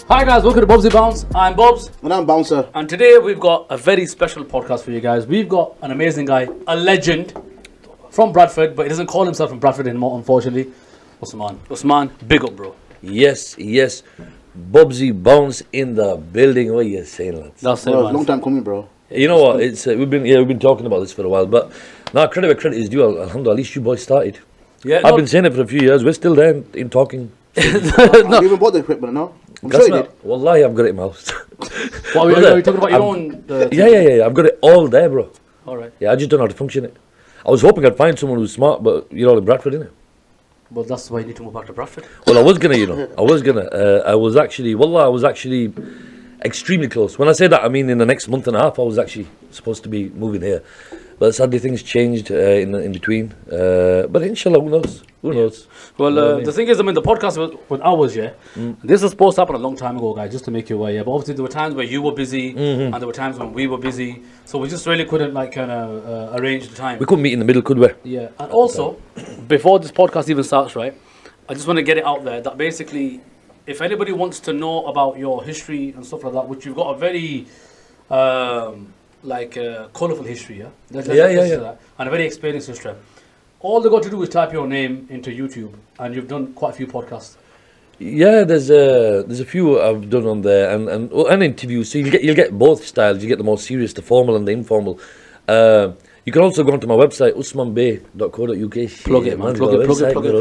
Hi guys, welcome to Bobzybounce. I'm Bobs. And I'm Bouncer. And today we've got a very special podcast for you guys. We've got an amazing guy, a legend from Bradford, but he doesn't call himself from Bradford anymore, unfortunately. Usman, big up, bro. Yes. Bobzybounce in the building. What are you saying, lads? That's it, Bro, man. long time coming, bro. You know what? It's we've been talking about this for a while, but now credit where credit is due. Alhamdulillah, at least you boys started. Yeah, I've been saying it for a few years. We're still there in talking. You even bought the equipment, no? I'm sure you did. Wallahi, I've got it in my house. What are you talking about? Your own? Yeah. I've got it all there, bro. All right. Yeah, I just don't know how to function it. I was hoping I'd find someone who's smart, but you're all in Bradford, innit? Well, that's why you need to move back to Bradford. Well, I was gonna. I was actually extremely close. When I say that, I mean in the next month and a half, I was actually supposed to be moving here. But sadly, things changed in between. But inshallah, who knows? Who knows? Well, You know what I mean? the thing is, I mean, the podcast was ours, yeah? This was supposed to happen a long time ago, guys, just to make you aware, yeah? But obviously, there were times where you were busy, and there were times when we were busy. So we just really couldn't, like, kind of arrange the time. We couldn't meet in the middle, could we? Yeah, and also, before this podcast even starts, right, I just want to get it out there that basically, if anybody wants to know about your history and stuff like that, which you've got a very, colourful history, yeah? That, and a very experienced history. All they got to do is type your name into YouTube, and you've done quite a few podcasts. Yeah, there's a few I've done on there, and interviews. So you'll get both styles. You get the more serious, the formal, and the informal. You can also go onto my website, usmanbey.co.uk. Plug it, man. Plug it.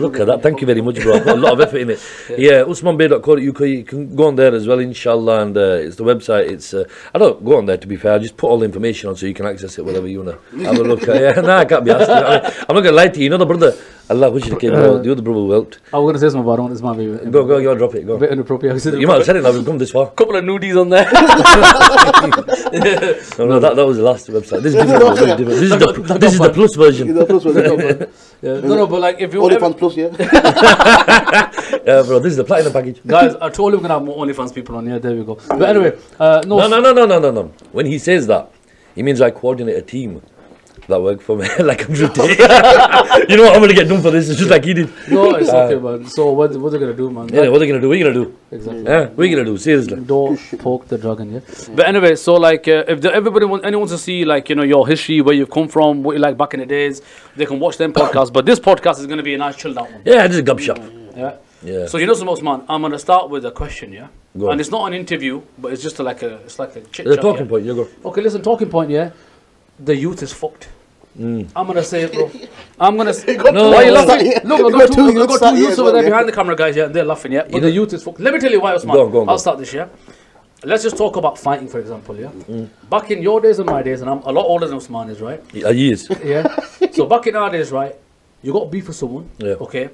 Look at that. Thank you very much, bro. I've put a lot of effort in it. Yeah, usmanbey.co.uk. You can go on there as well, inshallah. And it's the website. It's I don't go on there, to be fair. I just put all the information on so you can access it whatever you want to have a look at. Yeah, nah, I can't be asked. I'm not going to lie to you. You know the brother, Allah, which the other brother who helped. I was going to say something about it. I want this man to be... Go, you drop it. Go. A bit inappropriate. You might have said it now. We've come this far. Couple of nudies on there. No, that was the last website. This is different. This is the plus version. The plus version. Yeah. No, but like if you OnlyFans Plus, yeah. Yeah, bro, this is the platinum package. Guys, I told him we're gonna have more OnlyFans people on here. There we go. But anyway, No. When he says that, he means I coordinate a team that work for me like I'm just you know what, I'm gonna get done for this. It's just like he did. No, it's okay, man. So what are they gonna do, man? Yeah, what are they gonna do? What are you gonna do? Exactly. Yeah, what are you gonna do? Seriously. Don't poke the dragon, yeah. But anyway, so like, if anyone wants to see like your history, where you've come from, what you like back in the days, they can watch them podcasts. But this podcast is gonna be a nice chilled out one. Yeah, just a gub shop. Yeah. So some most, man. I'm gonna start with a question, yeah. Go on. And it's not an interview, but it's just like a chit The chat. talking point. You go. Okay, listen, talking point, yeah. The youth is fucked. I'm gonna say it, bro. I'm gonna say No, why you laughing? yeah. Look, I got two youths over there behind the camera, guys, yeah, and they're laughing, yeah. But the youth is fucked. Let me tell you why, Usman. Go on. I'll start this, yeah. Let's just talk about fighting, for example, yeah. Back in your days and my days, and I'm a lot older than Usman is, right? Yeah, he is. Yeah. So back in our days, right, you got beef with someone, okay,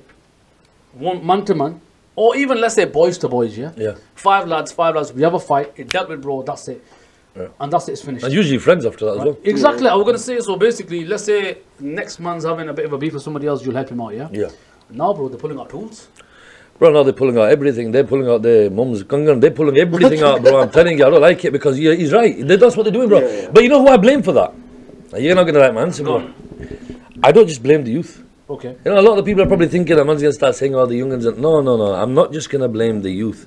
one man to man, or even let's say boys to boys, yeah. Yeah. Five lads, we have a fight, it dealt with, bro, that's it. Yeah. And that's it, it's finished. And usually friends after that as well. Exactly, I was going to say, so basically, let's say next man's having a bit of a beef with somebody else, you'll help him out, yeah? Yeah. Now, bro, they're pulling out tools. Bro, now they're pulling out everything. They're pulling out their mum's kangan. They're pulling everything out, bro. I'm telling you, I don't like it because he's right. That's what they're doing, bro. Yeah. But you know who I blame for that? You're not going to like my answer, bro. I don't just blame the youth. Okay. You know, a lot of the people are probably thinking that man's going to start saying all the youngins. No. I'm not just going to blame the youth.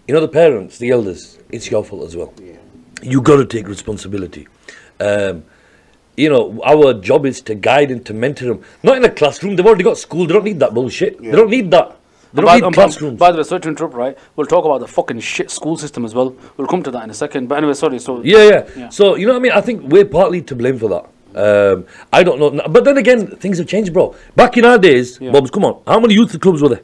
You know, the parents, the elders, it's your fault as well. Yeah. You got to take responsibility. You know, our job is to guide and to mentor them. Not in a classroom. They've already got school. They don't need that bullshit. Yeah. They don't need that. They don't need classrooms. By the way, sorry to interrupt, right? We'll talk about the fucking shit school system as well. We'll come to that in a second. But anyway, sorry. So Yeah. So, you know what I mean? I think we're partly to blame for that. I don't know. But then again, things have changed, bro. Back in our days, Bobs, come on. How many youth clubs were there?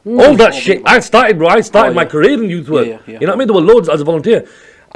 All that shit. I started my career in youth work. Yeah. You know what I mean? There were loads as a volunteer.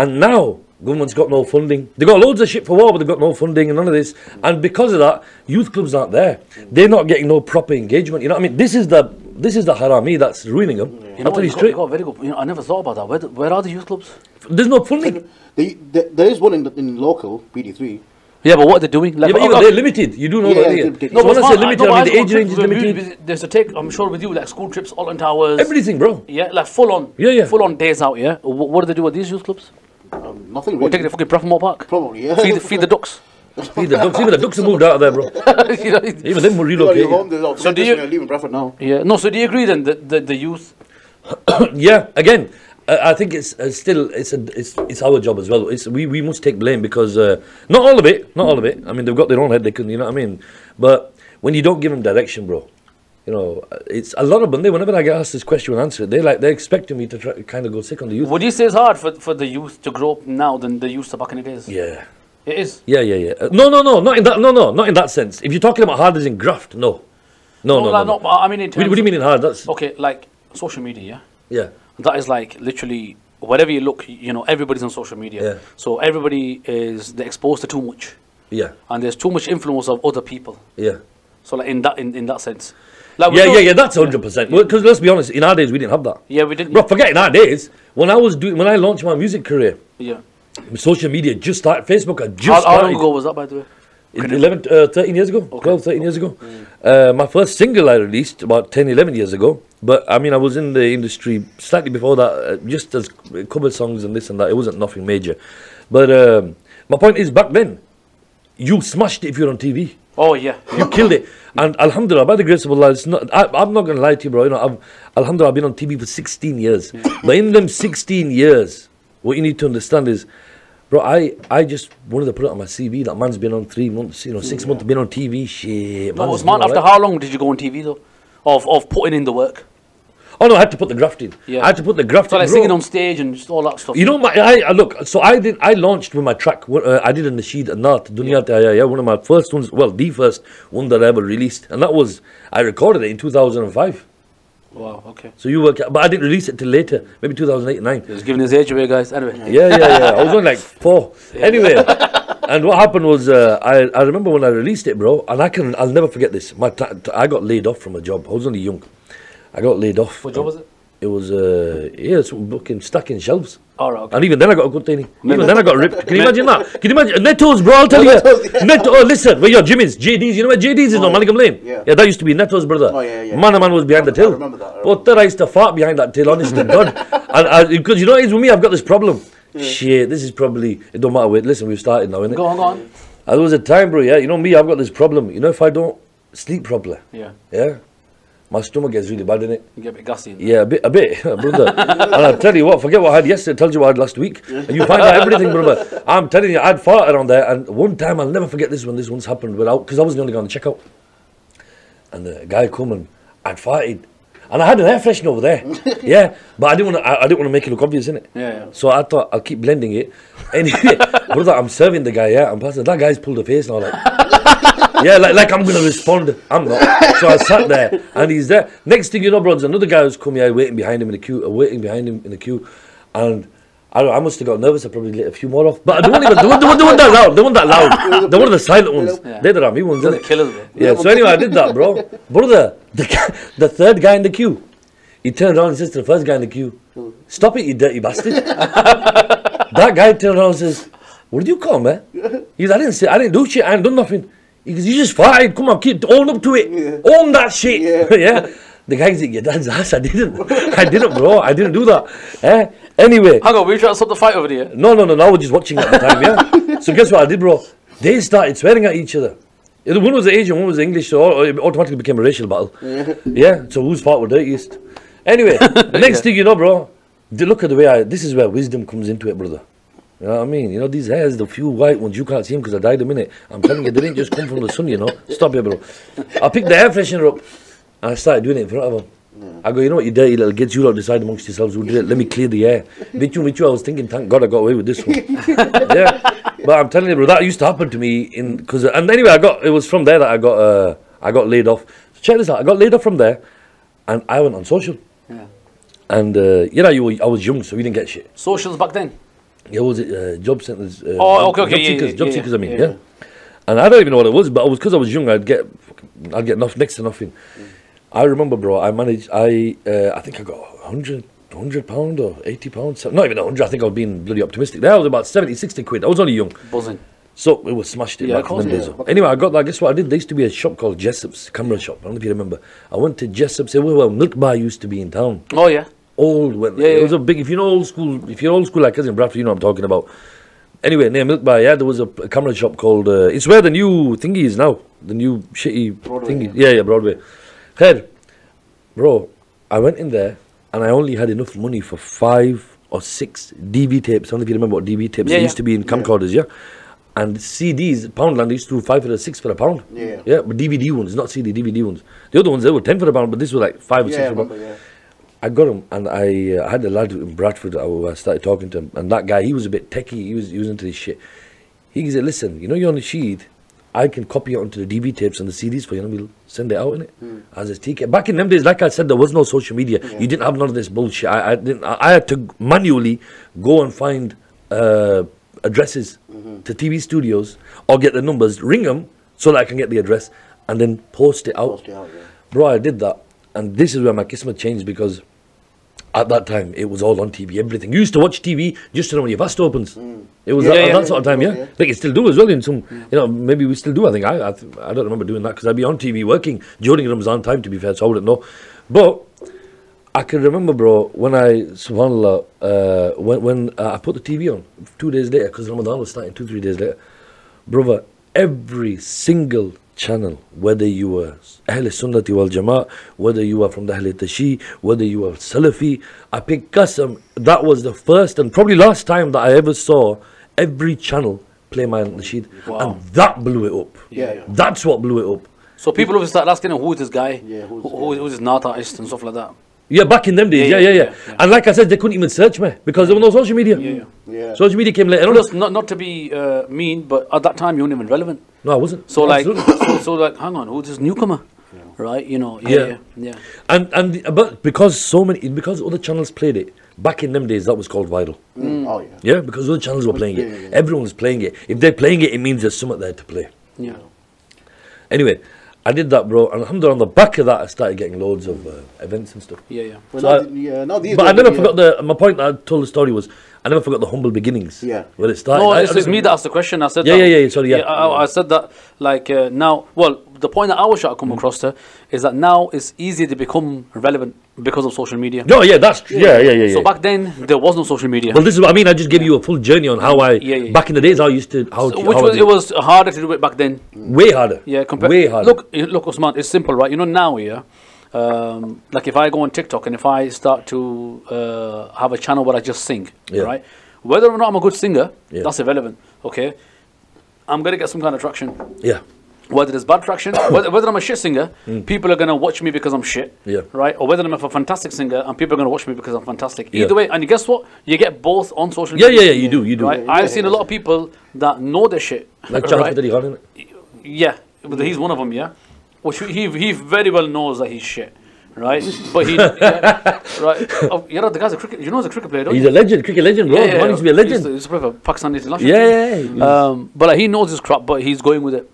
And now, government's got no funding. They've got loads of shit for war, but they've got no funding and none of this. And because of that, youth clubs aren't there. They're not getting no proper engagement. You know what I mean? This is the harami that's ruining them. You know, I'll tell you straight. very good. You know, I never thought about that. Where are the youth clubs? There's no funding. There is one in local, PD3. Yeah, but what are they doing? Like, Yeah, but they're limited. You do know that, Yeah, yeah. no, So when I say limited, I mean the age trips range is with limited. There's a take, I'm sure with you, like school trips, Alton Towers. Everything, bro. Yeah, like full on. Yeah. Full on days out, yeah. What do they do at these youth clubs? Nothing We're really. taking the fucking Braffenmore Park. Probably, yeah. Feed the ducks. Feed the ducks. Even the ducks have moved out of there, bro. You know, Even them will relocate. So do you leaving Bradford now? Yeah. No. So do you agree then that the youth? Yeah. Again, I think it's still it's our job as well. We must take blame because not all of it. I mean, they've got their own head. They can, you know what I mean. But when you don't give them direction, bro, you know, it's a lot of them. Whenever I get asked this question and answer it, they're expecting me to try, kind of go sick on the youth. Would you say it's hard for the youth to grow up now than the youth back in the days? Yeah. It is. Yeah. No, not in that. No, not in that sense. If you're talking about hard as in graft, no. No. But I mean, in terms What do you mean in hard? That's okay, like social media. yeah. That is like literally wherever you look, you know, everybody's on social media. Yeah. So everybody they're exposed to too much, Yeah. and there's too much influence of other people. Yeah. So like in that sense, like Yeah. That's 100%. Because let's be honest, in our days we didn't have that. Yeah, we didn't. Bro, forget in our days when I launched my music career, Yeah. social media just started. Facebook had just How long started. ago was that, by the way? 13 years ago. 12, 13 years ago. My first single I released about 10, 11 years ago. But I mean, I was in the industry slightly before that, just as cover songs and this and that. It wasn't nothing major. But my point is, back then, you smashed it if you're on TV. Oh yeah. You killed it. And Alhamdulillah, by the grace of Allah, I'm not going to lie to you, bro. You know, Alhamdulillah, I've been on TV for 16 years. But in them 16 years, what you need to understand is, bro, I just wanted to put it on my CV. That man's been on 3 months, 6 months, been on TV. Shit. No, Usman, after how long did you go on TV though? Of putting in the work? Oh no, I had to put the graft in. Yeah. I had to put the graft So in. like bro. singing on stage and just all that stuff. You know, I look. So I launched with my track. I did a Nasheed and Naat, Dunya Taya, one of my first ones. Well, the first one that I ever released, and that was I recorded it in 2005. Wow. Okay. So you work, but I didn't release it till later, maybe 2008, 9. He was giving his age away, guys. Anyway. Yeah. I was on like 4. Anyway, and what happened was I remember when I released it, bro, and I'll never forget this. I got laid off from a job. I was only young. I got laid off. What job was it? It was some booking stacking shelves. All right. Okay. And even then I got a good thing. Even then I got ripped. Can you imagine that? Can you imagine? Netto's, bro, I'll tell you. Netto, oh, listen, where your Jimmy's, JD's, you know where JD's is on Manicum Lane? Yeah. Yeah, that used to be Netto's, brother. Oh, yeah. Man was behind the till. I remember that. But I used to fart behind that till, honest to God. And because you know what it is with me, I've got this problem. Shit, this is probably, it don't matter, wait, listen, we've started now, innit? Go on. And there was a time, bro, yeah, you know me, I've got this problem. You know, if I don't sleep properly, Yeah. my stomach gets really bad, innit? You get a bit gassy. Yeah, a bit, brother. And I'll tell you what, forget what I had yesterday, tells you what I had last week. And you find out everything, brother. I'm telling you, I'd farted on there, and one time, I'll never forget this one, this one's happened without, because I was the only guy on the checkout. And the guy come and I'd farted. And I had an air freshener over there. Yeah, but I didn't want to make it look obvious, innit? Yeah. So I thought, I'll keep blending it. Anyway, brother, I'm serving the guy, yeah, I'm passing, that guy's pulled a face now, like, yeah, like I'm going to respond. I'm not. So I sat there, and he's there. Next thing you know, bro, there's another guy who's come here waiting behind him in the queue, and I must have got nervous. I probably lit a few more off. But they weren't that loud. They weren't that loud. They were the silent ones. Yeah. They're the Rami ones. They're the killers, bro. Yeah, so anyway, I did that, bro. Brother, the third guy in the queue, he turned around and says to the first guy in the queue, "Stop it, you dirty bastard." That guy turned around and says, "What did you call, man?" He goes, I didn't do shit. I ain't done nothing. He goes, "You just farted. Come on, kid, own up to it. Yeah. Own that shit." Yeah. The guy's like, "Your dad's ass." I didn't, bro. I didn't do that. Anyway. Hang on, were you trying to stop the fight over there? No. I was just watching at the time, yeah. So guess what I did, bro? They started swearing at each other. One was Asian, one was English, so it automatically became a racial battle. Yeah. So whose fart were dirtiest? Anyway, next thing you know, bro, look at the way this is where wisdom comes into it, brother. You know what I mean? You know, these hairs, the few white ones, you can't see them because I dyed them in it. I'm telling you, they didn't just come from the sun, you know. Stop it, bro. I picked the air freshener up and I started doing it in front of them. I go, "You know what, you dirty little kids, you lot decide amongst yourselves who did it. Let me clear the air." With you, I was thinking, thank God I got away with this one. Yeah. But I'm telling you, bro, that used to happen to me and anyway, it was from there that I got laid off. So check this out, I got laid off from there and I went on social. Yeah. And, I was young, so we didn't get shit. Socials back then? Yeah, what was it? Job centers. Okay. Job seekers, I mean, yeah. And I don't even know what it was, but because I was young, I'd get next to nothing. I remember, bro, I think I got £100 or £80, not even 100, I think I was being bloody optimistic. That was about 70, 60 quid. I was only young. Buzzing. So it was smashed it back in them days. Anyway, I got that. Guess what I did? There used to be a shop called Jessup's, camera shop. I don't know if you remember. I went to Jessup's, where Milk Bar used to be in town. Oh, yeah. It was a big, if you're old school like us in Bradford, you know what I'm talking about. Anyway, near Milk Bar, there was a camera shop called, it's where the new thingy is now. The new shitty Broadway, thingy. Yeah, Broadway. Head, bro, I went in there and I only had enough money for 5 or 6 DV tapes. I don't know if you remember what DV tapes Yeah, they used to be in camcorders, yeah? And CDs, Poundland, they used to do 5 for a 6 for a pound. Yeah. Yeah, but DVD ones, not CD, DVD ones. The other ones, they were 10 for a pound, but this was like 5 or 6 Yeah, for a pound. yeah. I got him, and I had a lad in Bradford. I started talking to him, and that guy, he was a bit techie. He was into this shit. He said, "Listen, you know, you're on the sheet. I can copy it onto the DV tapes and the CDs for you, and we'll send it out in it as a ticket." Back in them days, like I said, there was no social media. Yeah. You didn't have none of this bullshit. I had to manually go and find addresses to TV studios or get the numbers, ring them so that I can get the address, and then post it out. Post it out, yeah. Bro, I did that, and this is where my kismet changed, because at that time it was all on TV, everything. You used to watch TV just to know when your fast opens. It was that sort of time, yeah. Like you still do as well in some, you know, maybe we still do. I think I don't remember doing that, because I'd be on TV working during Ramzan time, to be fair, so I wouldn't know. But I can remember, bro, when subhanallah, when I put the TV on 2 days later, because Ramadan was starting 2-3 days later, brother, every single channel, whether you were Ahl Sunnati wal Jamaat, whether you were from the Ahl Tashi, whether you were Salafi, I pick Qasam, that was the first and probably last time that I ever saw every channel play my Nasheed. Wow. And that blew it up. Yeah. That's what blew it up. So people will start asking, who is this guy? Yeah, who's this Nat artist and stuff like that? Yeah, back in them days, yeah. And like I said, they couldn't even search me, because there was no social media. Yeah. Social media came later on. Plus, not to be mean, but at that time you weren't even relevant. No, I wasn't. So like, Absolutely. so like, hang on, who's this newcomer? Right, you know, Yeah. But because because other channels played it back in them days, that was called viral. Oh, yeah. Yeah, because other channels were playing it. Yeah. Everyone was playing it. If they're playing it, it means there's something there to play. Yeah. Anyway, I did that, bro, and alhamdulillah, on the back of that, I started getting loads of events and stuff. Yeah. Well, So now these But I days, never forgot my point that I told the story was, I never forgot the humble beginnings. Yeah. Where it started. No, it's me that asked the question. I said Yeah, that. yeah, sorry, yeah. I said that, like, now, well, the point that I was trying to come across to is that now it's easier to become relevant because of social media. No, yeah, that's true. Yeah. So back then, there was no social media. Well, this is what I mean. I just gave you a full journey on how I, back in the days, how I used to, It was harder to do it back then. way harder. Yeah, way harder. Look, Usman, it's simple, right? You know, now, like if I go on TikTok and if I start to have a channel where I just sing, right? Whether or not I'm a good singer, that's irrelevant, okay? I'm going to get some kind of traction. Yeah. Whether it's bad traction, whether I'm a shit singer, people are going to watch me because I'm shit, right? Or whether I'm a fantastic singer and people are going to watch me because I'm fantastic. Either way, and guess what? You get both on social media. Yeah, you do. Right? I've seen a lot of people that know their shit. Like right? Jonathan, Yeah, but he's one of them, yeah? Which he very well knows that he's shit. Right, but right. Oh, you know the guy's a cricket. You know he's a cricket player, don't you? He's a legend, cricket legend, bro. Man used to be a legend. He's a player for Pakistan international. Yeah. But like, he knows his crap, but he's going with it,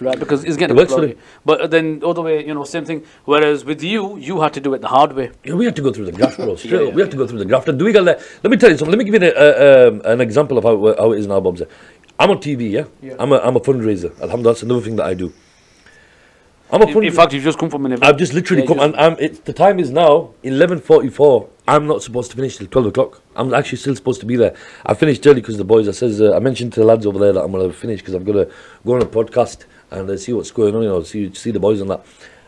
right? Because he's getting works for him. But then other way, you know, same thing. Whereas with you had to do it the hard way. Yeah, we have to go through the graft, bro. Straight up. We have to go through the graft. And do we got that? Let me tell you something. Let me give you an example of how it is now, Bobzy. I'm on TV, yeah. I'm a fundraiser. Alhamdulillah, that's another thing that I do. In fact, you've just come from an event. I've just literally come, and the time is now 11:44. I'm not supposed to finish till 12 o'clock. I'm actually still supposed to be there. I finished early because the boys. I mentioned to the lads over there that I'm gonna finish because I've got to go on a podcast and see what's going on. You know, see the boys on that.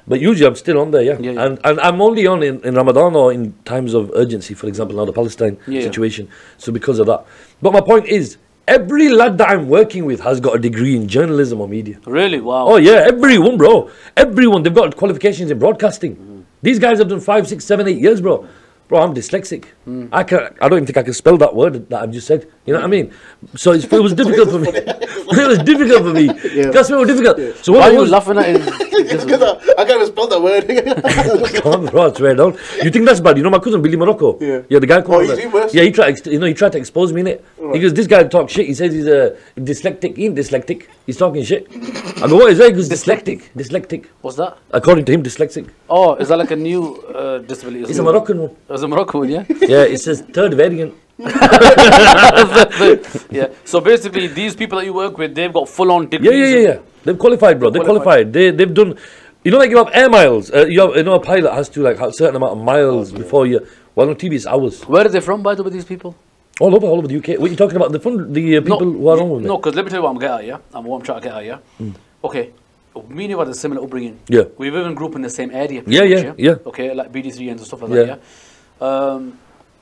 But usually I'm still on there, yeah. And I'm only on in Ramadan or in times of urgency. For example, now the Palestine situation. So because of that. But my point is, every lad that I'm working with has got a degree in journalism or media. Really? Wow. Oh yeah, everyone, bro. Everyone. They've got qualifications in broadcasting. These guys have done 5, 6, 7, 8 years, bro. Bro, I'm dyslexic. I don't even think I can spell that word that I've just said. You know what I mean? So it was difficult for me. It was difficult for me. That's what was difficult. So why are you laughing at it? Because I can't spell that word. Come on, bro, I swear down. You think that's bad? You know my cousin Billy Morocco? Yeah, the guy called. Oh, he's worse. Yeah, he tried to expose me in it. Right. He goes, this guy talks shit. He says he's dyslexic. He ain't dyslexic. He's talking shit. I go, what is that? He goes, dyslexic. What's that? According to him, dyslexic. Oh, is that like a new disability? It's a Moroccan one. It's a Moroccan one, yeah? Yeah, it says third variant. Yeah. So basically, these people that you work with, they've got full-on degrees. Yeah. They've qualified, bro. They're qualified. They've done. You know, like you have air miles. A pilot has to have a certain amount of miles before you. Well, on TV it's hours. Where are they from, by the way, these people? All over the UK. What are you talking about? The people who are on with me? No, because let me tell you what I'm getting at, yeah? What I'm trying to get at, yeah? Okay. Me and you had a similar upbringing. Yeah. We live in a group in the same area. Yeah. Okay, like BD3 and stuff like that, yeah?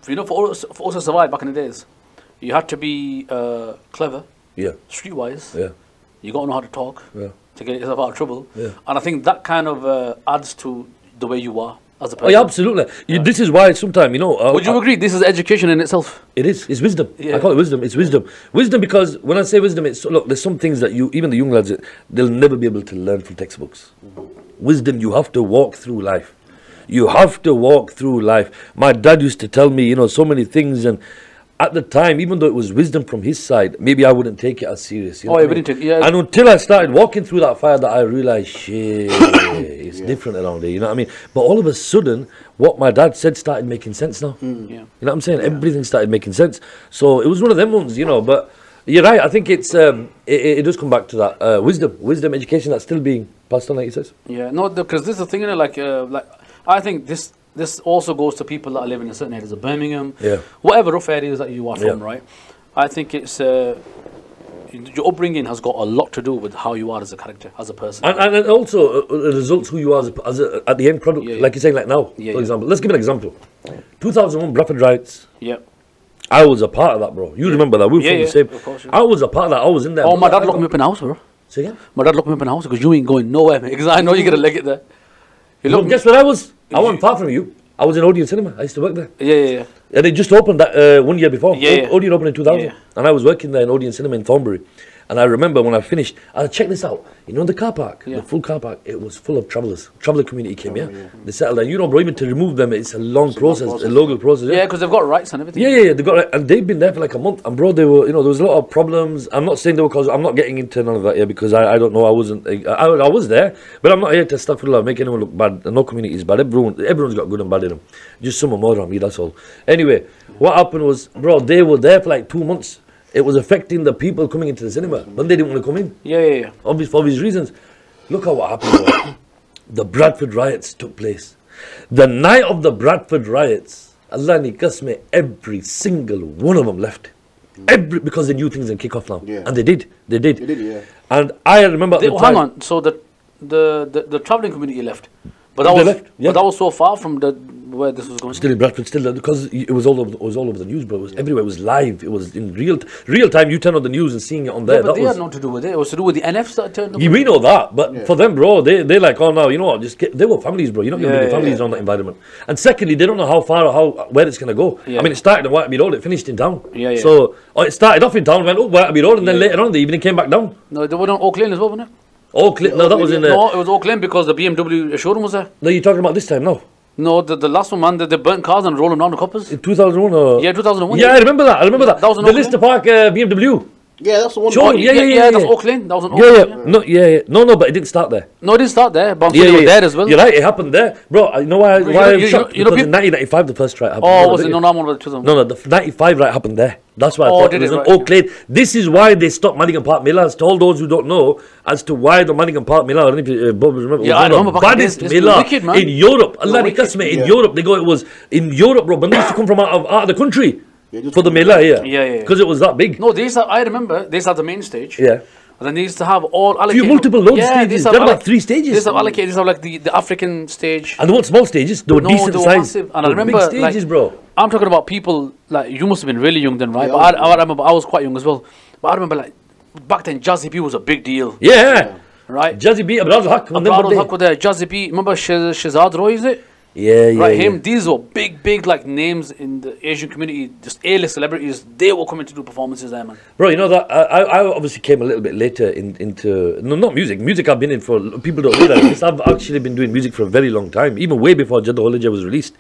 you know, for us to survive back in the days, you had to be clever, streetwise. Yeah. You got to know how to talk to get yourself out of trouble. Yeah. And I think that kind of adds to the way you are as a person. Oh, yeah, absolutely. This is why sometimes, you know... Would you agree this is education in itself? It is. It's wisdom. Yeah. I call it wisdom. It's wisdom. Wisdom because when I say wisdom, it's... Look, there's some things that you... Even the young lads, they'll never be able to learn from textbooks. Wisdom, you have to walk through life. You have to walk through life. My dad used to tell me, you know, so many things, and at the time, even though it was wisdom from his side, maybe I wouldn't take it as serious. You know wouldn't take it. And until I started walking through that fire, that I realized, shit, it's different around here. You know what I mean? But all of a sudden, what my dad said started making sense now. You know what I'm saying? Everything started making sense. So it was one of them ones, you know. But you're right. I think it's it does come back to that wisdom, education that's still being passed on, like he says. Yeah, no, because this is the thing, you know, like I think this also goes to people that are living in certain areas of Birmingham, whatever rough areas that you are from, right? I think it's your upbringing has got a lot to do with how you are as a character, as a person, and also the results who you are as a at the end product, like you're saying, like now, for example. Let's give an example. 2001 Bradford riots. Yeah. I was a part of that, bro. You remember that? We were from the same. Of course, I was a part of that. I was in there. Oh, my dad locked me up in the house, bro. Say again? My dad locked me up in the house because you ain't going nowhere, mate. Because I know you're gonna leg it there. Guess where I was? I wasn't far from you. I was in Odeon Cinema. I used to work there. Yeah. And they just opened that 1 year before. Odeon opened in 2000. Yeah. And I was working there in Odeon Cinema in Thornbury. And I remember when I finished, check this out. You know, the car park, the full car park, it was full of travellers. Traveller community came, They settled there. You know, bro, even to remove them, it's a long process, a local process. Yeah, because they've got rights and everything. Yeah, they've got right. And they've been there for like a month. And bro, they were, you know, there was a lot of problems. I'm not saying they were I'm not getting into none of that here because I don't know. I wasn't, I was there, but I'm not here to stuff with make anyone look bad. No community is bad. Everyone's got good and bad in them. Just some are more than me, that's all. Anyway, what happened was, bro, they were there for like 2 months. It was affecting the people coming into the cinema, but they didn't want to come in. Yeah. For obvious reasons. Look at what happened, bro. The Bradford riots took place. The night of the Bradford riots, Allah nikasme, every single one of them left. Because they knew things would kick off now. Yeah. And they did. They did, yeah. And I remember at the time... Hang on, so the travelling community left. But that was so far from where this was going. Still in Bradford, still because it was all over the news, bro. It was everywhere. It was live. It was in real time. You turn on the news and seeing it on there. Yeah, but they had nothing to do with it. It was to do with the NFs that turned up. We know that, but for them, bro, they're like, oh no, you know what? They were families, bro. You're not gonna be families on that environment. And secondly, they don't know how far or where it's gonna go. I mean, it started in Whiteby Road, it finished in town. So it started off in town, went up Whiteby Road, and then later on in the evening came back down. No, they were on Oak Lane as well, wasn't it? Oak Lane, no, that was in there. No, it was Oak Lane because the BMW showroom was there. No, you're talking about this time, no? No, the last one, man, they burnt cars and rolling around the coppers. In 2001 or? Yeah, 2001. Yeah, I remember that. That was the Lister Park BMW. Yeah, that's the one. Yeah, that's Oak Lane. That was an Oak Lane. No, but it didn't start there. No, it didn't start there, but I'm saying it was there as well. You're right, it happened there. Bro, you know why I'm shocked? Because in 1995 the first riot happened. Oh, was it? No, one of the 2000. No, the 95 riot happened there. That's why I thought it was an Oak Lane. This is why they stopped Manningham Park Millers. To all those who don't know, as to why the Manningham Park Miller, I don't know if Bob remember, I remember the baddest Miller in Europe. Allah in Europe, they go, it was in Europe, bro, but they used to come from out of the country. For the Mela, because it was that big. No, I remember they used to have the main stage. Yeah. And then they used to have all allocated. Multiple load stages. They had like 3 stages. They used to have allocated. They used to have like the African stage. And they weren't small stages. They were decent size. Massive. And I remember big stages, bro. I'm talking about people like you must have been really young then, right? Yeah, but I remember I was quite young as well. But I remember like back then, Jazzy B was a big deal. Yeah. Right. Jazzy B, Abrar Haq. Abrar Haq was there. Jazzy B. Remember Shazad Roy? Is it? Yeah. Right, him. These were big like names in the Asian community, just A-list celebrities. They were coming to do performances there, man. Bro, you know that I obviously came a little bit later into not music. Music I've been in for people don't realize this. I've actually been doing music for a very long time, even way before Jadda Holiday was released.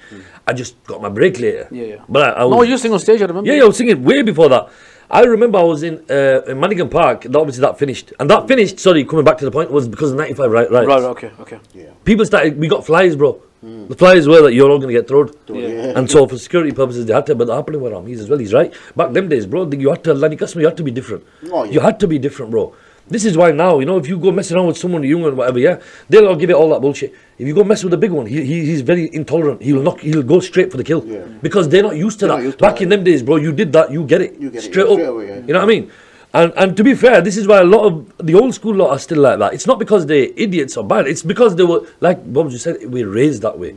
I just got my break later. Yeah. But I was, no, you sing on stage. I remember. Yeah, I was singing way before that. I remember I was in Manningham Park. Obviously, that finished, and that finished. Sorry, coming back to the point was because of 95 riots. Right. Okay. Yeah. People started. We got flyers, bro. The flyers were that you're all going to get thrown. And so for security purposes they had to, but the happening were Ramis as well, he's right. Back them days, bro, you had to, you had to be different. You had to be different, bro. This is why now, you know, if you go mess around with someone young and whatever, they'll all give it all that bullshit. If you go mess with the big one, he's very intolerant. He'll go straight for the kill. Because they're not used to that. Back in them days, bro, you did that, you get it. Straight up. You know what I mean? And to be fair, this is why a lot of the old school lot are still like that. It's not because they're idiots or bad. It's because they were, like Bob just said, we raised that way.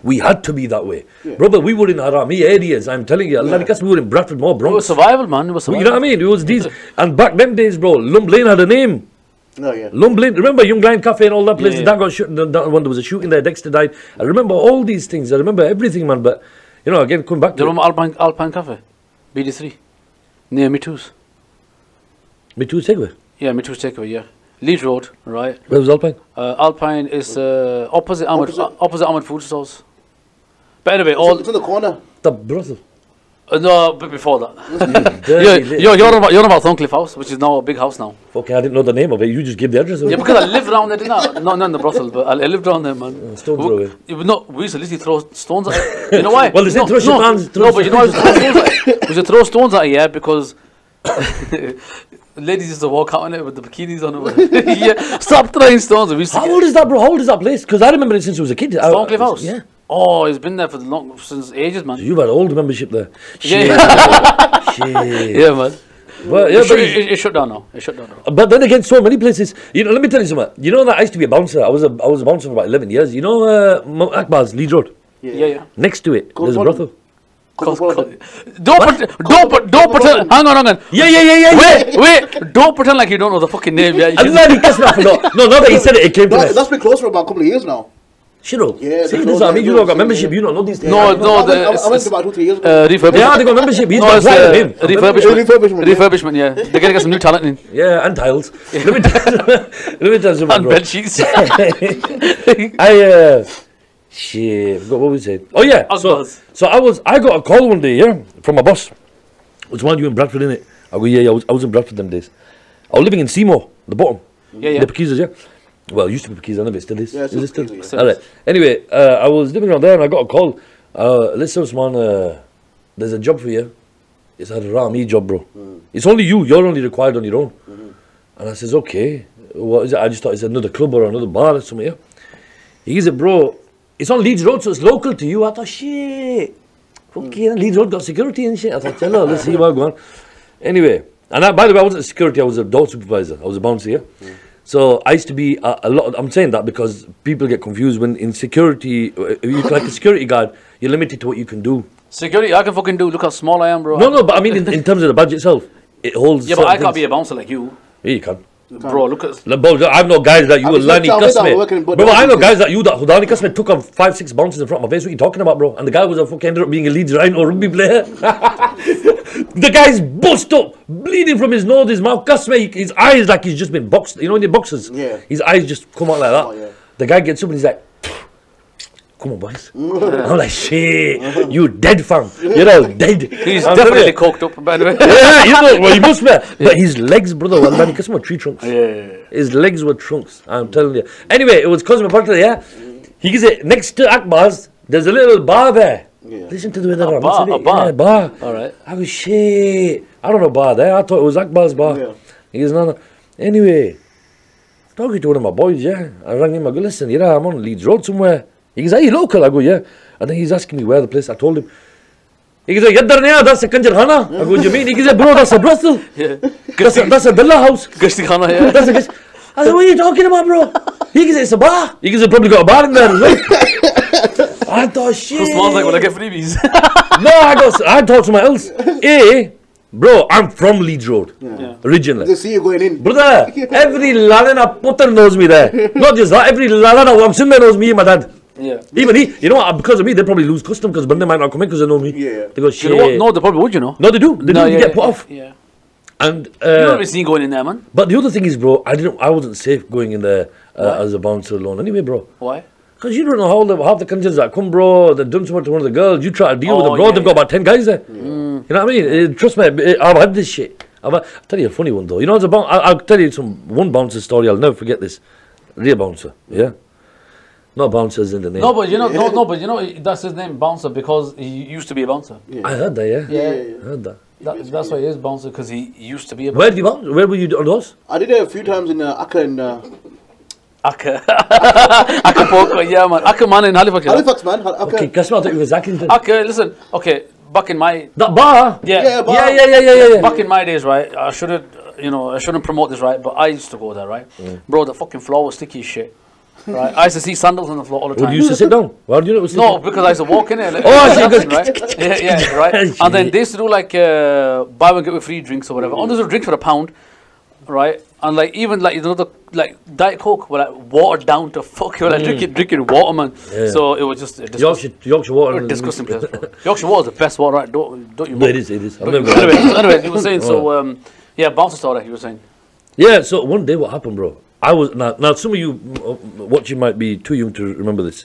We had to be that way. Brother, we were in Harami areas, I'm telling you. Allah, we were in Bradford, more It was Bronx. survival, man. It was survival. You know what I mean? It was these. And back them days, bro, Lumb Lane had a name. Oh, yeah. Lumb Lane, remember Young Lion Cafe and all that places? That got shot, that one, there was a shooting there, Dexter died. I remember all these things. I remember everything, man. But, you know, again, come back Do to you remember Alpine Cafe? BD3. Near Me Too's. Me Too Takeaway. Yeah, Me Too's Takeaway, yeah. Leeds Road, right? Where was Alpine? Alpine is opposite Ahmed Food Stores. But anyway, It's in the corner. The brothel. no, but before that. Dirty you're on about Thorncliffe House, which is now a big house now. Okay, I didn't know the name of it. You just gave the address. Yeah, because I lived around there, didn't I? Not in the brothel, but I lived around there, man. Stone throw it. We used to literally throw stones at it. You know why? Well, they say throw your hands, throw No, but you know why we used to throw stones at it? We used to throw stones at it, yeah, because ladies used to walk out on it with the bikinis on it. Yeah, stop throwing stones. We used to How old is that, bro? How old is that place? Because I remember it since I was a kid. Thorncliffe House? Yeah. Oh, it's been there for since ages, man. You've had old membership there. Yeah. Shit. Yeah, man. Well, yeah, It shut down now. It shut down now. but then again, so many places. You know, let me tell you something. You know that I used to be a bouncer. I was a bouncer for about 11 years. You know Akbar's Leeds Road. Yeah. Next to it, there's a brothel. Don't pretend. Hang on. Yeah. Wait. Don't pretend like you don't know the fucking name. Yeah. No, not that he said it. It came to me. That's been closed for about a couple of years now. Shut up. Yeah, See, they this is closed what I mean. it. You don't got membership. You don't know these things. No, I went about 2-3 years ago. refurbishment. Yeah, they got membership. He's No, got it's private name. Refurbishment, yeah. Refurbishment, yeah. They're gonna get some new talent in. Yeah, and tiles. Let me tell you something, And bro. bed sheets. Shit, forgot what we said. Oh yeah, Akbar's. so I got a call one day, yeah, from my boss. Which one you in Bradford, innit? I go, yeah, I was in Bradford them days. I was living in Seymour, the bottom. Yeah. The Pekizas, yeah. Well, it used to be Pekizas, I know if it still is. Yeah, it's Is it still still? Pekizas, yeah. Alright. Anyway, I was living around there and I got a call. Listen, Usman, there's a job for you. It's a Rami job, bro. It's only you. You're only required on your own. And I says, okay. What is it? I just thought it's another club or another bar or something, yeah. He said, bro, it's on Leeds Road, so it's local to you. I thought, shit. Okay, Leeds Road got security and shit. I thought, hello, let's see what's going on. Anyway, and by the way, I wasn't a security, I was a door supervisor. I was a bouncer, yeah. So I used to be a lot. I'm saying that because people get confused when in security, if you're like a security guard, you're limited to what you can do. Security, I can fucking do. Look how small I am, bro. No, but I mean in terms of the badge itself, it holds. Yeah, but I certain can't be things. a bouncer like you. Yeah, you can. Bro, look at. Like, bro, I know guys that you will Lani working, Kasme. Bro, I know guys that Lani Kasme took on 5-6 bounces in front of my face. What are you talking about, bro? And the guy was a fucking ended up being a Leeds Rhino rugby player. The guy's bust up, bleeding from his nose, his mouth. Kasme, his eyes like he's just been boxed. You know when you're boxers? Yeah. His eyes just come out like that. Oh, yeah. The guy gets up and he's like, come on, boys. I'm like, shit, you dead, fam. You're all dead. He's I'm definitely telling you. coked up, by the way. Yeah, you know, well, he must be. But his legs, brother, well, Lani Kasme were tree trunks. Yeah. His legs were trunks, I'm telling you. Anyway, it was Cosmopolitan, yeah. He gives it next to Akbar's, there's a little bar there. Yeah. Listen to the way that A bar? Yeah, bar. Alright. I go, shit. I don't know bar there. I thought it was Akbar's bar. Yeah. He goes, no. Anyway, talking to one of my boys, yeah. I rang him, I go, listen, you know, I'm on Leeds Road somewhere. He goes, are you local? I go, yeah. And then he's asking me where the place. I told him. He goes, Yaddar Nia, that's a Kanjarhana. I go, what do you mean? He goes, bro, that's a brothel. Yeah. That's a villa house. Gashti Khana, yeah. That's a guess. I said, what are you talking about, bro? He goes, it's a bar. He goes, they probably got a bar in there as well. I thought, shit. Who smells like when I get freebies? No, I thought something else. Bro, I'm from Leeds Road, originally. They see you going in. Brother, every Lalana putter knows me there. Not just that, every Lalana who I'm sitting there knows me and my dad. Yeah. Even he, you know what, because of me, they probably lose custom because Bande might not come in because they know me. Yeah. They go, shit. You know what? No, they probably would, you know. No, they do. They do. You yeah, get put off. Yeah. And You don't be seen going in there, man. but the other thing is, bro, I wasn't safe going in there as a bouncer alone. Anyway, bro. Why? Because you don't know how half the conjures that come, bro. They've done something to one of the girls. You try to deal with them, bro. yeah, They've got about 10 guys there. You know what I mean? Trust me, I've had this shit. I'll tell you a funny one though. You know, as a I'll tell you one bouncer story. I'll never forget this. Real bouncer, yeah. Not bouncers in the name. No, but you know, that's his name, Bouncer, because he used to be a bouncer. I heard that, yeah. Yeah. I heard that. That's why he is Bouncer, because he used to be a bouncer. Where did you bounce? Where were you on those? I did it a few times in Akka and Acapulco, yeah, man. Akka, man, in Halifax. Halifax, man. Akka. Okay, guess what? I thought you were Zackington. Okay, listen. Okay, back in my That bar? yeah, bar. Yeah. back in my days, right? I shouldn't promote this, right? But I used to go there, right? Bro, the fucking floor was sticky as shit. Right, I used to see sandals on the floor all the Would time. you used to sit down? Why do you know? No, because I used to walk in there. Like, Oh, I see, dancing, because- right? Yeah, right. And then they used to do like buy one get with free drinks or whatever. Oh, there's a drink for £1, right? And like even like the like Diet Coke were like watered down to fuck. You were like drinking water, man. Yeah. So it was just a Yorkshire water. disgusting place. Bro. Yorkshire water is the best water, right? Don't you? No, it is. It is. I remember. Anyway, you were saying so. Yeah, bouncer story. You were saying. Yeah. So one day, what happened, bro? I was now. Some of you watching might be too young to remember this,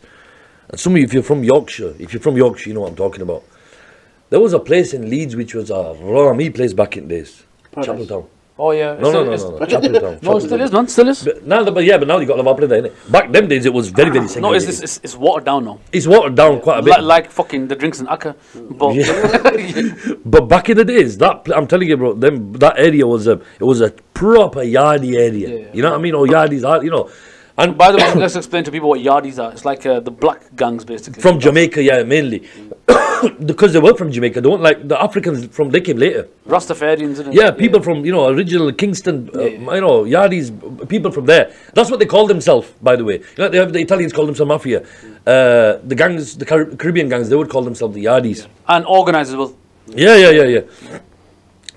and some of you, if you're from Yorkshire, you know what I'm talking about. There was a place in Leeds which was a Rami place back in the days, Chapeltown. Oh yeah. No, Chapeltown. No, it still is, man. Still is. But now you got Love Apple in there, innit? Back them days, it was very, very No, segregated. it's watered down now. It's watered down quite a bit. Like fucking the drinks in Akka. But But back in the days, I'm telling you, bro, that area was a proper yardie area. Yeah. You know what I mean? Or yardies are, you know. And by the way, let's explain to people what yardies are. It's like the black gangs, basically. from Jamaica, yeah, mainly. Because they were from Jamaica. They weren't like the Africans they came later. Rastafarians, isn't it? Yeah, people from, original Kingston, yardies, people from there. That's what they call themselves, by the way. You know, the Italians call themselves mafia. The gangs, the Caribbean gangs, they would call themselves the yardies. And organised as well. Yeah.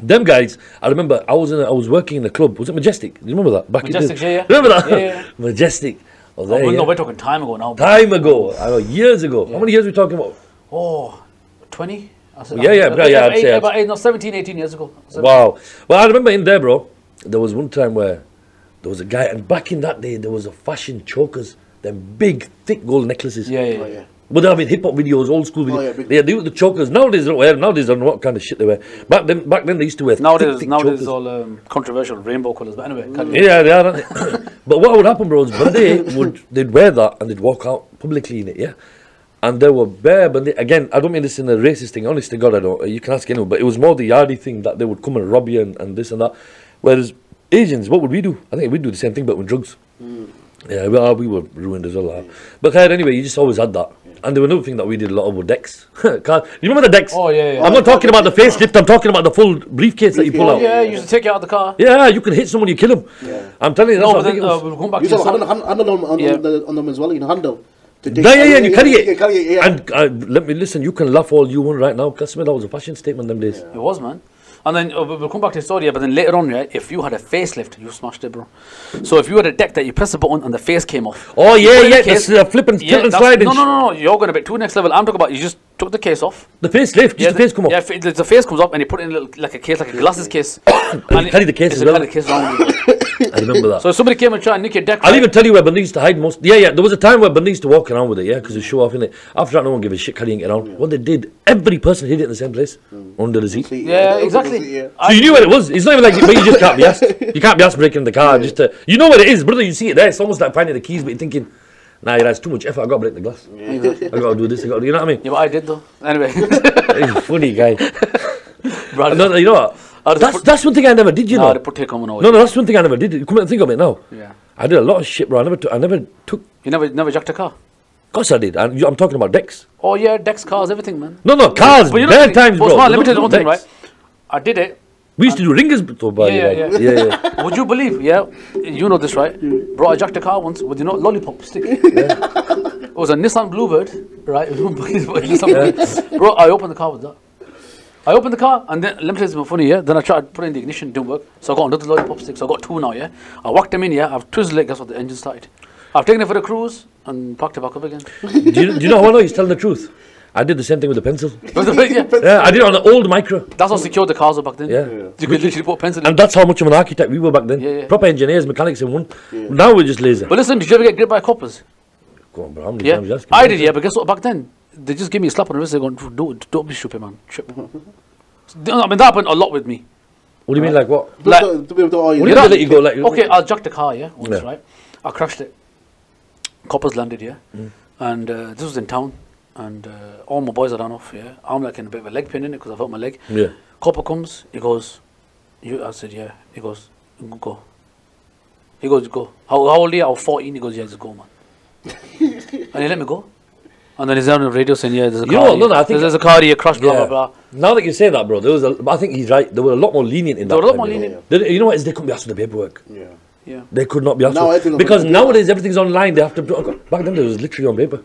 Them guys, I remember I was working in a club. Was it Majestic? Do you remember that? Back Majestic, in the, yeah. Remember that? Yeah. Majestic. I was there, Well, yeah. no, we're talking time ago now. Time ago. I know, years ago. How many years are we talking about? Oh, 20? I'd say. About 17, 18 years ago. Wow. Well, I remember in there, bro, there was one time where there was a guy, and back in that day, there was a fashion chokers, them big, thick gold necklaces. Yeah. But they have in hip hop videos, old school videos. They were the chokers. Nowadays, they don't wear. Nowadays, I don't know what kind of shit they wear. Back then they used to wear. Nowadays thick it's chokers. all controversial rainbow colours. But anyway, Yeah, they are. Aren't they? But what would happen, bro, is when they'd wear that and they'd walk out publicly in it, yeah. And they were bare, but again, I don't mean this in a racist thing. Honest to God, I don't. You can ask anyone, but it was more the yardie thing that they would come and rob you and this and that. Whereas Asians, what would we do? I think we'd do the same thing, but with drugs. Yeah, well, we were ruined as well. But anyway, you just always had that. And there was another thing that we did a lot of with decks. You remember the decks? Oh, yeah. I'm not talking about the facelift, I'm talking about the full briefcase that you pull out. Yeah, you used to take you out of the car. Yeah, you can hit someone, you kill them. Yeah. I'm telling you, that's No, what but I think then it was. we'll come back You to saw the handle on them as well, handle. Yeah, you carry it. Yeah. And let me listen, you can laugh all you want right now, because that was a fashion statement them days. It was, man. And then we'll come back to the story, but then later on, right, if you had a facelift, you smashed it, bro. So if you had a deck that you press a button and the face came off. Oh, you put it in yeah, the case, the flip and slide. No, you're going a bit too next level. I'm talking about you just took the case off. The facelift, just the face come off. Yeah, the face comes up and you put it in like a case, like a glasses case. And you carry the case as well. Carry the case around with you. I remember that. So if somebody came and tried and nick your deck, I'll even tell you where Bundy used to hide most. Yeah, there was a time where Bundy used to walk around with it, yeah, because it show off in it. After that, no one gave a shit carrying it around. What they did, every person hid it in the same place, under the seat. Yeah, exactly. Yeah. So you knew where it was. It's not even like, but you just can't be asked. You can't be asked breaking the car. Just you know where it is, brother. You see it there. It's almost like finding the keys, but you're thinking, nah, that's too much effort. I got to break the glass. I got to do this. You know what I mean? Yeah, but I did though. Anyway, He's a funny guy. Brother, No, you know what? That's one thing I never did. You know. they put take on over. No, that's one thing I never did. Come and think of it now. Yeah. I did a lot of shit, bro. I never took. You never jacked a car. Of course I did. And I'm talking about decks. Oh yeah, decks, cars, everything, man. No, cars. But you know, Bad times, bro. Let me tell you No one thing, right? decks. I did it. We used to do ringers, though, by the way. Yeah. Would you believe? Yeah, you know this, right? Bro, I jacked a car once with lollipop stick. It was a Nissan Bluebird, right? Bro, I opened the car with that. I opened the car and then let me tell you something funny, yeah. Then I tried to put in the ignition, didn't work. So I got another lollipop stick. So I got two now, yeah. I whacked them in, yeah. I've twisted it. Guess what? The engine started. I've taken it for a cruise and packed it back up again. do you know how I know he's telling the truth? I did the same thing with the pencil. Yeah. Yeah, I did it on an old micro. That's how secure the cars were back then. Yeah. You could literally put a pencil in. And that's how much of an architect we were back then. Yeah. Proper engineers, mechanics in one. Now we're just lazy. But listen, did you ever get gripped by coppers? Go on, bro. How many Yeah, times you asking? I did, yeah. But guess what? Back then, they just give me a slap on the wrist. They're going, don't be stupid, man. Trip. I mean, that happened a lot with me. What do you mean, like what? Like, What do you mean let you go? Like, okay, I jacked the car, yeah, once, Yeah. right? I crashed it. Coppers landed, yeah. And this was in town. And all my boys are done off, yeah. I'm like in a bit of a leg pin in it because I've hurt my leg. Yeah. Copper comes, he goes, I said, yeah. He goes, go. He goes, go. How old are you? I was 14. He goes, yeah, just go, man. And he let me go. And then he's on the radio saying, yeah, there's a car. I think there's a car here, crashed, blah, blah, blah. Now that you say that, bro, I think he's right. They were a lot more lenient in that. They were a lot time, more you know. lenient. You know what? Is they couldn't be asked for the paperwork. Yeah. Yeah. They could not be asked Now for. everything's on Because paper. nowadays everything's online. They have to. Back then, it was literally on paper.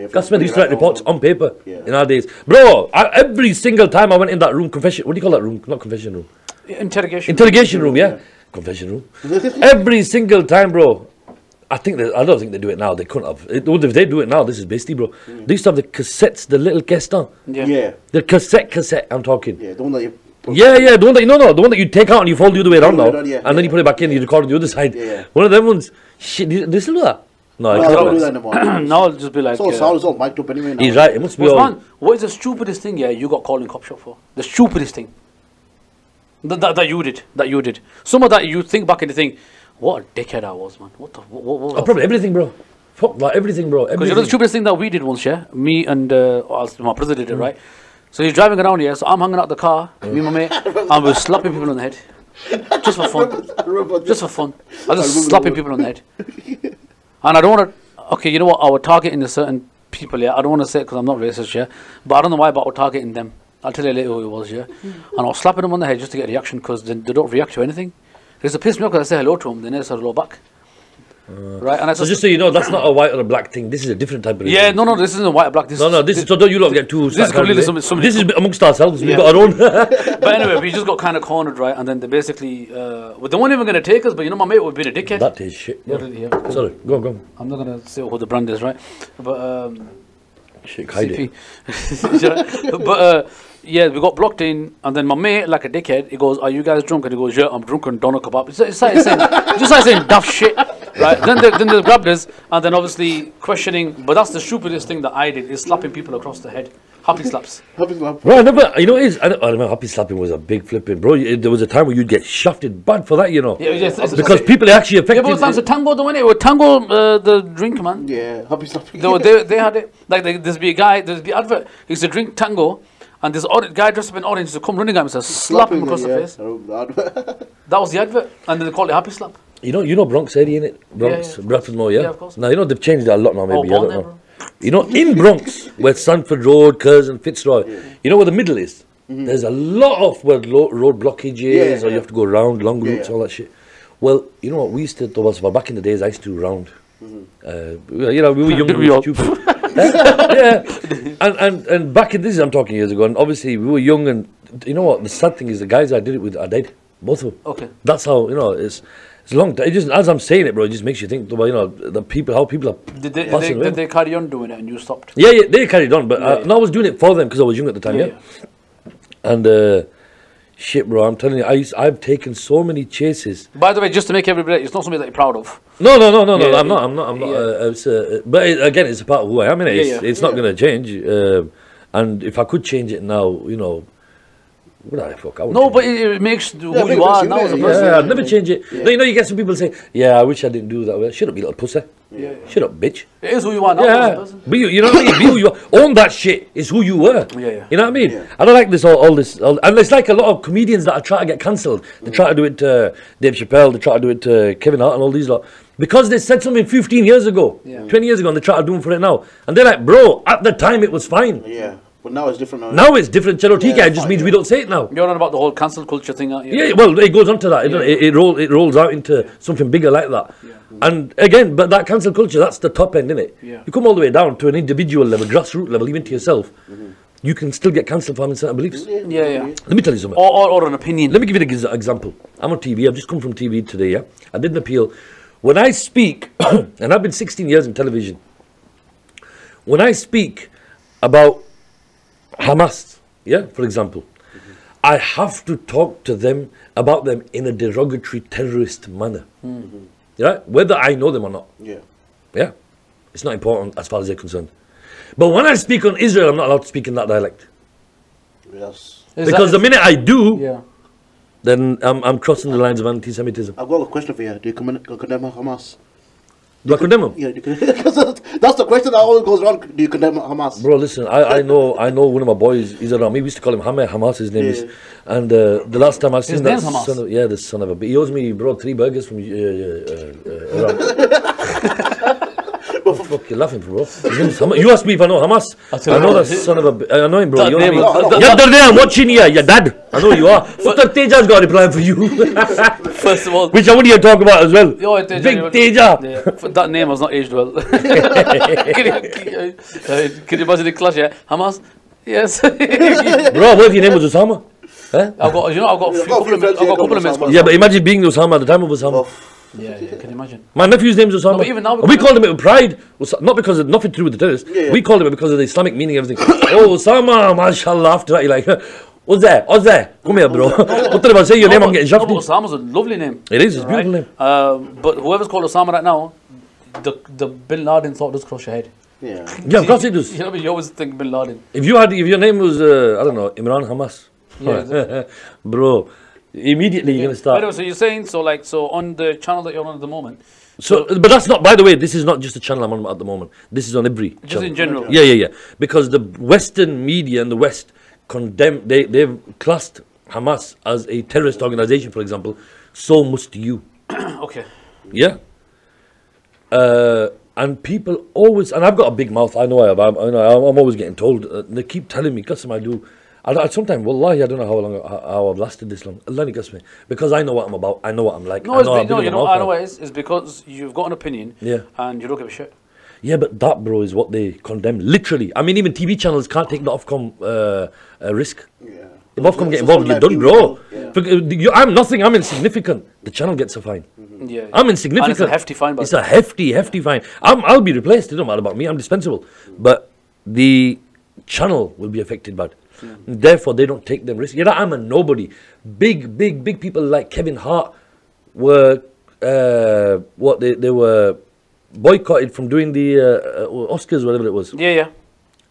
Gus Smith used to write reports on paper in our days. Bro, every single time I went in that room, confession. What do you call that room? Not confession room. Interrogation room, yeah. Confession room. Every single time, bro. I don't think they do it now. They couldn't have. If they do it now, this is basically, bro. They used to have the cassettes, the little Gaston. Yeah. The cassette. I'm talking. Yeah, the one that you. Yeah, the one that the one that you take out and you fold the other way around now, Yeah, and then you put it back in, you record on the other side. Yeah. One of them ones. Shit, do they still do that? No, I don't do that anymore. Now it'll just be like. It's all sound, it's all mic'd up anyway now. He's right. It must be all. Man, what is the stupidest thing? Yeah, you got called in cop shop for the stupidest thing. That you did. Some of that you think back and you think, what a dickhead I was, man. What was that? Probably everything, bro. Fuck like everything, bro. Because you know the stupidest thing that we did once, yeah? Me and my brother did it, right? So he's driving around here, so I'm hanging out the car, me and my mate, and we're slapping people on the head. Just for fun. Just for fun. I was just slapping people on the head. And I don't want to, okay, you know what? I was targeting a certain people, yeah? I don't want to say it because I'm not racist, yeah? But I don't know why, but I was targeting them. I'll tell you later who it was, yeah? And I was slapping them on the head just to get a reaction because they don't react to anything. Because it pissed me off because I say hello to them, they never say hello back. Right, and so just so you know, that's not a white or a black thing. This is a different type of religion. Yeah, no, this isn't a white or black. This is so don't you lot get too. This is completely something. This is amongst ourselves. We've got our own. But anyway, we just got kind of cornered, right? And then they basically, well, they weren't even going to take us. But you know, my mate would be a dickhead. That is shit. Yeah. Yeah. Sorry, go on. I'm not going to say who the brand is, right? But shit, hide it. But yeah, we got blocked in, and then my mate, like a dickhead, he goes, "Are you guys drunk?" And he goes, "Yeah, I'm drunk on doner kebab." It's like saying daft shit, right? Then they grabbed us, and then obviously questioning. But that's the stupidest thing that I did is slapping people across the head. Happy slaps. Happy slap. Right, no, but you know, I remember happy slapping was a big flipping, bro. There was a time where you'd get shafted bad for that, you know. Yeah, because people are actually affected. Yeah, but it's a tango, the one it was tango, the drink, man. Yeah, happy slapping. They had it. Like there's be a guy, there's the advert. He's a drink tango, and this guy dressed up in orange to come running at him and slap him across the face. That was the advert, and then they called it happy slap. You know Bronx area, innit? Bronx, Bradford Moor, yeah? Yeah, of course. Now, you know, they've changed that a lot now, maybe. I don't know. Bro. You know, in Bronx, where Sanford Road, Curzon, Fitzroy, you know where the middle is? There's a lot of where road blockages, or you have to go around, long routes, all that shit. Well, you know what, we used to, back in the days, I used to do round. You know, we were young, we were stupid. Yeah. And back in this, I'm talking years ago, and obviously we were young, and you know what, the sad thing is the guys I did it with are dead. Both of them. Okay. That's how, you know, it's long. It just, as I'm saying it, bro, it just makes you think about, you know, how people are Did they carry on doing it and you stopped? Yeah, they carried on, but I was doing it for them because I was young at the time, yeah. And shit, bro, I'm telling you, I've taken so many chases. By the way, just to make everybody, it's not something that you're proud of. No, I'm not. But again, it's a part of who I am. It's not going to change. And if I could change it now, you know, would I? Fuck, I would. No, but it makes who you are now as a person. Yeah, I'd never change it. No, you know, you get some people say, "Yeah, I wish I didn't do that." Well, shut up, you little pussy. Yeah. Shut up, bitch. It is who you are now as a person. But you know what I mean? Be who you are. Own that shit. Is who you were. Yeah. You know what I mean? Yeah. I don't like this all this. And it's like a lot of comedians that are trying to get cancelled. They try to do it to Dave Chappelle. They try to do it to Kevin Hart and all these lot. Because they said something 15 years ago, 20 years ago, and they try to do it for it now. And they're like, bro, at the time it was fine. Yeah. But now it's different. Now it's different. Charotika, it just means we don't say it now. You're on about the whole cancel culture thing, aren't you? Yeah, well, it goes on to that. It rolls out into something bigger like that. Yeah. And again, but that cancel culture, that's the top end, innit? Yeah. You come all the way down to an individual level, grassroots level, even to yourself. You can still get cancelled for having certain beliefs. Yeah. Let me tell you something. Or an opinion. Let me give you an example. I'm on TV. I've just come from TV today, yeah? I did an appeal. When I speak, and I've been 16 years in television, when I speak about Hamas, yeah, for example, I have to talk to them about them in a derogatory terrorist manner. Yeah, whether I know them or not. Yeah, it's not important as far as they're concerned. But when I speak on Israel, I'm not allowed to speak in that dialect. Yes. Because the minute I do, then I'm crossing the lines of anti-Semitism. I've got a question for you. Do you condemn Hamas? Do I condemn them? Yeah, that's the question that always goes wrong. Do you condemn Hamas? Bro, listen, I know one of my boys, he's around me. We used to call him Hamas, his name is. And the last time I seen that son of, the son of a bitch. He owes me, bro, 3 burgers from around. Fuck, you're laughing, bro. You asked me if I know Hamas. I know that son of a... I know him, bro. That You know name- what I mean? that- The other day I'm watching you, your dad. I know you are. Fuck, Teja's got a reply for you. First of all, Which I want you to talk about as well. Yo, Teja, Big you- Teja. yeah, that name has not aged well. Can you imagine the clash? Yeah, Hamas. Yes. Bro, what if your name was Osama? Huh? I've got a couple of mates. Yeah, but imagine being Osama at the time of Osama. Yeah, can you imagine? My nephew's name's Osama. No, but even now we called him it with pride. Not because of nothing to do with the terrorists. We called him it because of the Islamic meaning and everything. Oh, Osama, mashallah. After that, you're like, what's there? Come here, bro. What did I say your name? I'm getting shafted. Osama's a lovely name. It is, it's a beautiful name. But whoever's called Osama right now, the Bin Laden thought does cross your head. Yeah. Yeah, of course it does. You know, you always think Bin Laden. If your name was, I don't know, Imran Hamas. Yeah, exactly. Bro, immediately you're going to start. Anyway, so you're saying, so on the channel that you're on at the moment, So, but that's not, by the way, this is not just the channel I'm on at the moment. This is on every just channel. in general. Yeah. Because the Western media and the West condemn, they've classed Hamas as a terrorist organization, for example. So must you. Okay. Yeah. And people always, and I've got a big mouth, I know I have, I'm always getting told, they keep telling me, Qasem, I do. Sometimes, wallahi, I don't know how I've lasted this long. Allah Qasem, because I know what I'm about, I know what I'm like. No, I know I know what it is. It's because you've got an opinion and you don't give a shit. Yeah, but that, bro, is what they condemn. Literally. I mean, even TV channels can't take the Ofcom risk. Yeah. If Ofcom get involved, you're done, bro. I'm nothing. I'm insignificant. The channel gets a fine. Yeah. I'm insignificant. And it's a hefty fine. It's a hefty fine. I'll be replaced. It don't matter about me. I'm dispensable. But the channel will be affected by it. Therefore, they don't take them risks. You know, I'm a nobody. Big people like Kevin Hart were they were boycotted from doing the Oscars, whatever it was. Yeah.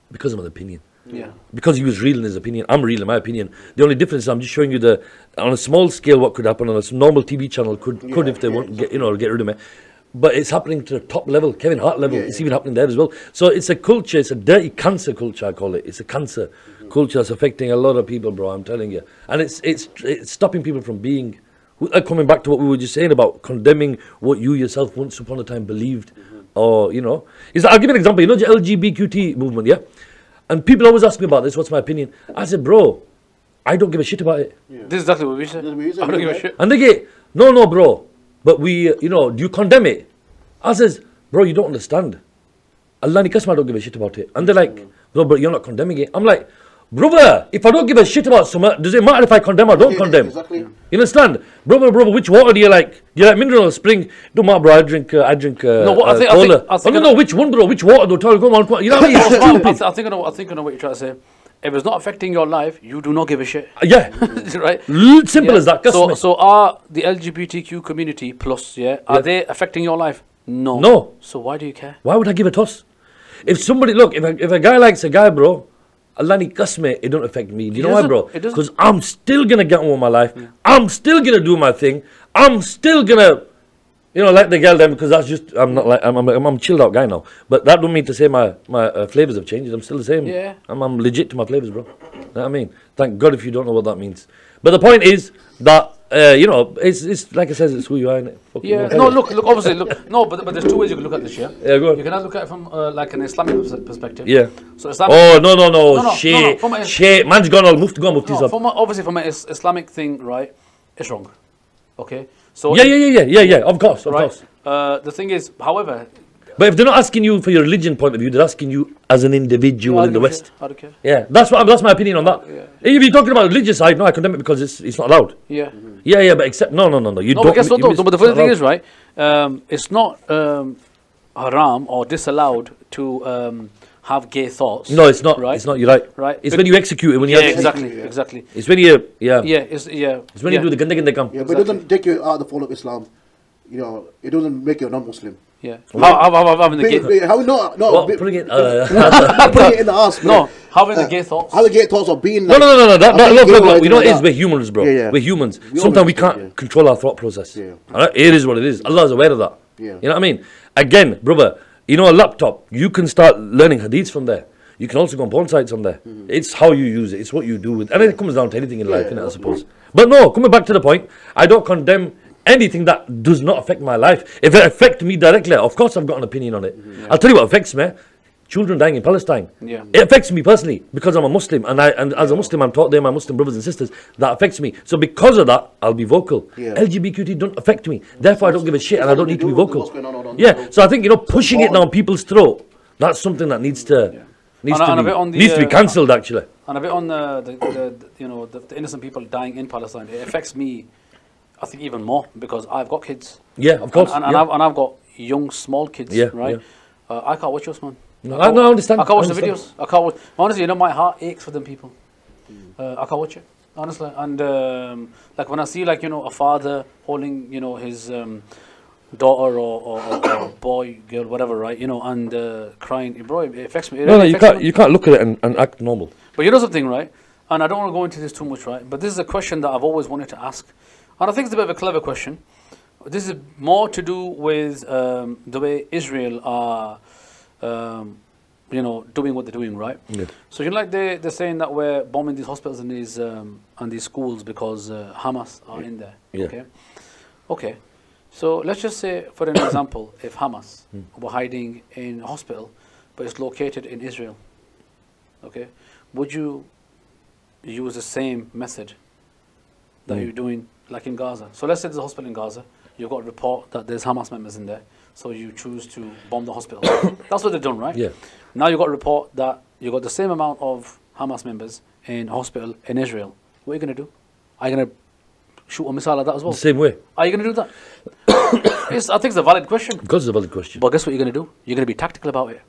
Because of an opinion. Yeah. Because he was real in his opinion. I'm real in my opinion. The only difference is I'm just showing you on a small scale what could happen on a normal TV channel could if they want get rid of me. But it's happening to the top level, Kevin Hart level. It's even happening there as well. So it's a culture. It's a dirty cancer culture, I call it. It's a cancer culture that's affecting a lot of people, bro. I'm telling you. And it's stopping people from being. Coming back to what we were just saying about condemning what you yourself once upon a time believed, or I'll give you an example. You know the LGBTQ movement, yeah. And people always ask me about this. What's my opinion? I said, bro, I don't give a shit about it. This is exactly what we said. I don't give a shit. And they get, no, bro. But we, do you condemn it? I says, bro, you don't understand. Allah ni kasma, I don't give a shit about it. And they're like, no, but you're not condemning it. I'm like, brother, if I don't give a shit about something, does it matter if I condemn or don't condemn? Exactly. You understand? Brother, which water do you like? Do you like mineral or spring? Don't matter, bro, I drink No, what I think, no, which one, bro? Which water? Don't tell you, come on. You know what I mean? It's stupid. I think I know what you're trying to say. If it's not affecting your life, you do not give a shit. Yeah. Right? Simple as that. So are the LGBTQ community plus, are they affecting your life? No. No. So why do you care? Why would I give a toss? If somebody, look, if a guy likes a guy, bro, Allah ni kasme, it don't affect me. Do you know why, bro? Because I'm still going to get on with my life. I'm still going to do my thing. I'm still going to, like the girl then, because that's just, I'm a chilled out guy now. But that don't mean to say my flavors have changed. I'm still the same. Yeah. I'm legit to my flavors, bro. You know what I mean? Thank God if you don't know what that means. But the point is that, it's like I said, it's who you are, innit? Yeah. No, look, obviously, no, but there's two ways you can look at this, yeah? Yeah, go on. You can look at it from like an Islamic perspective. Yeah. So Islamic. Oh, no. Shit. Man's gone all mufti himself. Obviously, from an Islamic thing, right, it's wrong. Okay? So Yeah, of course. The thing is, however... But if they're not asking you for your religion point of view, they're asking you as an individual in the West. I don't care. Yeah, that's my opinion on that. If you're talking about religious side, no, I condemn it because it's not allowed. Yeah. Yeah, but except no. You don't. But guess what? But the funny thing is, right? It's not haram or disallowed to have gay thoughts. No, it's not. Right? It's not. You're right. Right. It's when you execute it. When you exactly. It's when you It's when you do the ganda kam. Yeah, but it doesn't take you out of the fold of Islam. It doesn't make you a non-Muslim. Yeah. How having the gay? How no? Putting it. Putting it in the ass. No, having the gay thoughts. How the gay thoughts of being. No. Look. You know what it is? We're humans, bro. Yeah. We're humans. Sometimes we can't control our thought process. Yeah. Alright? It is what it is. Allah is aware of that. Yeah. You know what I mean? Again, brother, a laptop, you can start learning hadiths from there. You can also go on porn sites on there. It's how you use it. It's what you do with, and it comes down to anything in life, innit, I suppose. But no, coming back to the point, I don't condemn anything that does not affect my life. If it affects me directly, of course I've got an opinion on it. I'll tell you what affects me. Children dying in Palestine. Yeah. It affects me personally because I'm a Muslim, and as a Muslim, I'm taught they're my Muslim brothers and sisters. That affects me. So because of that, I'll be vocal. LGBTQ don't affect me. Therefore, I don't give a shit, and I don't need to be vocal. Yeah. So I think pushing it down people's throat. That's something that needs to be cancelled actually. And a bit on the innocent people dying in Palestine. It affects me, I think, even more because I've got kids. Yeah, of course. And I've got young, small kids. Right. Yeah. I can't watch Usman. No, I understand. I can't watch the videos. I can't watch. Honestly, my heart aches for them people. I can't watch it, honestly. And like when I see a father holding his daughter or boy, girl, whatever, right? And crying, bro, it affects me. You can't look at it and act normal. But you know something, right? And I don't want to go into this too much, right? But this is a question that I've always wanted to ask, and I think it's a bit of a clever question. This is more to do with the way Israel are. Doing what they're doing, right? Yeah. So they're saying that we're bombing these hospitals and these schools because Hamas are in there. Yeah. Okay. So let's just say, for an example, if Hamas were hiding in a hospital, but it's located in Israel, okay, would you use the same method that you're doing like in Gaza? So let's say there's a hospital in Gaza. You've got a report that there's Hamas members in there. So you choose to bomb the hospital. That's what they've done, right? Yeah. Now you've got a report that you've got the same amount of Hamas members in a hospital in Israel. What are you going to do? Are you going to shoot a missile at that as well? The same way. Are you going to do that? I think it's a valid question. Of course it's a valid question. But guess what you're going to do? You're going to be tactical about it.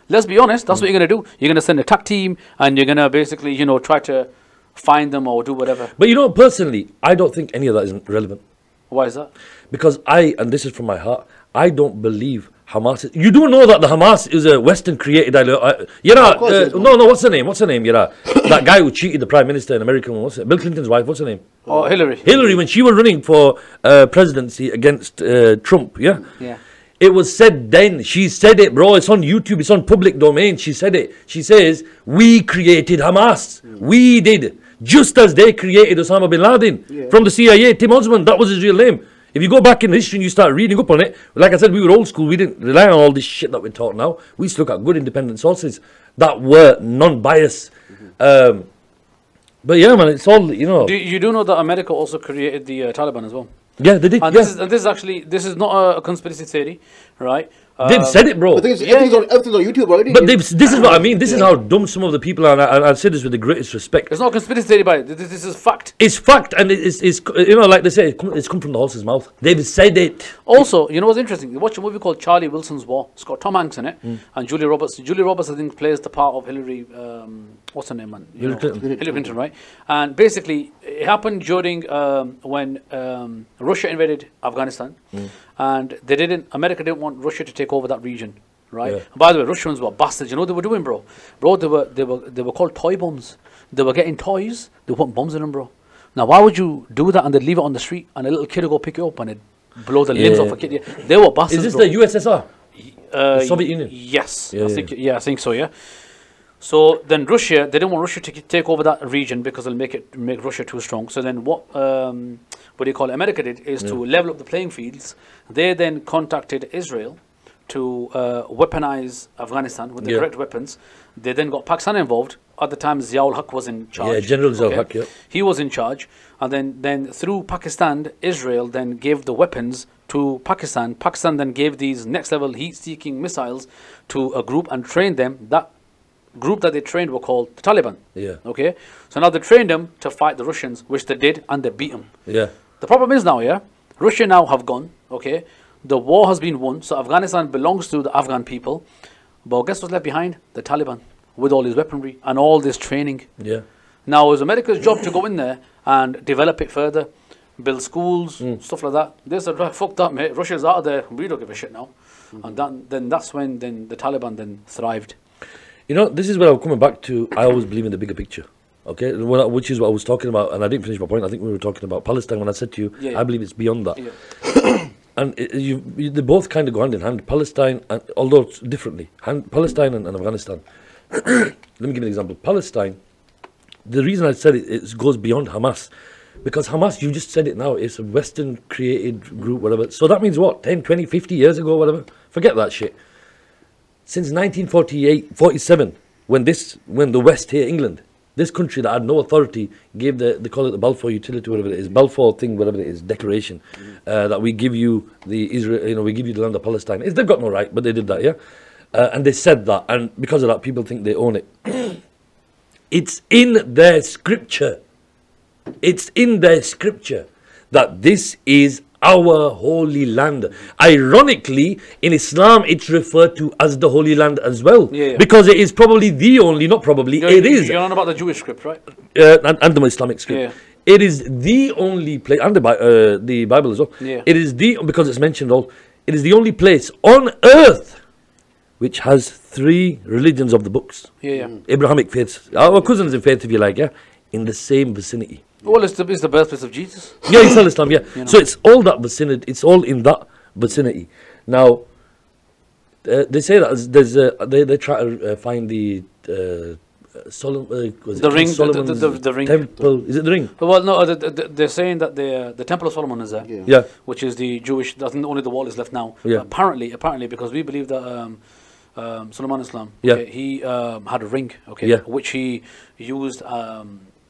Let's be honest, that's what you're going to do. You're going to send a TAC team and you're going to basically, try to find them or do whatever. But personally, I don't think any of that is relevant. Why is that? Because and this is from my heart, I don't believe Hamas. You do know that the Hamas is a Western created ideology. What's her name? That guy who cheated the Prime Minister in America. What's it? Bill Clinton's wife. What's her name? Oh, Hillary. Hillary, when she was running for presidency against Trump. Yeah. Yeah. It was said then. She said it, bro. It's on YouTube. It's on public domain. She said it. She says, we created Hamas. We did. Just as they created Osama bin Laden from the CIA. Tim Osman, that was his real name. If you go back in history and you start reading up on it, like I said, we were old school. We didn't rely on all this shit that we're taught now. We used to look at good independent sources that were non-biased. But yeah, man, it's all, You do know that America also created the Taliban as well? Yeah, they did. And this is not a conspiracy theory, right? They've said it, bro. But everything's on YouTube already. But this is what I mean. This is how dumb some of the people are, and I say this with the greatest respect. It's not a conspiracy theory, but this is fact. It's fact, and it's like they say, it's come from the horse's mouth. They've said it. Also, you know what's interesting? You watch a movie called Charlie Wilson's War. It's got Tom Hanks in it, and Julia Roberts. Julia Roberts, I think, plays the part of Hillary. What's her name, man? Hillary Clinton, right? And basically, it happened during when Russia invaded Afghanistan. And America didn't want Russia to take over that region, right? Yeah. By the way, Russians were bastards. You know what they were doing, bro? Bro, they were called toy bombs. They were getting toys. They were putting bombs in them, bro. Now, why would you do that and they'd leave it on the street and a little kid would go pick it up and it'd blow the limbs off a kid? Yeah. They were bastards. Is this bro. the USSR? The Soviet Union? Yes, I think so. Yeah. So then they didn't want Russia to take over that region because it'll make Russia too strong. So then what do you call it? America did is to level up the playing fields. They then contacted Israel to weaponize Afghanistan with the correct weapons. They then got Pakistan involved. At the time, Ziaul Haq was in charge. Yeah, General Ziaul Haq, yeah. He was in charge. And then through Pakistan, Israel then gave the weapons to Pakistan. Pakistan then gave these next-level heat-seeking missiles to a group and trained them. That group that they trained were called the Taliban. Yeah. Okay. So now they trained them to fight the Russians, which they did, and they beat them. Yeah. The problem is now, Russia now have gone. Okay. The war has been won, so Afghanistan belongs to the Afghan people. But guess what's left behind? The Taliban, with all this weaponry and all this training. Yeah. Now it's America's job to go in there and develop it further, build schools, stuff like that. They said, right, fuck that, mate. Russia's out of there. We don't give a shit now. And then that's when the Taliban then thrived. You know, this is where I'm coming back to. I always believe in the bigger picture. Okay, which is what I was talking about, and I didn't finish my point. I think we were talking about Palestine when I said to you, I believe it's beyond that. Yeah. And they both kind of go hand in hand. Palestine, although differently, Palestine and Afghanistan. Let me give you an example. Palestine, the reason I said it goes beyond Hamas, Because Hamas, you just said it now, it's a Western created group, whatever. So that means what, 10, 20, 50 years ago, whatever? Forget that shit. Since 1948, 47, when the West here, England, this country that had no authority gave they call it the Balfour Utility, whatever it is, Balfour thing, whatever it is, declaration, that we give you the Israel, we give you the land of Palestine. They've got no right, but they did that, yeah? And they said that, and because of that, people think they own it. It's in their scripture. It's in their scripture that this is our holy land. Ironically, in Islam, it's referred to as the Holy Land as well. Because it is probably the only, not probably, it is. You're on about the Jewish script, right? And the Islamic script. Yeah. It is the only place, and the Bible as well. Yeah. It is because it's mentioned all, it is the only place on earth which has 3 religions of the books. Abrahamic faiths, our cousins in faith, if you like, in the same vicinity. Well, it's the birthplace of Jesus. Yeah, it's all Islam, So it's all that vicinity, it's all in that vicinity. Now, they say that there's they try to find the the ring temple. Is it the ring? Well, no, they're saying that the Temple of Solomon is there. Which is the Jewish. That's only the wall is left now. Apparently, because we believe that Sulaiman Islam, he had a ring, which he used.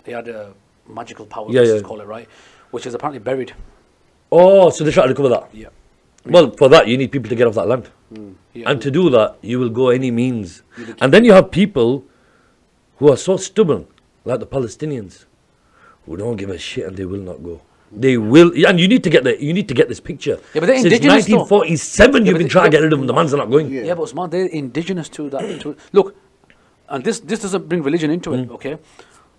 He had a magical power, let's call it, right? Which is apparently buried. Oh, so they try to recover that. Yeah. Well, for that you need people to get off that land, and to do that you will go any means. And then you have people who are so stubborn, like the Palestinians, who don't give a shit and they will not go. They will, and you need to get this picture. Yeah, but they're since indigenous. 1947, you've been trying to get rid of them. The man's are not going. Yeah, but Usman, they're indigenous to that. Look, and this doesn't bring religion into it. Okay,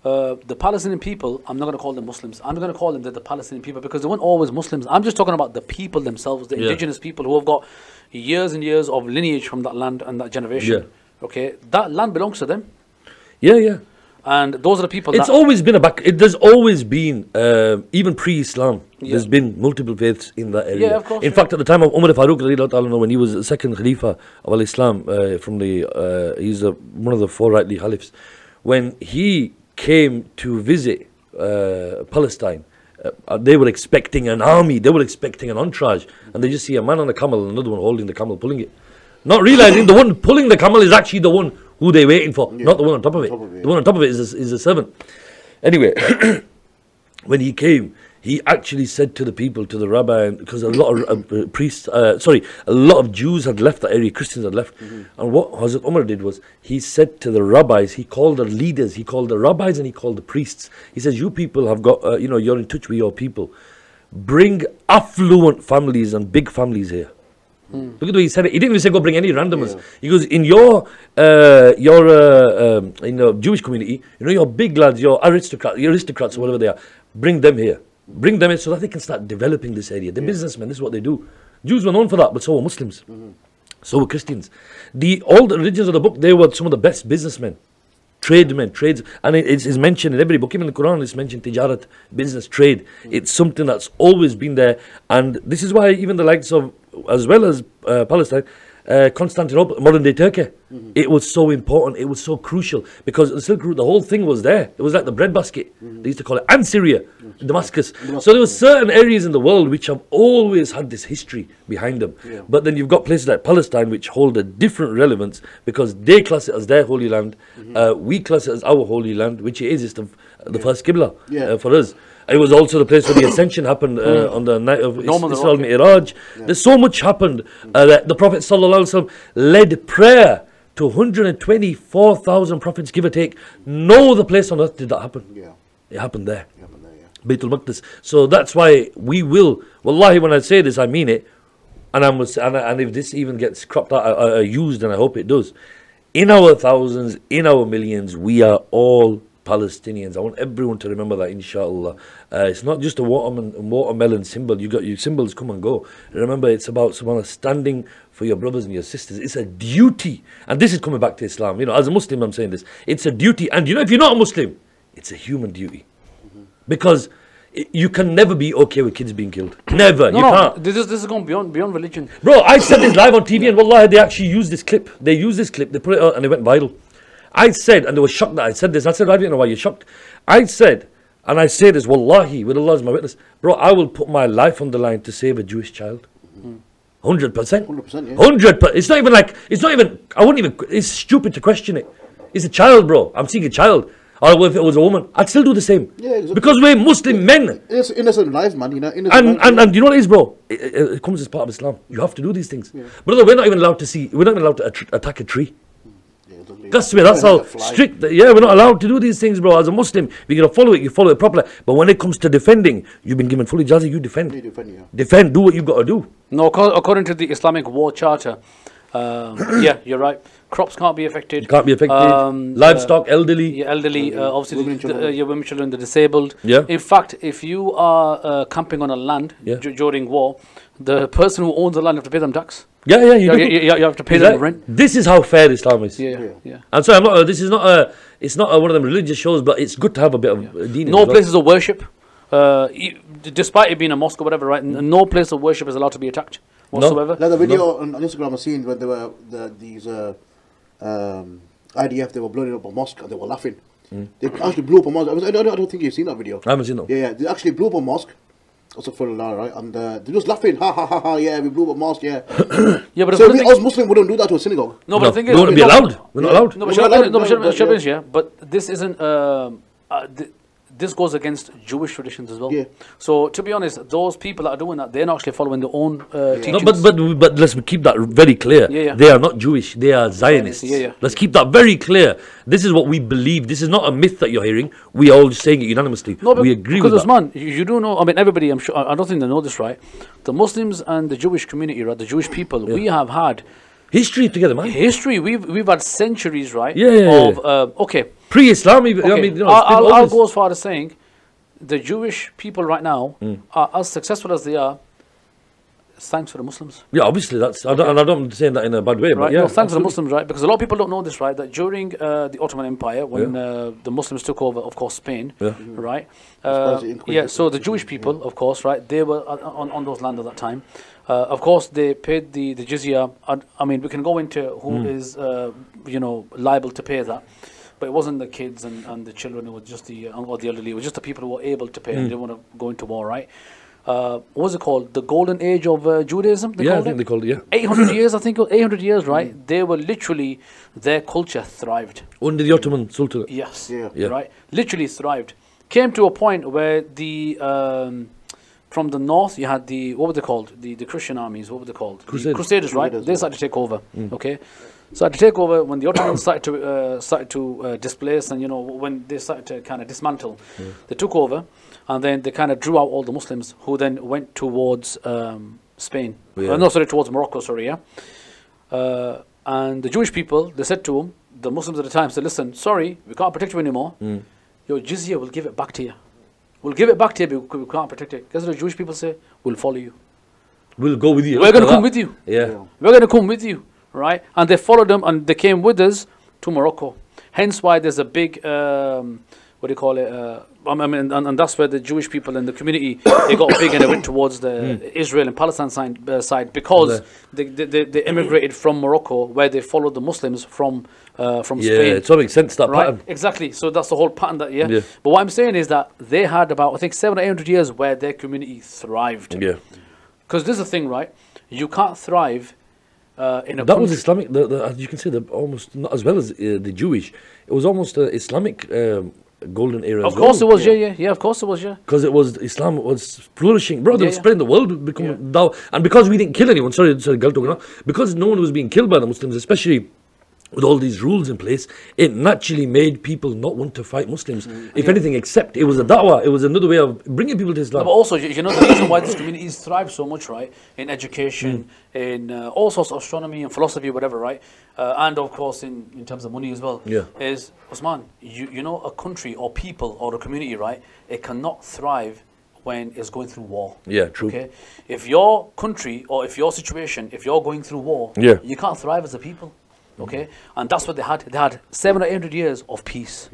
the Palestinian people, I'm not going to call them Muslims. I'm going to call them the Palestinian people because they weren't always Muslims. I'm just talking about the people themselves, the indigenous people who have got years and years of lineage from that land and that generation. Okay, that land belongs to them. And those are the people. It's always been there's always been, even pre-Islam, there's been multiple faiths in that area. Yeah, of course. In fact, at the time of Umar Farooq, when he was the second Khalifa of Al-Islam, he's one of the 4 rightly Caliphs, when he came to visit Palestine, they were expecting an army, they were expecting an entourage, and they just see a man on a camel and another one holding the camel, pulling it. Not realizing the one pulling the camel is actually the one who they're waiting for, not the one on top of it. The one on top of it is a servant. Anyway, when he came, he actually said to the people, to the rabbi, because a lot of priests, a lot of Jews had left that area, Christians had left. And what Hazrat Umar did was, he said to the rabbis, he called the leaders, he called the rabbis and he called the priests. He says, you people have got, you're in touch with your people. Bring affluent families and big families here. Look at the way he said it. He didn't even say go bring any randomers. He goes, in your Jewish community, your big lads, your aristocrats or whatever they are, bring them here. Bring them in so that they can start developing this area. They're businessmen, this is what they do. Jews were known for that, but so were Muslims. So were Christians. All the religions of the book, they were some of the best businessmen. Tradesmen, trades, and it's mentioned in every book, even in the Quran, it's mentioned tijarat, business, trade. It's something that's always been there, and this is why even the likes of, as well as Palestine, Constantinople, modern day Turkey, it was so important, it was so crucial, because the Silk Route, the whole thing was there. It was like the breadbasket, they used to call it, and Syria, Damascus. So there were certain areas in the world which have always had this history behind them. But then you've got places like Palestine which hold a different relevance, because they class it as their holy land, we class it as our holy land, which it is, it's the first Qibla for us. It was also the place where the ascension happened on the night of Isreal Mi'raj. There's so much happened that the Prophet ﷺ led prayer to 124,000 prophets, give or take. No other place on earth did that happen. It happened there. Baitul Maqdis. So that's why we will, wallahi, when I say this, I mean it. And if this even gets cropped out, used, and I hope it does, in our thousands, in our millions, we are all Palestinians. I want everyone to remember that, inshallah. It's not just a watermelon symbol. You got your symbols come and go. Remember, it's about someone standing for your brothers and your sisters. It's a duty. And this is coming back to Islam. As a Muslim, I'm saying this. It's a duty. And if you're not a Muslim, it's a human duty. Because you can never be okay with kids being killed. Never. You can't. This is going beyond religion. Bro, I said this live on TV and wallahi, they actually used this clip. They used this clip, they put it out and it went viral. I said, and they were shocked that I said this. I said, I didn't know why you're shocked. I said, And I say this, wallahi, with Allah as my witness, bro, I will put my life on the line to save a Jewish child. 100%. 100%, yeah. 100%. It's not even, I wouldn't even, it's stupid to question it. It's a child, bro. I'm seeing a child. Or if it was a woman, I'd still do the same. Yeah, exactly. Because we're Muslim men. It's innocent lives, man. You know, And you know what it is, bro? It comes as part of Islam. You have to do these things. Yeah. Brother, we're not even allowed to attack a tree. That's how strict. Yeah, we're not allowed to do these things, bro. As a Muslim, we gotta follow it. You follow it properly. But when it comes to defending, you've been given full ijaza. You defend. Defend. Do what you gotta do. No, according to the Islamic War Charter, yeah, you're right. Crops can't be affected. Can't be affected. Livestock, elderly. Yeah, elderly. Obviously, women, children, the disabled. Yeah. In fact, if you are camping on a land during war, the person who owns the land have to pay them tax. Yeah, you have to pay them rent. This is how fair Islam is. Yeah. And so I'm not. This is not. It's not one of them religious shows, but it's good to have a bit of deen. No places of worship, despite it being a mosque or whatever, right? No place of worship is allowed to be attacked whatsoever. Like the video on Instagram I've seen when there were these IDF, they were blowing up a mosque and they were laughing. They actually blew up a mosque. I don't think you've seen that video. I haven't seen that. Yeah, they actually blew up a mosque. Also for right? And they're just laughing, ha, yeah, we blew up a mosque, yeah. Yeah, but so us Muslims wouldn't do that to a synagogue. No, but the thing is, we wouldn't be allowed. We're not allowed. No, but but this isn't. This goes against Jewish traditions as well. Yeah. So to be honest, those people that are doing that, they're not actually following their own teachings. No, but let's keep that very clear. Yeah. They are not Jewish. They are Zionists. Yeah. Let's keep that very clear. This is what we believe. This is not a myth that you're hearing. We are all saying it unanimously. No, we agree with that. Because Usman, you do know. I mean, everybody. I'm sure. I don't think they know this, right? The Muslims and the Jewish community, right? The Jewish people. We have had history together, man. History. We've had centuries, right? Yeah. Okay. Pre-Islam. Okay. I mean, I'll go as far as saying, the Jewish people right now are as successful as they are. Thanks for the Muslims. Yeah, obviously that's. I don't say that in a bad way, right? But yeah, no, thanks for the Muslims, right? Because a lot of people don't know this, right? That during the Ottoman Empire, when the Muslims took over, of course, Spain, right? So the Jewish people, of course, right? They were on those lands at that time. Of course, they paid the jizya. I mean, we can go into who is liable to pay that. But it wasn't the kids and the children. It was just the elderly. It was just the people who were able to pay and didn't want to go into war, right? What was it called? The golden age of Judaism? I think they called it, 800 years, I think it was 800 years, right? They were literally, their culture thrived. Under the Ottoman Sultanate. Yes, right? Literally thrived. Came to a point where the, from the north, you had the, what were they called? The Christian armies, what were they called? Crusaders, right? They started to take over, okay? Started to take over when the Ottomans started to displace, and when they started to kind of dismantle, they took over, and then they kind of drew out all the Muslims, who then went towards Spain. Towards Morocco. And the Jewish people, they said to them, the Muslims at the time said, "Listen, sorry, we can't protect you anymore. Your jizya, we'll give it back to you. We'll give it back to you because we can't protect it." Guess what the Jewish people say? "We'll follow you. We'll go with you. We're going to come with you. Yeah. We're going to come with you." Right? And they followed them and they came with us to Morocco. Hence why there's a big, and that's where the Jewish people in the community, they got big and they went towards the Israel and Palestine side because they immigrated from Morocco, where they followed the Muslims from Spain. Yeah, it makes sense, that pattern. Exactly. So that's the whole pattern But what I'm saying is that they had about, I think, 700 or 800 years where their community thrived. Yeah. Because this is the thing, right? You can't thrive that was Islamic. As you can say, almost not as well as the Jewish. It was almost an Islamic golden era. Of course it was, yeah. Of course it was, yeah. Because Islam was flourishing, bro. They were spreading the world, and because we didn't kill anyone. Sorry, because no one was being killed by the Muslims, especially with all these rules in place, it naturally made people not want to fight Muslims. If anything, except it was a da'wah. It was another way of bringing people to Islam. No, but also, the reason why this communities thrive so much, right? In education, in all sorts of astronomy and philosophy, whatever, right? And of course, in terms of money as well. Yeah. Is, Usman, a country or people or a community, right? It cannot thrive when it's going through war. Yeah, true. Okay? If your country or if your situation, if you're going through war, you can't thrive as a people. Okay, and that's what they had. They had 700 or 800 years of peace,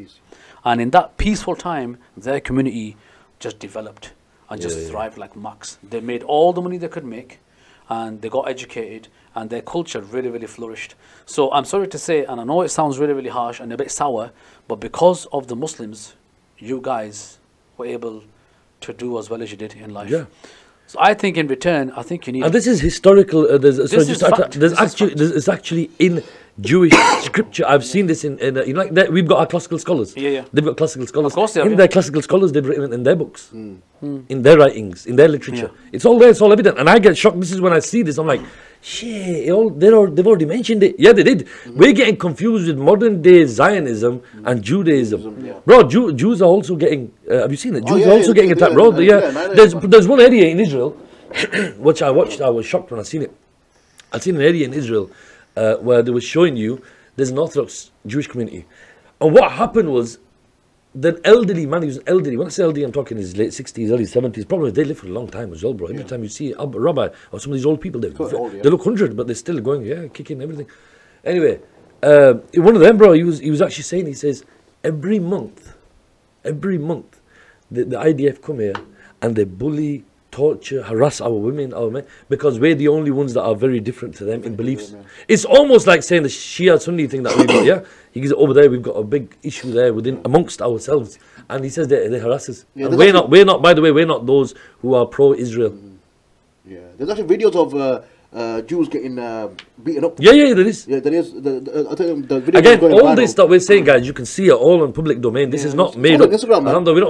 and in that peaceful time, their community just developed and just thrived like max. They made all the money they could make, and they got educated, and their culture really, really flourished. So I'm sorry to say, and I know it sounds really, really harsh and a bit sour, but because of the Muslims, you guys were able to do as well as you did in life. Yeah. So I think in return, I think you need. And this is historical. It's actually in Jewish scripture. I've seen this in you know, like that, we've got our classical scholars. Yeah, yeah. They've got classical scholars. Of course they have, in their classical scholars, they've written it in their books, in their writings, in their literature. It's all there. It's all evident. And I get shocked. This is when I see this. I'm like, shit. They've already mentioned it. Yeah, they did. We're getting confused with modern day Zionism and Judaism. Bro, Jews are also getting. Have you seen it? Jews are also getting attacked, bro. There's one area in Israel, which I watched. I was shocked when I seen it. I seen an area in Israel where they were showing you there's an Orthodox Jewish community, and what happened was the elderly man. He was elderly. When I say elderly, I'm talking his late 60s, early 70s. Probably they live for a long time as well, bro. Every time you see a rabbi or some of these old people, they look 100, but they're still going, kicking everything. Anyway, one of them, bro, he was actually saying, he says, every month, the IDF come here and they bully, torture, harass our women, our men, because we're the only ones that are very different to them in beliefs. It's almost like saying the Shia Sunni thing that we've got, yeah? He goes, over there, we've got a big issue there amongst ourselves. And he says they harass us. Yeah, and we're not, by the way, we're not those who are pro-Israel. Yeah, there's actually videos of Jews getting beaten up. Yeah, there is. Yeah, there is. I think the video again, all this that we're saying, guys, you can see it all on public domain. This is not made up. Instagram,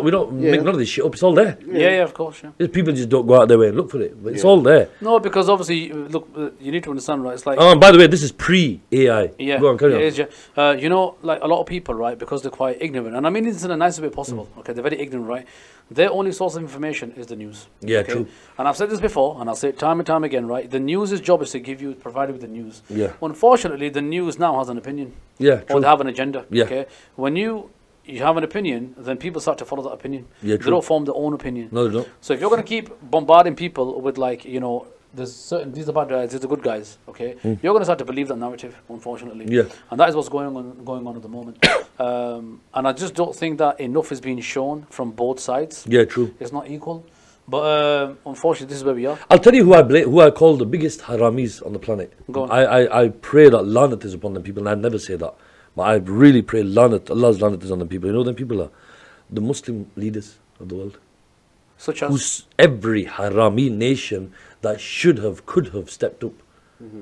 we don't make none of this shit up. It's all there. Yeah, of course. Yeah. People just don't go out their way and look for it, but it's all there. No, because obviously, look, you need to understand, right? It's like. By the way, this is pre-AI. Yeah. Go on, carry on. It is, yeah. You know, like a lot of people, right? Because they're quite ignorant, and I mean this in the nicest way possible. Okay, they're very ignorant, right? Their only source of information is the news. Yeah, okay? true. And I've said this before, and I'll say it time and time again, right? The news's job is to provide you with the news. Yeah. Unfortunately, the news now has an opinion. Yeah, true. Or they have an agenda. Yeah. Okay. When you have an opinion, then people start to follow that opinion. Yeah, they true. don't form their own opinion. No, they don't. So if you're going to keep bombarding people with, like, you know, there's certain, these are bad guys, these are good guys, okay? You're going to start to believe that narrative, unfortunately. Yeah. And that is what's going on at the moment. And I just don't think that enough is being shown from both sides. Yeah, true. It's not equal. But unfortunately, this is where we are. I'll tell you who I call the biggest haramis on the planet. Go on. I pray that lanat is upon them people, and I never say that. But I really pray lanat, Allah's lanat is on them people. You know them people are the Muslim leaders of the world. Such as? Who's every harami nation that could have stepped up.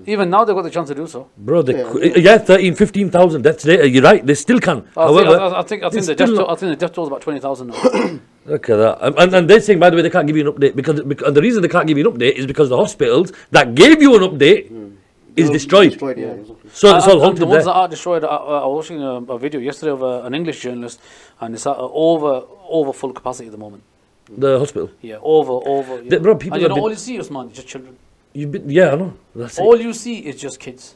Even now they've got the chance to do so. Bro, 13, 15,000 deaths today. You're right, they still can. However, I think the death toll is about 20,000 now. Look at that. And they're saying, by the way, they can't give you an update because and the reason they can't give you an update is because the hospitals that gave you an update is destroyed. Yeah, exactly. So it's all halted the ones there. that are destroyed. I was watching a video yesterday of an English journalist, and it's at over full capacity at the moment. The hospital. Yeah, over. Yeah. Bro, people and you know, have all you see, Usman, is just children. Yeah, I know. That's All it. you see is just kids.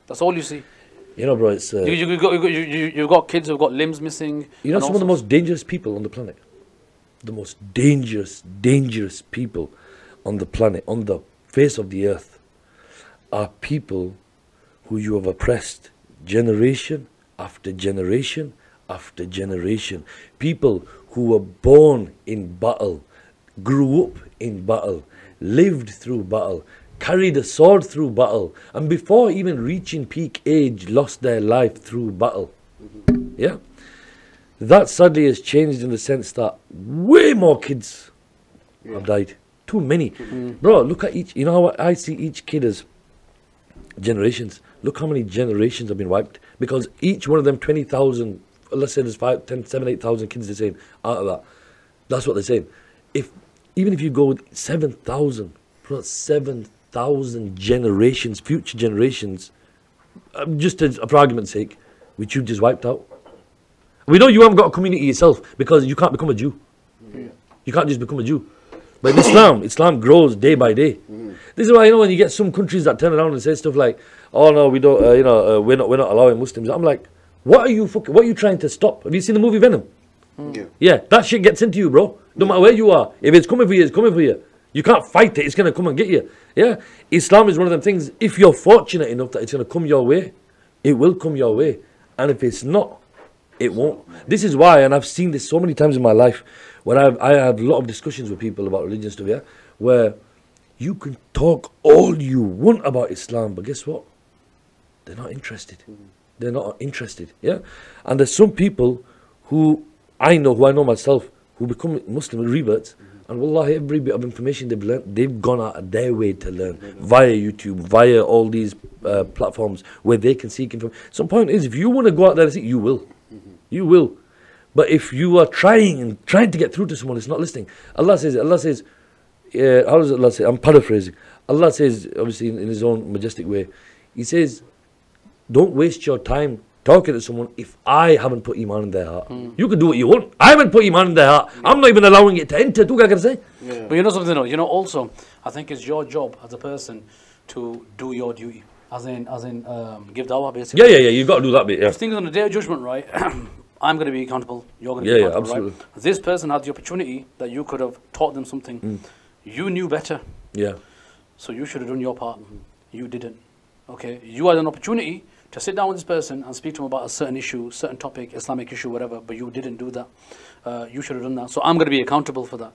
That's all you see. You know, bro, it's... You've got kids who've got limbs missing. You know, some of the most dangerous people on the planet. The most dangerous people on the planet, on the face of the earth, are people who you have oppressed generation after generation after generation. People who were born in battle, grew up in battle, lived through battle, carried a sword through battle, and before even reaching peak age, lost their life through battle. Yeah? That sadly has changed in the sense that way more kids have died. Too many. Bro, look at each, you know how I see each kid as generations. Look how many generations have been wiped. Because each one of them 20,000, let's say there's 5, 10, 7, 8,000 kids they're saying out of that. That's what they're saying. Even if you go with 7,000, 7,000 generations, future generations, just for argument's sake, which you just wiped out. We know you haven't got a community yourself because you can't become a Jew. You can't just become a Jew. But in Islam grows day by day. This is why, you know, when you get some countries that turn around and say stuff like, "Oh no, we don't, we're not allowing Muslims." I'm like, what are you trying to stop? Have you seen the movie Venom? Yeah, that shit gets into you, bro. No matter where you are, if it's coming for you, it's coming for you. You can't fight it; it's gonna come and get you. Yeah, Islam is one of them things. If you're fortunate enough that it's gonna come your way, it will come your way, and if it's not, it won't. This is why, and I've seen this so many times in my life, when I have a lot of discussions with people about religion stuff, yeah, where you can talk all you want about Islam, but guess what? They're not interested. They're not interested, yeah? And there's some people who I know myself, who become Muslim reverts, and wallahi, every bit of information they've learned, they've gone out of their way to learn via YouTube, via all these platforms where they can seek information. So the point is, if you want to go out there and see, you will. You will. But if you are trying to get through to someone that's not listening, Allah says, how does Allah say? I'm paraphrasing. Allah says, obviously in His own majestic way, He says, don't waste your time talking to someone if I haven't put Iman in their heart. You can do what you want. I haven't put Iman in their heart. I'm not even allowing it to enter. Do what I can say? Yeah. But you know something, also, I think it's your job as a person to do your duty. As in, give dawah, basically. Yeah, you got to do that bit, yeah. Just think on the day of judgment, right? I'm going to be accountable. You're going to be accountable, absolutely. Right? This person had the opportunity that you could have taught them something. You knew better. Yeah. So you should have done your part. You didn't. Okay? You had an opportunity to sit down with this person and speak to him about a certain issue, certain topic, Islamic issue, whatever, but you didn't do that. You should have done that. So I'm going to be accountable for that.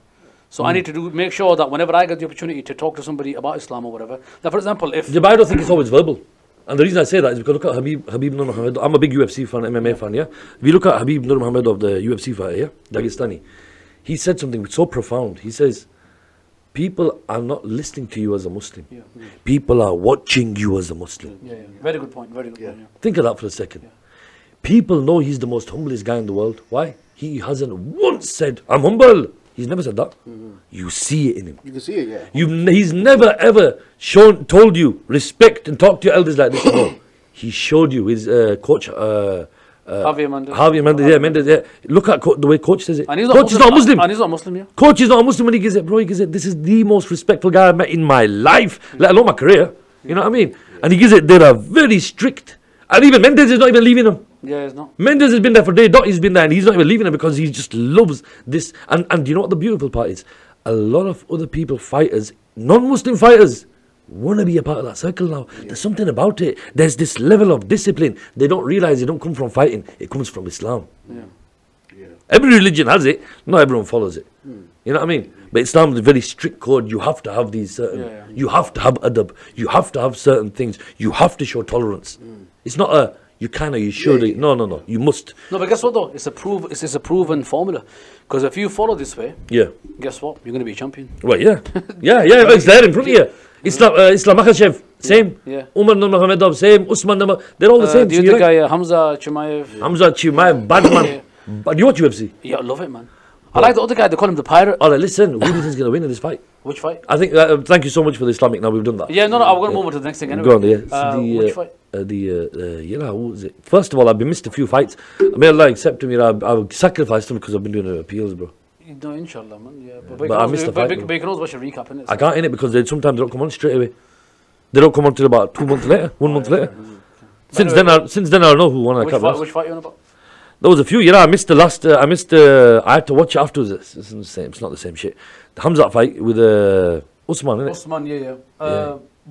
So I need to make sure that whenever I get the opportunity to talk to somebody about Islam or whatever, that for example, if... Yeah, but I don't think it's always verbal. And the reason I say that is because look at Habib Nur Muhammad. I'm a big UFC fan, MMA fan, yeah? If you look at Habib Nur Muhammad of the UFC fighter, yeah? Dagestani. He said something so profound. He says, people are not listening to you as a Muslim. Yeah. People are watching you as a Muslim. Yeah. Very good point, very good point, yeah. Think of that for a second. Yeah. People know he's the most humblest guy in the world. Why? He hasn't once said, I'm humble. He's never said that. You see it in him. You can see it, yeah. He's never ever told you respect and talk to your elders like this. No. He showed you his coach. Javier Mendes, yeah. Look at the way coach says it. And coach is not Muslim. And he's not Muslim, yeah. Coach is not a Muslim when he gives it, bro. He gives it, this is the most respectful guy I've met in my life, let alone my career. You know what I mean? And he gives it, they are very strict. And even Mendes is not even leaving him. Yeah, he's not. Mendes has been there for days. He's been there and he's not even leaving him because he just loves this. And you know what the beautiful part is? A lot of other people, fighters, non-Muslim fighters, want to be a part of that circle now. Yeah. There's something about it. There's this level of discipline. They don't realize it don't come from fighting. It comes from Islam. Yeah. Every religion has it. Not everyone follows it. You know what I mean? But Islam is a very strict code. You have to have these certain... You have to have adab. You have to have certain things. You have to show tolerance. It's not a... You can or you should. No. You must. No, but guess what though? It's a proven formula. Because if you follow this way, guess what? You're going to be a champion. Right, yeah. It's there in front of you. Islam Makhachev, same. Yeah. Umar Nurmagomedov, same. Usman Nurmagomedov, they're all the same. The other guy, Hamza Chimaev. Bad man. But do you watch UFC? Yeah, I love it, man. I like the other guy, they call him the Pirate. Alright, listen, who do you think is going to win in this fight? Which fight? I think, thank you so much for the Islamic, now we've done that. Yeah, no, I'm going to move on to the next thing anyway. Go on, yeah. Which fight? Who was it? First of all, I've been missed a few fights. May Allah accept me, I've sacrificed them because I've been doing appeals, bro. No, inshallah, man. Yeah, but I missed the fight. But you can always watch a recap, innit? I can't in it because sometimes they don't come on straight away. They don't come on till about 2 months later, 1 month later. Since then, I know who won. Which fight you on about? There was a few. I missed the last. I had to watch it afterwards. It's not the same. It's not the same shit. The Hamzat fight with Usman, innit? Usman, yeah.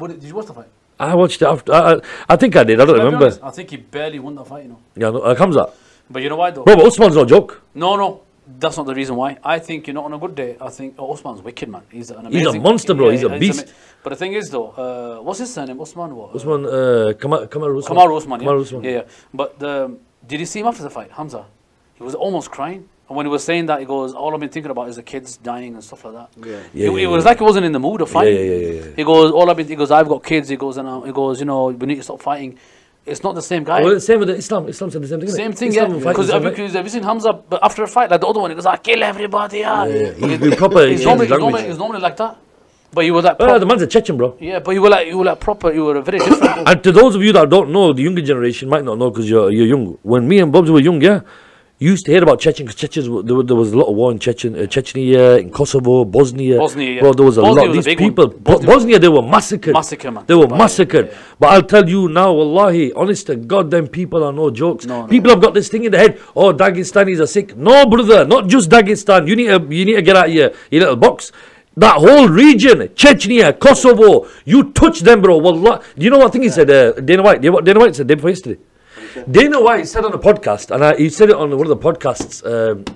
Did you watch the fight? I watched it after. I think I did. I don't remember. I think he barely won the fight, you know. Yeah, no, Hamzat. But you know why though? Bro, but Usman's no joke. No. That's not the reason why. I think, on a good day, I think Usman's wicked, man. He's an amazing... He's a monster, bro. He's a beast. But the thing is, though, what's his surname? Usman what? Usman, Kamaru Usman. Kamaru Usman, yeah. Kamaru Usman. Yeah. But did you see him after the fight, Hamza? He was almost crying. And when he was saying that, he goes, all I've been thinking about is the kids dying and stuff like that. It was like he wasn't in the mood of fighting. Yeah. He goes, I've got kids. He goes, we need to stop fighting. It's not the same guy. Well, same with Islam. Islam said the same thing. Same thing, yeah. Because have you seen Hamza? But after a fight, like the other one, he goes, I kill everybody. He's proper. He's normally like that. But you were like... the man's a Chechen, bro. Yeah, but you were like proper. You were very different. And to those of you that don't know, the younger generation might not know because you're young. When me and Bobs were young, you used to hear about Chechen because Chechens, there was a lot of war in Chechnya, in Kosovo, Bosnia. Bro, there was a lot of these people. Bosnia, they were massacred. Man. They were massacred. Yeah. But I'll tell you now, wallahi, honest to God, them people are no jokes. People have got this thing in their head, Dagestanis are sick. No, brother, not just Dagestan. You need to get out of your little box. That whole region, Chechnya, Kosovo, you touch them, bro. Wallah. Do you know what thing he said, Dana White? What Dana White said day before yesterday? Dana White said on a podcast, and he said it on one of the podcasts.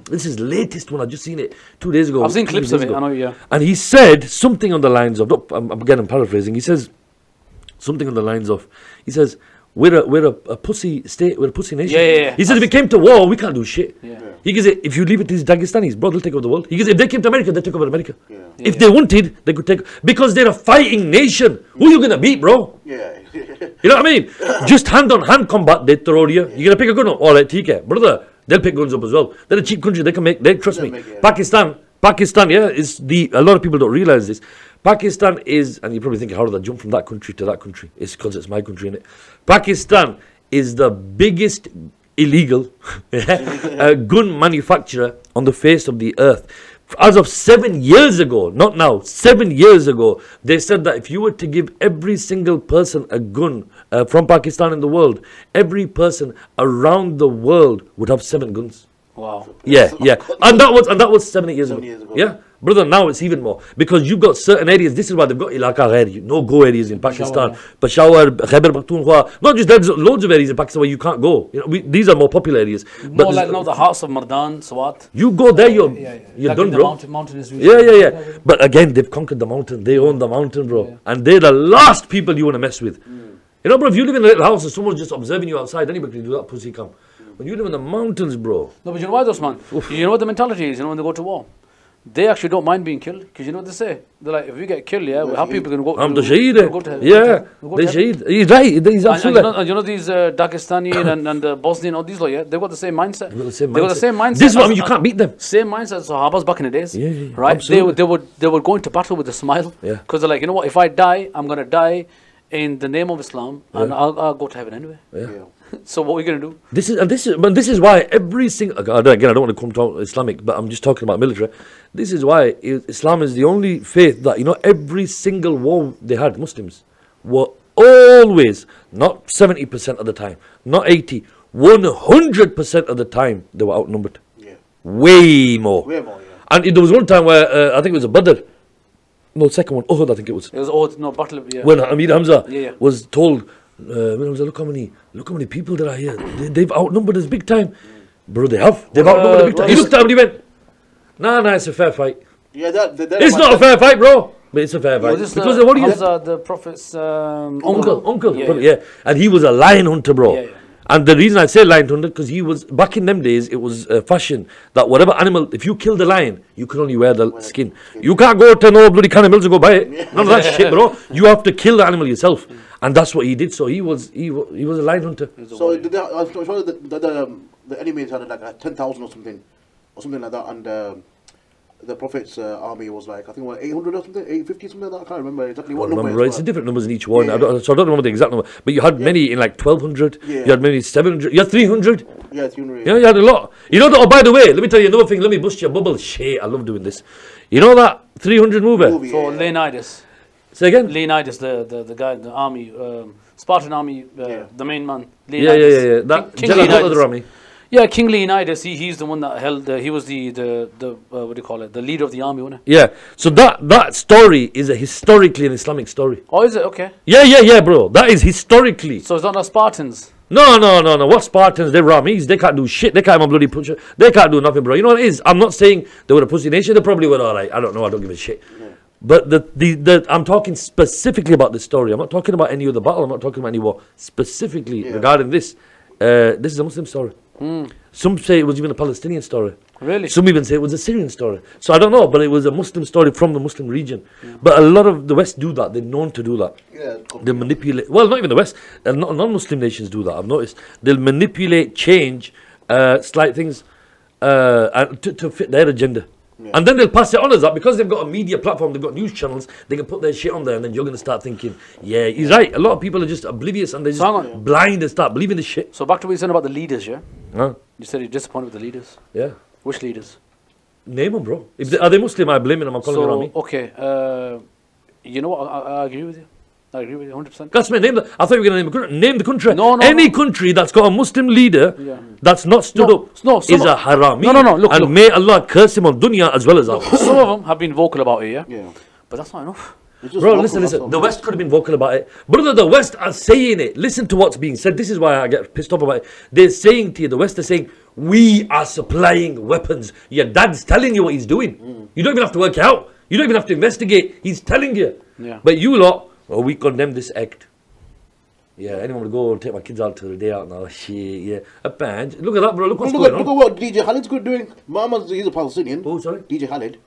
This is the latest one. I just seen it 2 days ago. I've seen clips of it. I know, yeah. And he said something on the lines of. I'm paraphrasing. He says something on the lines of. He says we're a pussy state. We're a pussy nation. Yeah. He said if it came to war, we can't do shit. Yeah. He goes, if you leave it to these Dagestanis, bro, they'll take over the world. He goes, if they came to America, they'll take over America. Yeah. If they wanted, they could take, because they're a fighting nation. Who are you going to beat, bro? Yeah. You know what I mean? Just hand-on-hand combat, they throw you. You're going to pick a gun up? All right, TK. Brother, they'll pick guns up as well. They're a cheap country. They can make, trust me. Pakistan, yeah, is a lot of people don't realize this. Pakistan is, and you're probably thinking, how did I jump from that country to that country? It's because it's my country, innit? Pakistan is the biggest illegal gun manufacturer on the face of the earth. As of 7 years ago, not now, 7 years ago, they said that if you were to give every single person a gun from Pakistan in the world, every person around the world would have 7 guns. Wow. Yeah. And that was 7 years ago. Yeah. Brother, now it's even more. Because you've got certain areas, this is why they've got Ilaka Ghair, no-go areas in Pakistan. Peshawar, Khyber Pakhtunkhwa, not just there's loads of areas in Pakistan where you can't go. You know, these are more popular areas. But like now the hearts of Mardan, Swat. You go there, you're like done, bro. Mountain is yeah. But again, they've conquered the mountain. They own the mountain, bro. Yeah. And they're the last people you want to mess with. You know, bro, if you live in a little house and someone's just observing you outside, anybody can do that, pussy come. When you live in the mountains, bro. No, but you know why, Usman? You know what the mentality is, you know, when they go to war? They actually don't mind being killed, because you know what they say? They're like, if we get killed, how people can go I'm the Shaheed. Yeah, the Shaheed. He's right, he's absolutely and you know these Dagestani and the Bosnian, all these lot, yeah? They've got the same mindset. They've got the same mindset. This is what I mean, you can't beat them. Same mindset as Sahabas back in the days. Yeah, right? Absolutely. They would go into battle with a smile. Yeah. Because they're like, you know what, if I die, I'm going to die in the name of Islam, and I'll go to heaven anyway. Yeah. So what are we going to do? This is why every single, again, I don't want to come to Islamic, but I'm just talking about military. This is why Islam is the only faith that, you know, every single war they had, Muslims were always, not 70% of the time, not 80, 100% of the time they were outnumbered. Yeah. Way more. Yeah. And there was one time where I think it was a Badr. No, second one, Uhud, I think it was. It was Uhud, no, battle of, yeah. When Amir Hamza Yeah. was told, look how many people there are here. They've outnumbered us big time. Bro, they have. They've outnumbered us big time. He looked at him and he went, nah, it's a fair fight. Yeah, It's not a fair fight, bro. But it's a fair fight. Because what Hamza, the Prophet's uncle. Yeah. And he was a lion hunter, bro. Yeah. And the reason I say lion hunter, because he was, back in them days, it was fashion that whatever animal, if you killed a lion, you could only wear the skin. You can't go to no bloody cannibals and go buy it. None of that shit, bro. You have to kill the animal yourself. And that's what he did. So he was a lion hunter. So I'm sure the enemies had like 10,000 or something like that, and the Prophet's army was like, I think, what, 800 or something, 850, something like that. I can't remember exactly what number. Right, it's different numbers in each one. So I don't remember the exact number. But you had many in like 1,200. Yeah. You had maybe 700. You had 300. Yeah, 300. Yeah, you had a lot. You know that. Oh, by the way, let me tell you another thing. Let me bust your bubble. Shit, I love doing this. You know that 300 movie? So Leonidas. Say again. Leonidas, the guy, the army, Spartan army, the main man. Leonidas. Yeah. That King Leonidas. army. Yeah, King Leonidas. He's the one that held. He was the what do you call it? The leader of the army, wasn't he? Yeah. So that story is a historically an Islamic story. Oh, is it? Okay. Yeah, bro. That is historically. So it's not the Spartans. No. What Spartans? They're Ramis. They can't do shit. They can't even bloody push. They can't do nothing, bro. You know what it is? I'm not saying they were a pussy nation. They probably were alright. I don't know. I don't give a shit. Yeah. But I'm talking specifically about this story. I'm not talking about any other battle. I'm not talking about any war. Specifically regarding this. This is a Muslim story. Some say it was even a Palestinian story. Really? Some even say it was a Syrian story. So I don't know, but it was a Muslim story from the Muslim region. But a lot of the West do that. They're known to do that. Yeah, they manipulate. Well, not even the West. Non-Muslim nations do that. I've noticed. They'll manipulate, change, slight things to fit their agenda. Yeah. And then they'll pass it on as that, because they've got a media platform, they've got news channels, they can put their shit on there, and then you're going to start thinking, yeah, he's right. A lot of people are just oblivious and they're just blind and start believing this shit. So back to what you said about the leaders, yeah? Huh? You said you're disappointed with the leaders. Yeah. Which leaders? Name them, bro. Are they Muslim? I blame them. I'm calling them on me. Okay. You know what? I agree with you. I agree with you 100%. That's me. I thought you were going to name a country. Name the country. No. Any country that's got a Muslim leader that's not stood up is a harami. No. Look. May Allah curse him on dunya as well as akhirah. Some of them have been vocal about it, yeah? But that's not enough. Bro, listen. The West could have been vocal about it. Brother, the West are saying it. Listen to what's being said. This is why I get pissed off about it. They're saying to you, the West are saying, we are supplying weapons. Your dad's telling you what he's doing. You don't even have to work it out. You don't even have to investigate. He's telling you. Yeah. But you lot, we condemn this act. Yeah, anyone would go and take my kids out to the day out now. Shit, yeah. A band. Look at that, bro. Look what's Look going at on. what DJ Khaled's good doing. He's a Palestinian. Oh, sorry? DJ Khaled.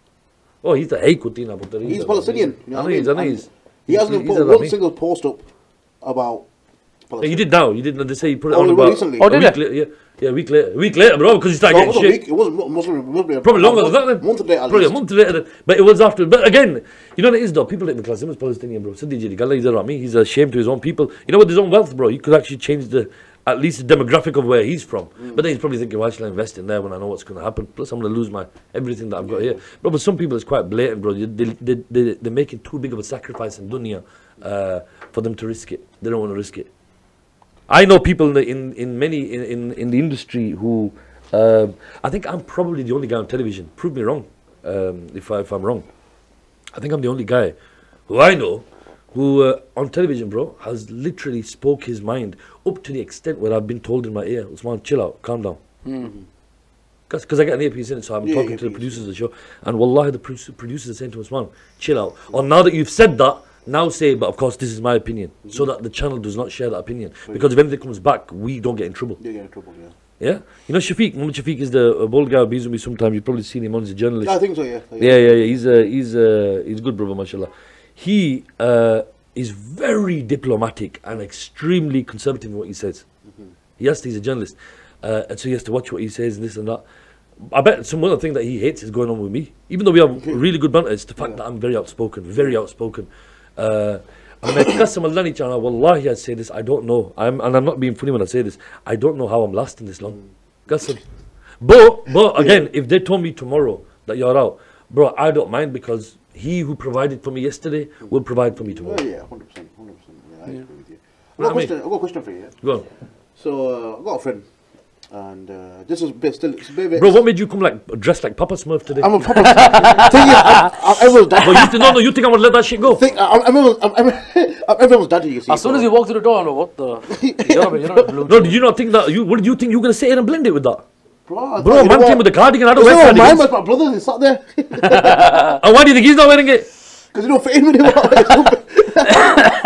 Oh, he's the Haikutina. He's Palestinian. You know what I mean? I know he's. He hasn't put one single post up about Palestine. You did now. You did. They say you put it Oh, on about recently. Oh, did a it? week later. Yeah, a week later, bro, because you started No, it getting wasn't a shit. week. It wasn't. Must be Probably longer than that then. Month later, at Probably least. a month later then. But it was after. But again, you know what it is though? People like the class him as Palestinian, bro. Said DJ Gala, he's around me. He's ashamed to his own people. You know, with his own wealth, bro, you could actually change at least the demographic of where he's from. But then he's probably thinking, why should I invest in there when I know what's going to happen? Plus, I'm going to lose everything that I've got here. Bro, but some people it's quite blatant, bro. They're making too big of a sacrifice in dunya for them to risk it. They don't want to risk it. I know people in the industry who I think I'm probably the only guy on television. Prove me wrong if I'm wrong. I think I'm the only guy who I know who on television, bro, has literally spoke his mind up to the extent where I've been told in my ear, Usman, chill out, calm down. Because I get an earpiece in it, so I'm talking to the producers of the show, and wallahi, the producers are saying to Usman, chill out. Or now that you've said that, now say, but of course this is my opinion, so that the channel does not share that opinion. Because if anything comes back, we don't get in trouble. You get in trouble, yeah. Yeah? You know Shafiq, Muhammad Shafiq is the bold guy who bees with me sometimes. You've probably seen him on as a journalist. I think so, yeah. Yeah. He's a good brother, mashallah. He is very diplomatic and extremely conservative in what he says. Yes, he's a journalist. And so he has to watch what he says and this and that. I bet some other thing that he hates is going on with me. Even though we have really good banter, it's the fact that I'm very outspoken. I'm a customer channel. Wallahi, I say this. I don't know. I'm not being funny when I say this. I don't know how I'm lasting this long. Qasam. But again, if they told me tomorrow that you're out, bro, I don't mind because he who provided for me yesterday will provide for me tomorrow. Yeah, 100%. Yeah, I agree with you. I've got a question for you. Yeah? Go on. So, I've got a friend. And this is bro, what made you come dressed like Papa Smurf today? I'm a Papa Smurf. Everyone's dad. You think I would let that shit go? Everyone's daddy, you see. As soon as you walk through the door, I'm like, what the? You're No, did you not think that? What did you think you were going to sit here and blend it with that? Bro, Man came with the cardigan. I don't wear cardigans. cardigans. My brother, he sat there. And why do you think he's not wearing it? Because you don't fit in with him.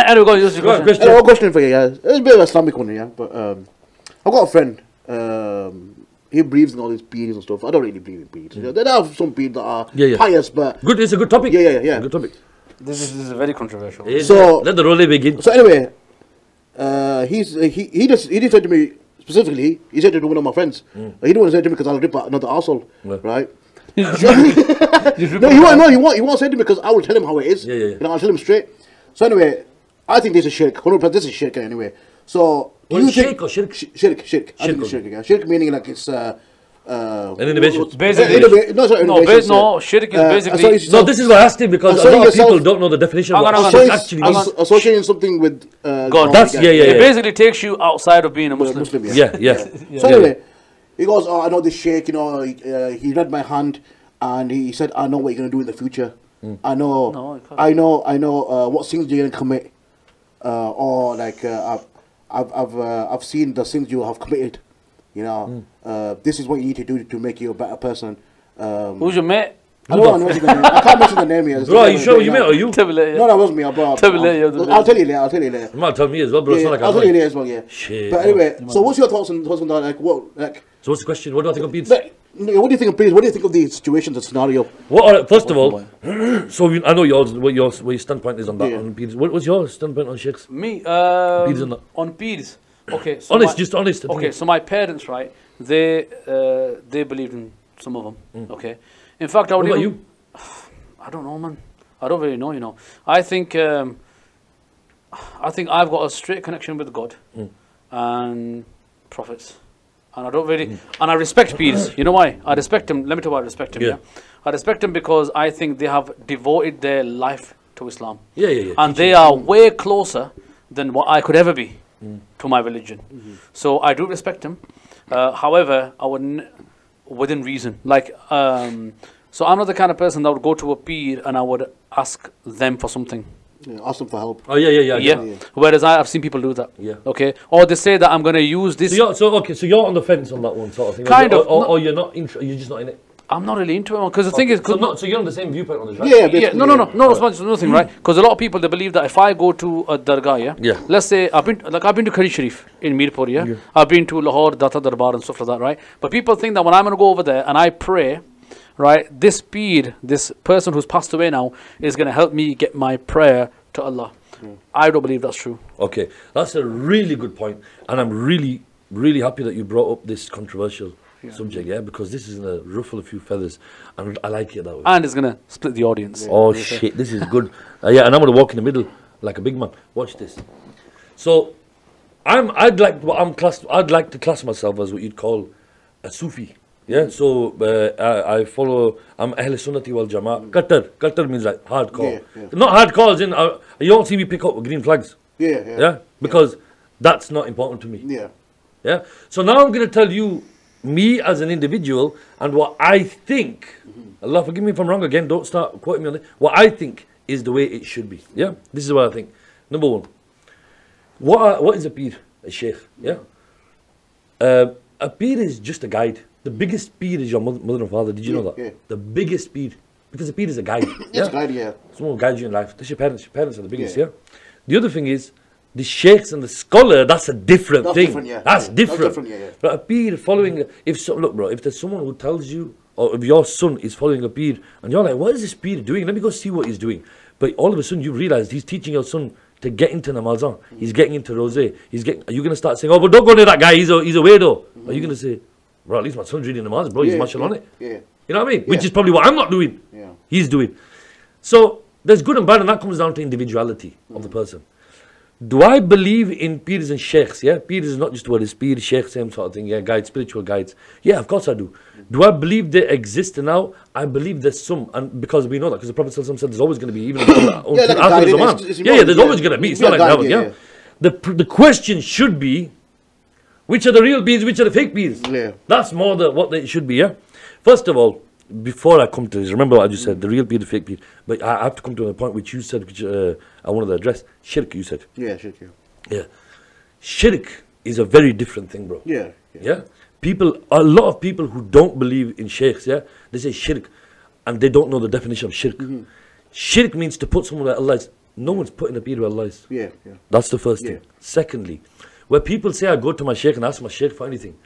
Anyway, go on, use your question. I've got a question for you, yeah. It's a bit of an Islamic one, yeah. But I've got a friend. He believes in all these beads and stuff. I don't really believe in beads. There are some beads that are pious, but good. It's a good topic. Yeah. Good topic. This is very controversial. So let the role begin. So anyway, he didn't say to me specifically. He said to one of my friends. He didn't want to say to me because I'll rip another arsehole, right? No, he won't say to me because I will tell him how it is. Yeah. You know, I'll tell him straight. So anyway, I think this is shirk. 100%. This is shirk anyway. So. Do you think or shirk? Shirk. I think it's shirk. Yeah. Shirk meaning like it's an innovation. Basically, no, shirk is basically. No, this is what I asked him because a lot of people don't know the definition of what shirk actually means. Associating something with God. That's It basically takes you outside of being a Muslim. Yeah. So anyway, he goes, "Oh, I know this sheikh. You know, he read my hand, and he said, I know what you're gonna do in the future. I know what sins you're gonna commit, or like I've seen the sins you have committed. You know, this is what you need to do to make you a better person." Who's your mate? I can't mention the name here. Bro, are you sure you met or you? Tell me later. No, that wasn't me. I'll tell you later. You might tell me as well, bro. Yeah, I'll tell you later as well, yeah. Shit. But anyway, so what's your thoughts on that? So what's the question? What do I think of beads? What do you think of beads? What do you think of the situations and scenario? Well, all right, first of all, so I know what your standpoint is on that, on beads. What's your standpoint on sheikhs? Me? Beads and that. On beads. Okay. So honest. Okay, so my parents, right, they believed in some of them, okay? In fact, What about you? I don't know, man. I don't really know, you know. I think I've got a straight connection with God and prophets. And I don't really, and I respect beads. You know why? I respect them. Let me tell you why I respect them. Yeah. I respect them because I think they have devoted their life to Islam. Yeah. And they are way closer than what I could ever be to my religion. So I do respect them. However, I wouldn't, within reason. Like, so I'm not the kind of person that would go to a peer and I would ask them for something. Yeah, ask them for help. Oh yeah. Whereas I've seen people do that. Yeah. Okay. Or they say that I'm going to use this. So you're on the fence on that one sort of thing. Kind of. Or you're not. You're just not in it. I'm not really into it because the thing is, so you're on the same viewpoint on this, right? Yeah, no, it's nothing, right? Because a lot of people, they believe that if I go to a dargah, let's say I've been to Khari Sharif in Mirpur, I've been to Lahore, Data Darbar and stuff like that, right? But people think that when I'm going to go over there and I pray, right, this Peer, this person who's passed away now, is going to help me get my prayer to Allah. I don't believe that's true. Okay, that's a really good point, and I'm really, really happy that you brought up this controversial subject, because this is going to ruffle a few feathers, and I like it that way. And it's going to split the audience. Oh shit, this is good. And I'm going to walk in the middle like a big man. Watch this. So, I'd like to class myself as what you'd call a Sufi. Yeah, so I'm Ahl Sunnati wal Jama'ah. Qattar means like hardcore. Not hardcore as in, you don't see me pick up green flags. Yeah, because that's not important to me. Yeah, so now I'm going to tell you me as an individual and what I think, Allah forgive me if I'm wrong again, don't start quoting me on this, what I think is the way it should be. Yeah, this is what I think. Number one, what is a Peer? A Sheikh, a Peer is just a guide. The biggest Peer is your mother and father. Did you know that? The biggest Peer, because a Peer is a guide. It's a guide, Someone will guide you in life. That's your parents. Your parents are the biggest, The other thing is, the sheikhs and the scholar, that's a different thing. That's different. But a Peer following, look bro, if there's someone who tells you, or if your son is following a Peer, and you're like, what is this Peer doing? Let me go see what he's doing. But all of a sudden you realize he's teaching your son to get into namazan. He's getting into rosé. Are you going to start saying, oh, but don't go near that guy, he's a weirdo. Are you going to say, bro, at least my son's reading namaz, bro, he's martial on it. You know what I mean? Which is probably what I'm not doing. He's doing. So there's good and bad, and that comes down to individuality of the person. Do I believe in Peers and Sheikhs? Peers is not just what is Peer, Sheikh, same sort of thing. Guides, spiritual guides. Of course I do. Do I believe they exist now? I believe there's some, and because we know that, because the Prophet ﷺ said there's always going to be, even after Zaman. There's always going to be. It's not like that one. The question should be, which are the real Peers, which are the fake Peers? That's more what they should be. First of all, before I come to this, remember what I just said, the real Peer, the fake Peer. But I have to come to a point which you said, which I wanted to address. Shirk, you said. Shirk, Shirk is a very different thing, bro. A lot of people who don't believe in sheikhs, they say shirk, and they don't know the definition of shirk. Shirk means to put someone where Allah is. No one's putting a Peer where Allah is. That's the first thing. Secondly, where people say I go to my sheikh and ask my sheikh for anything,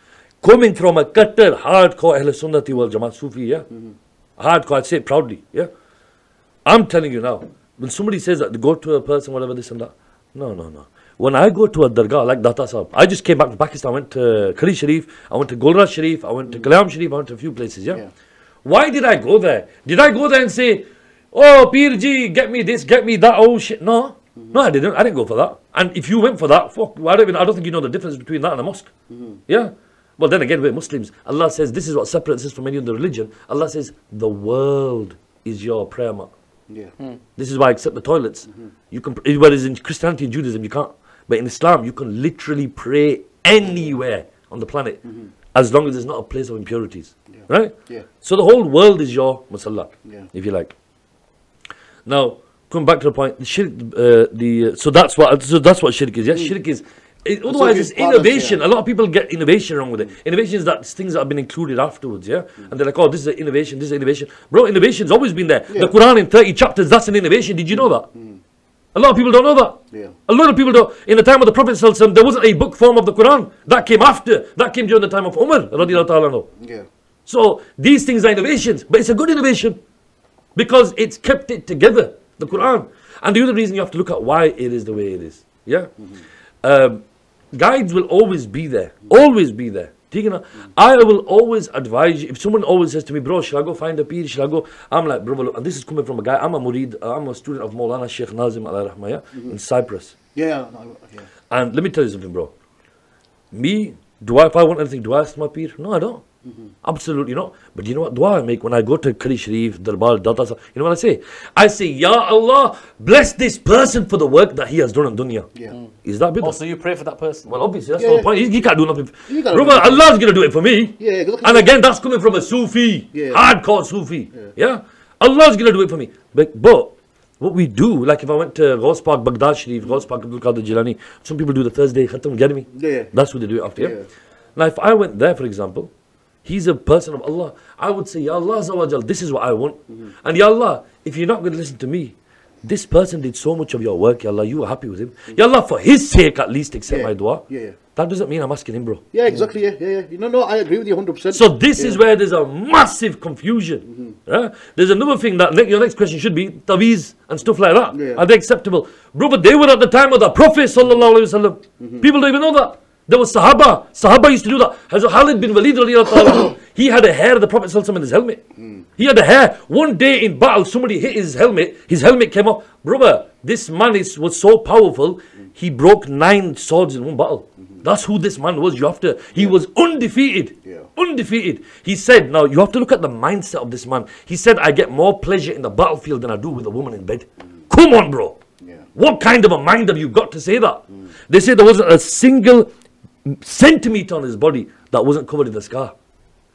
coming from a Qattar, hardcore Ahl Sunnati wal Jama'ah Sufi, hardcore, I'd say it proudly, I'm telling you now, when somebody says that, they go to a person, whatever, this and that, no. When I go to a dargah like Data Sahib, I just came back to Pakistan, I went to Khari Sharif, I went to Gulraj Sharif, I went to Kalam Sharif, I went to a few places, Why did I go there? Did I go there and say, oh, Peer Ji, get me this, get me that, oh shit, no, I didn't go for that. And if you went for that, I don't think you know the difference between that and a mosque, Well, then again, we're Muslims. Allah says, this is what separates us from any other religion. Allah says, the world is your prayer mat. This is why, except the toilets, you can, whereas in Christianity and Judaism, you can't. But in Islam, you can literally pray anywhere on the planet, as long as there's not a place of impurities. Right? So the whole world is your musalla, if you like. Now, coming back to the point, the shirk, so that's what shirk is. Shirk is, otherwise it's innovation. A lot of people get innovation wrong with it. Innovation is that things that have been included afterwards, and they're like, oh, this is an innovation, this is an innovation. Bro, innovation's always been there. The Quran in 30 chapters, that's an innovation. Did you know that? A lot of people don't know that. A lot of people don't. In the time of the Prophet ﷺ, there wasn't a book form of the Quran. That came after. That came during the time of Umar, radiallahu ta'ala. So these things are innovations, but it's a good innovation because it's kept it together, the Quran. And the other reason you have to look at why it is the way it is. Guides will always be there. Always be there. I will always advise you. If someone always says to me, bro, should I go find a Peer? Should I go? I'm like, bro, look, and this is coming from a guy. I'm a murid. I'm a student of Maulana Sheikh Nazim alayhi rahmah, in Cyprus. And let me tell you something, bro. Me, if I want anything, do I ask my Peer? No, I don't. Absolutely not. But you know what dua I make when I go to Khari Sharif, Darbar, Data Sahib? You know what I say? I say, Ya Allah, bless this person for the work that he has done in dunya. Is that bid'ah? So you pray for that person? Well, obviously, that's the whole point. He can't do nothing. Brother, Allah's going to do it for me. And again, that's coming from a Sufi, hardcore Sufi. Allah's going to do it for me. But what we do, like if I went to Ghaus Pak, Baghdad Sharif, Ghaus Pak, Abdul Qadir Jilani, some people do the Thursday Khatam, get me? That's what they do it after. Now, if I went there, for example, He's a person of Allah. I would say, Ya Allah, Azawajal, this is what I want. And Ya Allah, if you're not going to listen to me, this person did so much of your work, Ya Allah, you were happy with him. Ya Allah, for his sake at least accept my dua. That doesn't mean I'm asking him, bro. Yeah, exactly. Yeah. No, I agree with you 100%. So this is where there's a massive confusion. There's another thing that your next question should be taweez and stuff like that. Are they acceptable? Bro, but they were at the time of the Prophet sallallahu alaihi wasallam. People don't even know that. There was Sahaba. Sahaba used to do that. Hazrat Khalid bin Walid radiallahu anhu, he had a hair of the Prophet sallallahu alaihi wasallam in his helmet. He had a hair. One day in battle, somebody hit his helmet came off. Brother, this man was so powerful, he broke 9 swords in one battle. That's who this man was. He was undefeated. Undefeated. He said, now you have to look at the mindset of this man. He said, I get more pleasure in the battlefield than I do with a woman in bed. Come on, bro. What kind of a mind have you got to say that? They say there wasn't a single centimeter on his body that wasn't covered in the scar.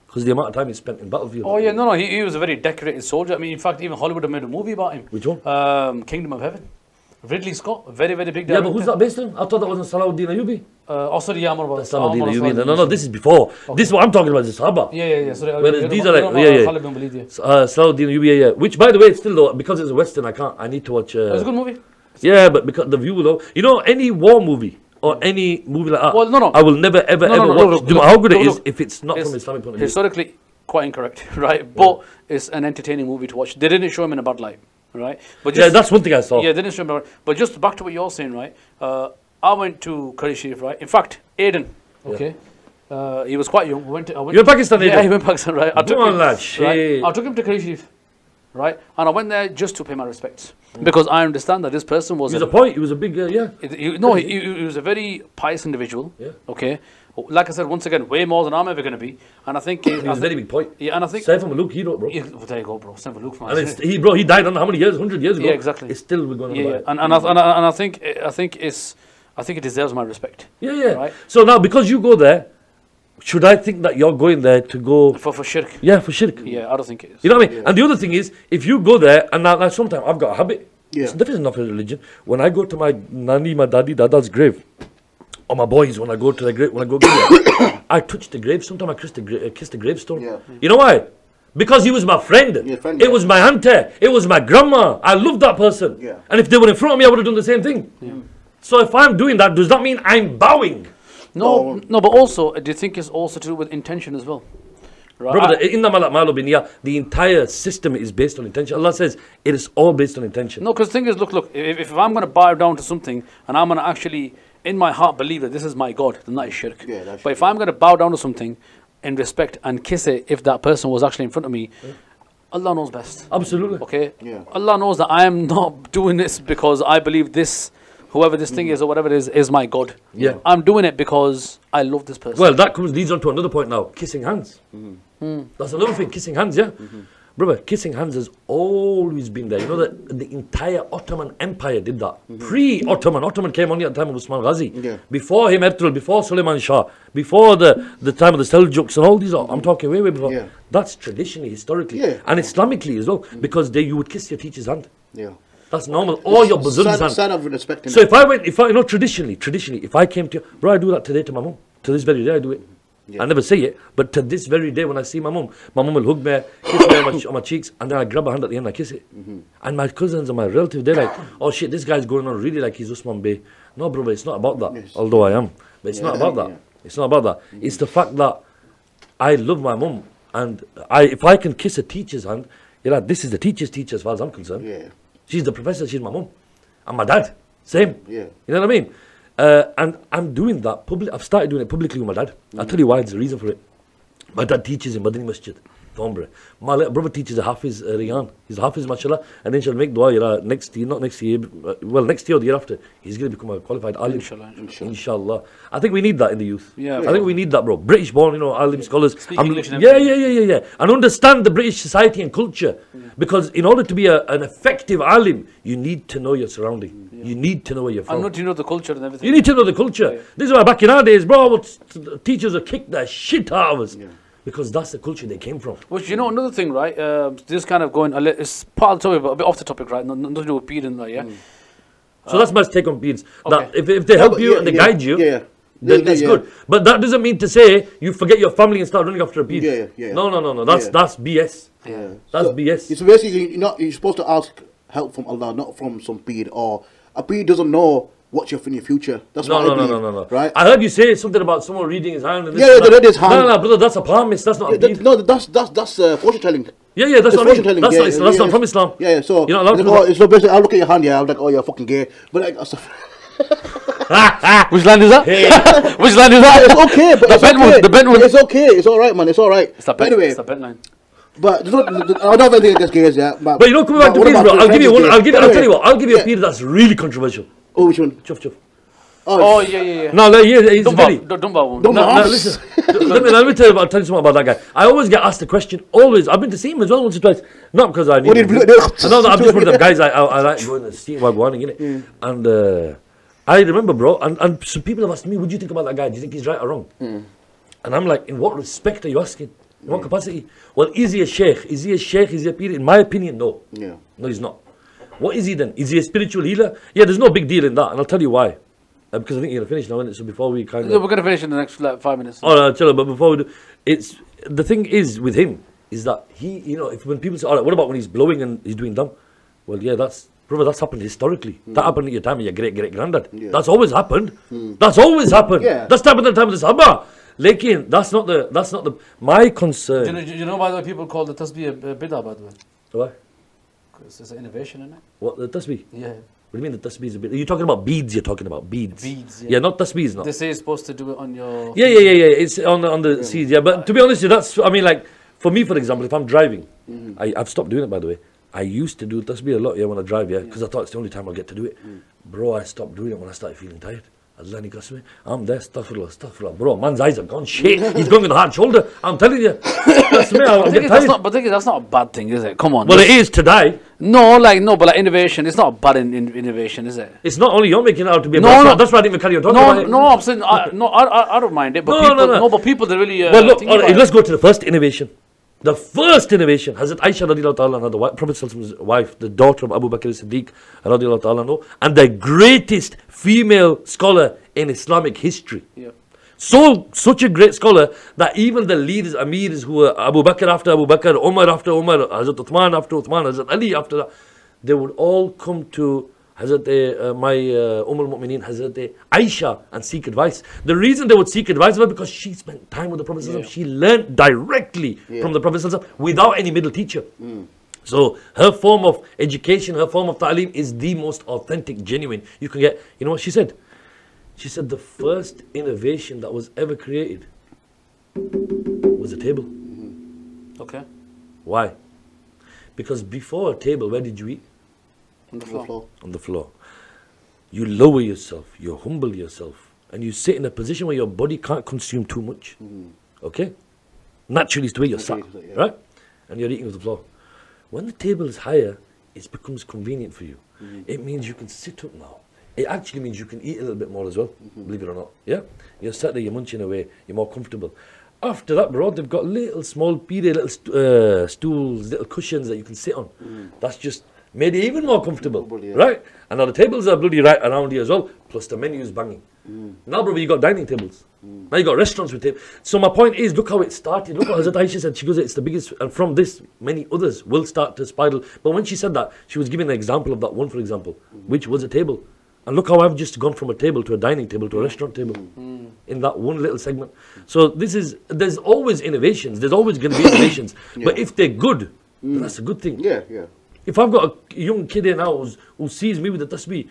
Because the amount of time he spent in battlefield. Oh yeah, no, he was a very decorated soldier. I mean, in fact, even Hollywood have made a movie about him. Which one? Kingdom of Heaven. Ridley Scott, very, very big director. Yeah, but who's that based on? I thought that wasn't Salahuddin Ayyubi. Oh, sorry, yeah, Salahuddin Ayyubi. No, this is before. Okay. This is what I'm talking about, is Sahaba. Yeah. Sorry, whereas these are like, Salahuddin Ayyubi, yeah. Which, by the way, still though, because it's a Western, I need to watch. It's a good movie. Yeah, but because the view though, you know, any war movie or any movie like that, well, no. I will never ever watch. No matter how good it is, if it's not from Islamic point of view. Historically, quite incorrect, right? But it's an entertaining movie to watch. They didn't show him in a bad light. Right, but just, that's one thing I saw. Yeah, they didn't show me. But just back to what you're saying, right? I went to Qadi Sharif, right? In fact, Aiden, okay, he was quite young. You're in Pakistan, Aiden? Yeah, he went to Pakistan, right? I took him to Qadi Sharif, right? And I went there just to pay my respects because I understand that this person was. He was a big, he was a very pious individual. Yeah. Okay. Like I said, once again, way more than I'm ever going to be, and I think he was a very big point. Yeah, and I think Saif Maluk hero, bro. Well, there you go, bro. Saif Maluk, man. And he died on how many years? 100 years ago. Yeah, exactly. It's still going on. Yeah, and I think it deserves my respect. Yeah. Right? So now, because you go there, should I think that you're going there to go for shirk? Yeah, for shirk. Yeah, I don't think it is. You know what I mean? Yeah. And the other thing is, if you go there, and now sometimes I've got a habit. Yeah. It's different enough in religion. When I go to my nani, my daddy, dada's grave. Or my boys, when I go to the grave, I touch the grave. Sometimes I kiss the gravestone. Yeah. You know why? Because he was my friend. It was my auntie. It was my grandma. I loved that person. Yeah. And if they were in front of me, I would have done the same thing. Yeah. So if I'm doing that, does that mean I'm bowing? No, but also, do you think it's also to do with intention as well? Right. Brother, the entire system is based on intention. Allah says it is all based on intention. No, because the thing is, look, if I'm going to bow down to something and I'm going to actually, in my heart, believe that this is my God, then that is shirk. Yeah, but if I'm going to bow down to something in respect and kiss it if that person was actually in front of me, Allah knows best. Absolutely. Okay? Yeah. Allah knows that I am not doing this because I believe this, whoever this thing is or whatever it is my God. Yeah. I'm doing it because I love this person. Well, that leads on to another point now. Kissing hands. That's another thing. Kissing hands, yeah? Brother, kissing hands has always been there. You know that the entire Ottoman Empire did that. Pre-Ottoman. Ottoman came only at the time of Usman Ghazi. Yeah. Before him, Ertugrul, before Suleiman Shah, before the time of the Seljuks and all these. I'm talking way before. Yeah. That's traditionally, historically, and Islamically as well. Because you would kiss your teacher's hand. Yeah. That's normal. Or your Buzurg's hand. Sign of respect. So traditionally, if I came to you, bro, I do that today to my mum. To this very day, I do it. Yeah. I never say it, but to this very day when I see my mum will hug me, kiss me on my cheeks, and then I grab her hand at the end and I kiss it. And my cousins and my relatives, they're like, oh shit, this guy's going on really like he's Usman Bey. No, brother, it's not about that. Yes. Although I am. But it's not about that. Yeah. It's not about that. It's the fact that I love my mum, and if I can kiss a teacher's hand, this is the teacher's teacher as far as I'm concerned. Yeah. She's the professor, she's my mum. And my dad, same. Yeah. You know what I mean? And I'm doing that publicly. I've started doing it publicly with my dad. I'll tell you why. There's a reason for it. My dad teaches in Madani Masjid, Thornbury. My little brother teaches a Hafiz Riyan. He's a Hafiz, mashallah. And then she'll make dua, next year, not next year, next year or the year after, he's going to become a qualified alim. Inshallah. I think we need that in the youth. Yeah. I think we need that, bro. British born, alim scholars. Speak English and yeah. And understand the British society and culture. Because in order to be an effective alim, you need to know your surrounding. You need to know where you're from. And not to know the culture and everything. You need to know the culture. Yeah. This is why back in our days, bro, teachers would kick the shit out of us. Yeah. Because that's the culture they came from. Which, another thing, right? This kind of going, it's part of the topic, but a bit off the topic, right? Nothing to do with beard and that, yeah? So that's my take on beards. Okay. That if they help you and they guide you, then it's good. But that doesn't mean to say you forget your family and start running after a peer. No. That's BS. Yeah. That's BS. It's basically you're supposed to ask help from Allah, not from some peer, or a peer doesn't know what's in your future. That's what I believe. No. Right? I heard you say something about someone reading his hand. And they read his hand. No, brother, that's a palmist. That's not a peer. No, that's fortune telling. Yeah, that's what I mean. That's not from Islam. Yeah, so you're not allowed to. So basically, I look at your hand, I'm like, oh, you're fucking gay. But like, which land is that? Which land is that? It's okay, but the bedroom. It's okay. It's all right, man. It's all right. Anyway, it's the bed line. But I don't have anything against gays, yeah. But you know, coming back to peers, bro. I'll give you one. I'll tell you what. I'll give you a peer that's really controversial. Oh, which one? Chuff. Oh yeah. No, he's very. Dumba. Listen. Let me tell you something about that guy. I always get asked the question. Always. I've been to see him as well once or twice. Not because I need. I know that I'm just one of them guys. I like going to see while going, innit? And I remember, bro. And some people have asked me, "What do you think about that guy? Do you think he's right or wrong?" And I'm like, in what respect are you asking? In what capacity? Well, is he a sheikh? Is he a peer? In my opinion, no. Yeah. No, he's not. What is he then? Is he a spiritual healer? Yeah, there's no big deal in that, and I'll tell you why. Because I think you're going to finish now, isn't it? So before we kind of... Yeah, we're going to finish in the next 5 minutes. Oh, no, chill, but before we do... The thing is with him, is that he, when people say, all right, what about when he's blowing and he's doing dumb? Well, yeah, that's happened historically. That happened at your time of your great-great-granddad. Yeah. That's always happened. That's always happened. Yeah. That's happened at the time of the Sahaba. Lekin, that's not the... My concern... Do you know, by the way, people call the tasbih a bid'ah, by the way? Why? Because there's an innovation in it. What, the tasbih? Yeah. What do you mean the tasbih is a bit? You're talking about beads. You're talking about beads. Beads. Yeah, not tasbihs. Not. They say you're supposed to do it on your. Yeah. It's on the seeds. Yeah, but to be honest, that's. I mean, like for me, for example, if I'm driving, I've stopped doing it. By the way, I used to do tasbih a lot. Yeah, when I drive. Yeah, because I thought it's the only time I'll get to do it. Bro, I stopped doing it when I started feeling tired. I'm there, astaghfirullah. Bro, man's eyes are gone. Shit, he's going on the hard shoulder. I'm telling you. That's me. I'll get tired. That's not a bad thing, is it? Come on. Well, it is to die. No, but like innovation, it's not a bad innovation, is it? It's not only you're making it out to be a bad. No. That's why I didn't even carry on talking about it. No, I'm saying, I don't mind it. But but people, they really. Well, look, let's go to the first innovation. The first innovation, Hazrat Aisha radiallahu ta'ala, the Prophet's wife, the daughter of Abu Bakr as-Siddiq radiallahu ta'ala, and the greatest female scholar in Islamic history. Yeah. Such a great scholar that even the leaders, amirs who were Abu Bakr after Abu Bakr, Umar after Umar, Hazrat Uthman after Uthman, Hazrat Ali after that, they would all come to Hazrat my al-Mu'mineen, Hazrat Aisha, and seek advice. The reason they would seek advice was because she spent time with the Prophet. Yeah. She learned directly from the Prophet without any middle teacher. So her form of education, her form of ta'aleem is the most authentic, genuine you can get. You know what she said? She said the first innovation that was ever created was a table. Okay. Why? Because before a table, where did you eat? On the floor. On the floor. You lower yourself, you humble yourself, and you sit in a position where your body can't consume too much. Okay? Naturally, it's the way you're sat, right? And you're eating off the floor. When the table is higher, it becomes convenient for you. It means you can sit up now. It actually means you can eat a little bit more as well, believe it or not. Yeah? You're sat there, you're munching away, you're more comfortable. After that, bro, they've got little small little stools, little cushions that you can sit on. That's just made it even more comfortable, right? And now the tables are bloody right around here as well, plus the menu is banging. Now, brother, you got dining tables. Now you got restaurants with tables. So my point is, look how it started. Look what Hazrat Aisha said. She goes, it's the biggest, and from this, many others will start to spiral. But when she said that, she was giving an example of that one, for example, which was a table. And look how I've just gone from a table to a dining table to a restaurant table in that one little segment. So there's always innovations. There's always going to be innovations. But if they're good, then that's a good thing. Yeah. If I've got a young kid here now who sees me with the tasbih,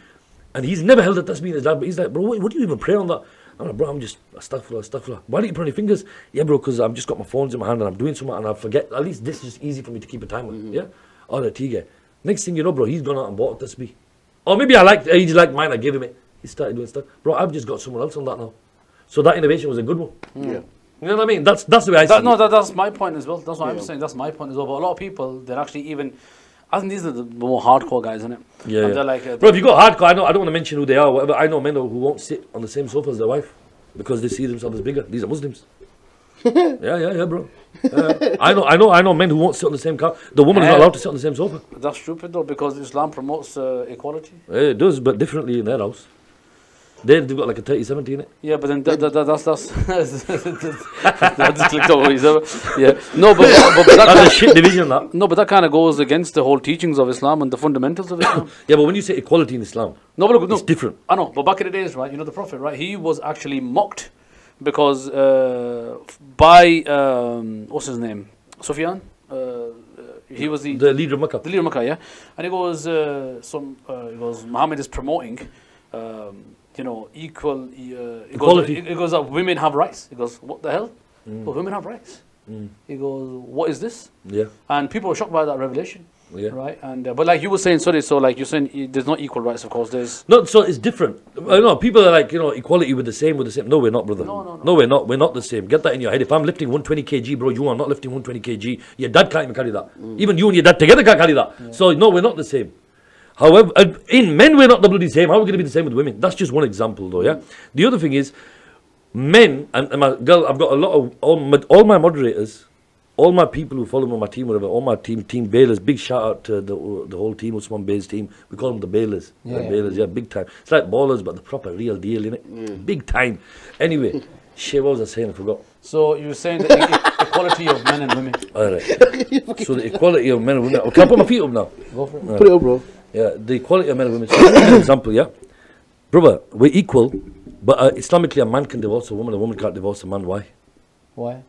and he's never held a tasbih in his life, but he's like, bro, what do you even pray on that? I'm like, bro, I'm just astaghfirullah. Why don't you put on your fingers? Yeah, bro, because I've just got my phones in my hand and I'm doing something and I forget. At least this is easy for me to keep a time with. Yeah? All right, Tiga. Next thing you know, bro, he's gone out and bought a tasbih. Or maybe he liked mine, I gave him it. He started doing stuff. Bro, I've just got someone else on that now. So that innovation was a good one. Yeah. You know what I mean? That's the way I see it. No, that's my point as well. That's what I'm saying. That's my point as well. But a lot of people, they're actually even... I think these are the more hardcore guys, isn't it? Yeah. They're like, bro, if you got hardcore, I don't want to mention who they are. Whatever. I know men who won't sit on the same sofa as their wife because they see themselves as bigger. These are Muslims. yeah, bro. I know men who won't sit on the same car. The woman is not allowed to sit on the same sofa. That's stupid though, because Islam promotes equality. It does, but differently in their house. They've got like a 30-70 in it. Yeah, but then that's I just clicked over his yeah. No, but That's a shit division, that. no, but that kind of goes against the whole teachings of Islam and the fundamentals of Islam. Yeah, but when you say equality in Islam, No, but look, no, it's different. I know, but back in the days, right? You know, the Prophet, right? He was actually mocked because by what's his name, Sufyan. He was the leader of Makkah. The leader of Makkah, yeah. And he goes, he goes, Muhammad is promoting, you know, equality. He goes, women have rights. He goes, what the hell? Well, women have rights. He goes, what is this? Yeah. And people were shocked by that revelation. Yeah. Right. And but like you were saying, sorry. So like you're saying, there's not equal rights. Of course, there's. No, so it's different. I know people are like, you know, equality with the same. No, we're not, brother. No, we're not. We're not the same. Get that in your head. If I'm lifting 120 kg, bro, you are not lifting 120 kg. Your dad can't even carry that. Even you and your dad together can't carry that. Yeah. So no, we're not the same. However, in men, we're not the bloody same. How are we going to be the same with women? That's just one example, though. Yeah. The other thing is, men and my girl. I've got a lot of all my moderators. All my people who follow me on my team, whatever, all my team bailers, big shout out to the whole team, Usman Bey's team. We call them the bailers. Yeah. The bailers, yeah, big time. It's like ballers, but the proper real deal, innit? Big time. Anyway, shit, what was I saying? I forgot. So you were saying the equality of men and women. All right. So the equality of men and women. Can I put my feet up now? Go for it. Right. Put it up, bro. Yeah, the equality of men and women. So for example, yeah, brother, we're equal, but Islamically, a man can divorce a woman can't divorce a man. Why? Why?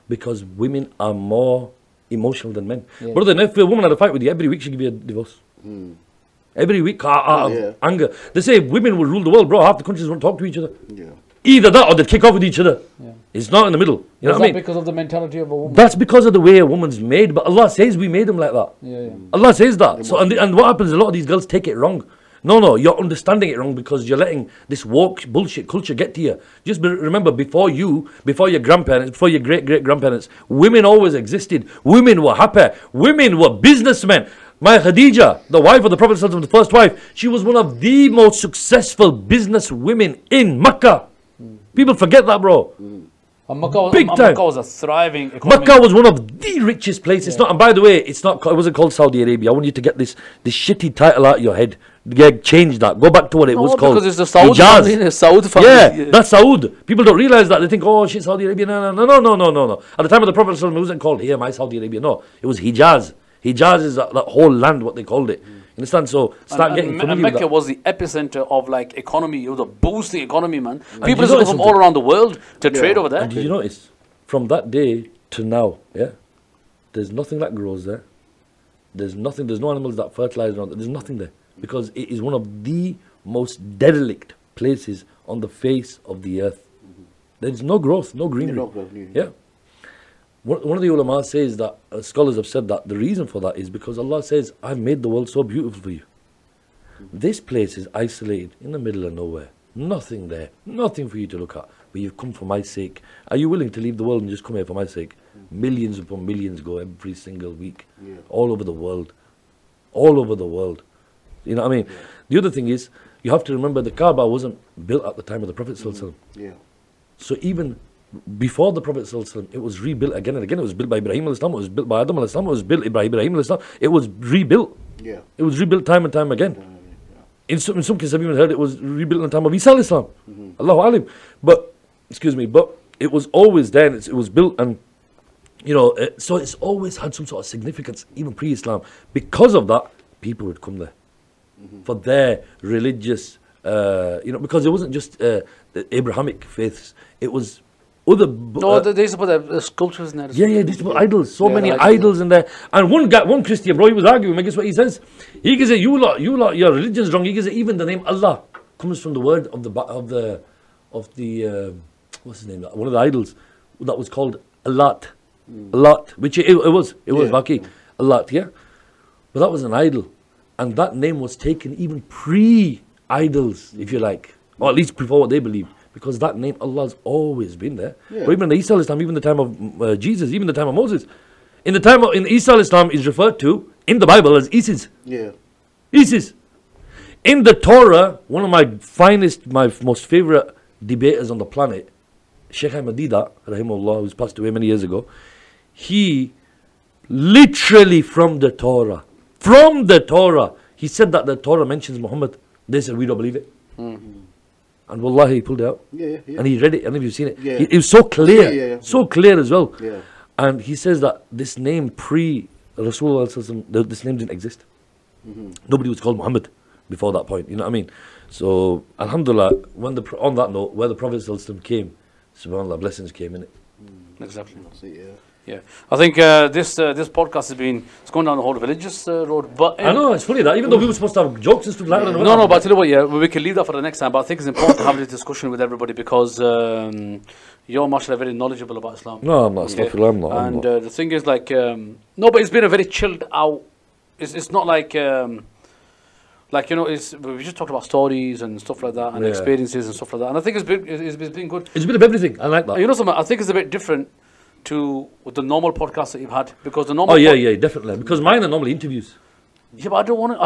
Because women are more emotional than men. Yeah. Brother, if a woman had a fight with you, every week she'd give you a divorce. Every week, out of anger. They say women will rule the world, bro. Half the countries won't talk to each other. Yeah. Either that or they kick off with each other. Yeah. It's not in the middle. You know what I mean? Because of the mentality of a woman. That's because of the way a woman's made. But Allah says we made them like that. Yeah. Allah says that. So and what happens? A lot of these girls take it wrong. No, you're understanding it wrong because you're letting this woke bullshit culture get to you. Just remember, before your grandparents, before your great-great-grandparents, women always existed. Women were happy. Women were businessmen. My Khadija, the wife of the Prophet, the first wife, she was one of the most successful business women in Makkah. People forget that, bro. Makkah was a thriving economy. Makkah was one of the richest places. Not, and by the way, it wasn't called Saudi Arabia. I want you to get this shitty title out of your head. Yeah, change that. Go back to what it was called. Because it's the Saud family. Saud family. Yeah, that's Saud. People don't realize that. They think, oh shit, Saudi Arabia. No. At the time of the Prophet, it wasn't called here, my Saudi Arabia. No, it was Hijaz. Hijaz is that whole land, what they called it. Understand? So start getting familiar with that. Mecca was the epicenter of like economy. It was a boosting economy, man. People come from all around the world to trade over there. And did you notice, from that day to now, yeah, there's nothing that grows there. There's no animals that fertilize around there. There's nothing there. Because it is one of the most derelict places on the face of the earth. There's no growth, no greenery. Yeah. One of the ulama says that, scholars have said that the reason for that is because Allah says, I've made the world so beautiful for you. This place is isolated in the middle of nowhere. Nothing there. Nothing for you to look at. But you've come for my sake. Are you willing to leave the world and just come here for my sake? Millions upon millions go every single week. All over the world. All over the world. You know what I mean? The other thing is, you have to remember the Kaaba wasn't built at the time of the Prophet So even before the Prophet it was rebuilt again and again. It was built by Ibrahim al-Islam, it was built by Adam al-Islam, it was built by Ibrahim al-Islam. It was rebuilt. Yeah. It was rebuilt time and time again. In some cases, I've even heard it was rebuilt in the time of Isa al-Islam. Allahu alim. But it was always there, and it was built, and you know, so it's always had some sort of significance, even pre-Islam. Because of that, people would come there for their religious, because it wasn't just the Abrahamic faiths, it was other. They used to put the sculptures in there. Yeah, they used to put idols. So many idols in there. And one Christian, bro, he was arguing. Guess what he says? He says, "You lot, your religion's wrong." He says, even the name Allah comes from the word of the what's his name? One of the idols that was called Allat. Allat, which it was Baki. Allat, yeah. But that was an idol. And that name was taken even pre-idols, if you like. Or at least before what they believed. Because that name, Allah's always been there. Yeah. But even in Isa al-Islam, even the time of Jesus, even the time of Moses. In Isa al-Islam is referred to, in the Bible, as Isis. Yeah. Isis. In the Torah, one of my most favorite debaters on the planet, Sheikh Ahmadida, rahimahullah, who's passed away many years ago, he literally from the Torah, he said that the Torah mentions Muhammad. They said, we don't believe it. And wallahi, he pulled it out. Yeah. And he read it. I don't know if you've seen it. Yeah. It was so clear. Yeah. So clear as well. Yeah. And he says that this name pre-Rasulullah, this name didn't exist. Nobody was called Muhammad before that point. You know what I mean? So, alhamdulillah, when on that note, where the Prophet came, subhanAllah, blessings came in it. Exactly. That's it, yeah. Yeah, I think this podcast it's going down the whole religious road. But I know it's funny that even though we were supposed to have jokes and stuff like that. No, but I tell you what, yeah, we can leave that for the next time. But I think it's important to have this discussion with everybody because you're mashallah very knowledgeable about Islam. No, I'm not. Okay? I'm not. And the thing is, like, no, but it's been a very chilled out. It's not like. Like, you know, we just talked about stories and stuff like that and experiences and stuff like that. And I think it's been good. It's a bit of everything. I like that. You know something? I think it's a bit different to the normal podcasts that you've had because the normal. Oh yeah, definitely. Because mine are normally interviews. Yeah, but I don't want to.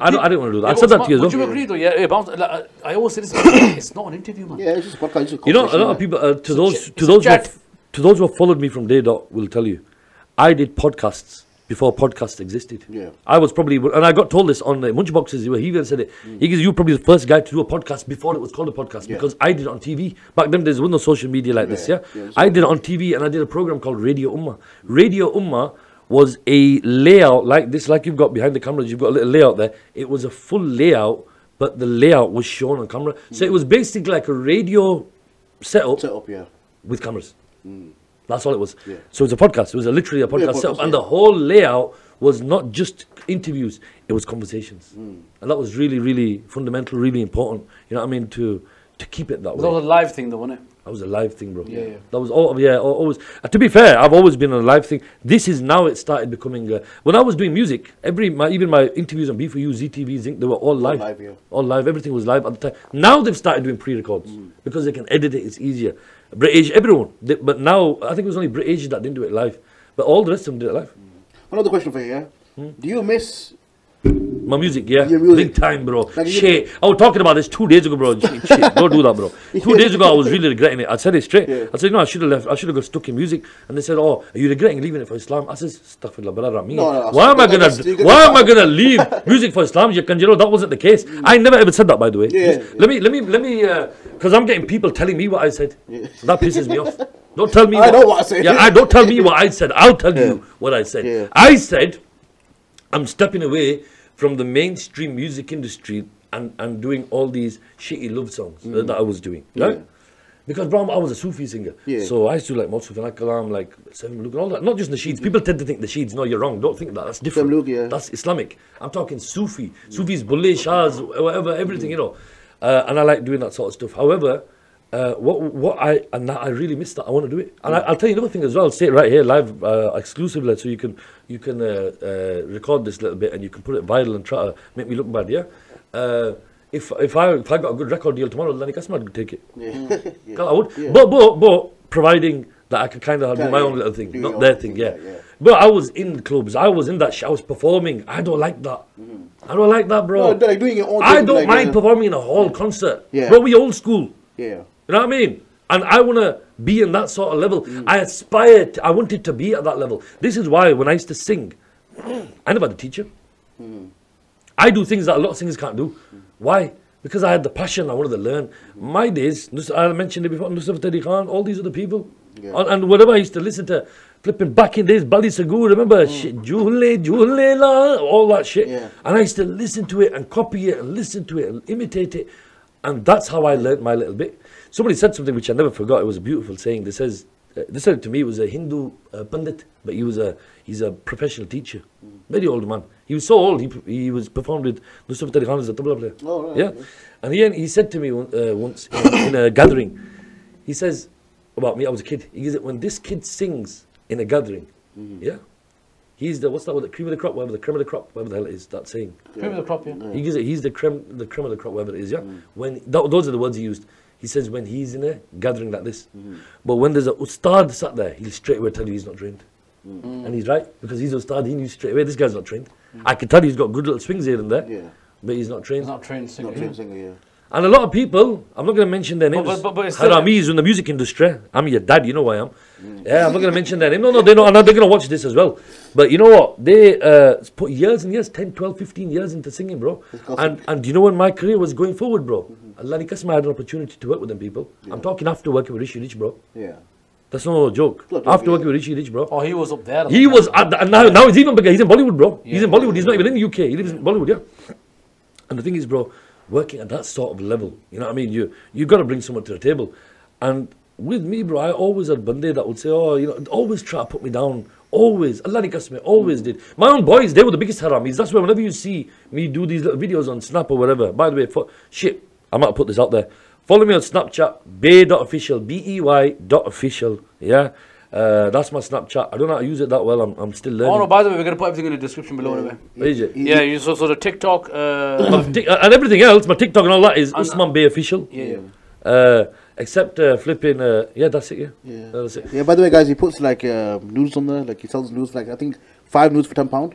I don't want to do that. I said that to you as well. Would you agree though? Yeah, I always say this. It's not an interview, man. Yeah, it's just a podcast. You know, a lot of people to those who have followed me from day dot will tell you, I did podcasts before podcasts existed. Yeah. I was probably, and I got told this on the Munchboxes, where he even said it. He goes, you were probably the first guy to do a podcast before it was called a podcast because I did it on TV. Back then, there was no social media like this, I did it on TV and I did a program called Radio Ummah. Radio Ummah was a layout like this, like you've got behind the cameras, you've got a little layout there. It was a full layout, but the layout was shown on camera. So it was basically like a radio setup with cameras. That's all it was. Yeah. So it was a podcast. It was literally a podcast setup. And the whole layout was not just interviews. It was conversations. And that was really, really fundamental, really important. You know what I mean? To keep it that way. That was a live thing though, wasn't it? That was a live thing, bro. Yeah. That was always. To be fair, I've always been on a live thing. This is now it started becoming. When I was doing music, even my interviews on B4U, ZTV, Zinc, they were all live. All live. Everything was live at the time. Now they've started doing pre-records because they can edit it. It's easier. British, everyone. But now I think it was only British that didn't do it live. But all the rest of them did it live. Another question for you. Do you miss my music? Yeah, your music? Big time, bro. Like shit, I was talking about this 2 days ago, bro. Shit, don't do that, bro. 2 days ago, I was really regretting it. I said it straight. I said, no, I should have left. I should have got stuck in music. And they said, oh, are you regretting leaving it for Islam? I said, astaghfirullah, brother. Why am I gonna leave music for Islam? You know that wasn't the case. I never ever said that, by the way. Let me, because I'm getting people telling me what I said. So that pisses me off. Don't tell me. I know what I said. Yeah, don't tell me what I said. I'll tell you what I said. I said, I'm stepping away from the mainstream music industry and doing all these shitty love songs that I was doing, right? Because, bro, I was a Sufi singer. So I used to like Mawsuf and Kalam, like Seven Look and all that. Not just Nasheeds. People tend to think Nasheeds. No, you're wrong. Don't think that. That's different. That's Islamic. I'm talking Sufi. Sufi's Bulle, Shahs, whatever, everything, you know. And I like doing that sort of stuff. However, I really miss that. I want to do it. And I'll tell you another thing as well. I'll say it right here live, exclusively, so you can record this little bit and you can put it viral and try to make me look bad. If I got a good record deal tomorrow, then I guess I'd take it. I would. But providing that I could kind of do my own little thing, not their thing. But I was in clubs. I was in that. I was performing. I don't like that. I don't like that, bro. No, like doing your own I don't mind performing in a hall concert. Bro, we old school. You know what I mean? And I want to be in that sort of level. I wanted to be at that level. This is why when I used to sing, I never had a teacher. I do things that a lot of singers can't do. Why? Because I had the passion, I wanted to learn. My days, I mentioned it before, Nusrat Ali Khan, all these other people. And whatever I used to listen to, flipping back in days, Bali Sagur, remember? Jule la, all that shit. And I used to listen to it and copy it and listen to it and imitate it. And that's how I learned my little bit. Somebody said something which I never forgot. It was a beautiful saying. They said it to me. It was a Hindu Pandit, but he's a professional teacher. Very old man. He was so old. He was performed with Nusrat Ali Khan as a tabla player. Oh, right, And he said to me once in a gathering. He says about me. I was a kid. He says when this kid sings in a gathering, he's the what's that? The cream of the crop, whatever the creme of the crop, whatever the hell it is. That saying. Cream of the crop, He gives it. He's the creme of the crop, whatever it is. When those are the words he used. He says when he's in a gathering like this, but when there's a ustad sat there, he'll straight away tell you he's not trained. And he's right, because he's ustad, he knew straight away this guy's not trained. I can tell he's got good little swings here and there, but he's not trained. He's not trained singer. And a lot of people, I'm not going to mention their names, but it's still- haramis in the music industry. I'm your dad, you know who I am. Yeah, I'm not going to mention their name. No, they're not. They're going to watch this as well. But you know what? They put years and years, 10, 12, 15 years into singing, bro. And do you know when my career was going forward, bro? Allah Nikasma had an opportunity to work with them people. I'm talking after working with Rishi Rich, bro. Yeah. That's no joke. After working with Rishi Rich, bro. Oh, he was up there. He was at the, and now he's even bigger. He's in Bollywood, bro. He's in Bollywood. He's not even in the UK. He lives in Bollywood, yeah. And the thing is, bro, working at that sort of level, you know what I mean? You got to bring someone to the table. And with me, bro, I always had Bande that would say, oh, you know, always try to put me down. Always. Allah Nikasme, always did. My own boys, they were the biggest haramis. That's why whenever you see me do these little videos on Snap or whatever, by the way, shit, I might put this out there. Follow me on Snapchat, bay.official, BEY.official, yeah? That's my Snapchat. I don't know how to use it that well. I'm still learning. Oh no! By the way, we're gonna put everything in the description below. Anyway. Is it? Yeah. You so the TikTok and everything else. My TikTok and all that is Usman Bay official. Yeah. Except flipping. Yeah, that's it. Yeah. That's it. Yeah. By the way, guys, he puts like news on there. Like he sells news. Like I think 5 news for £10.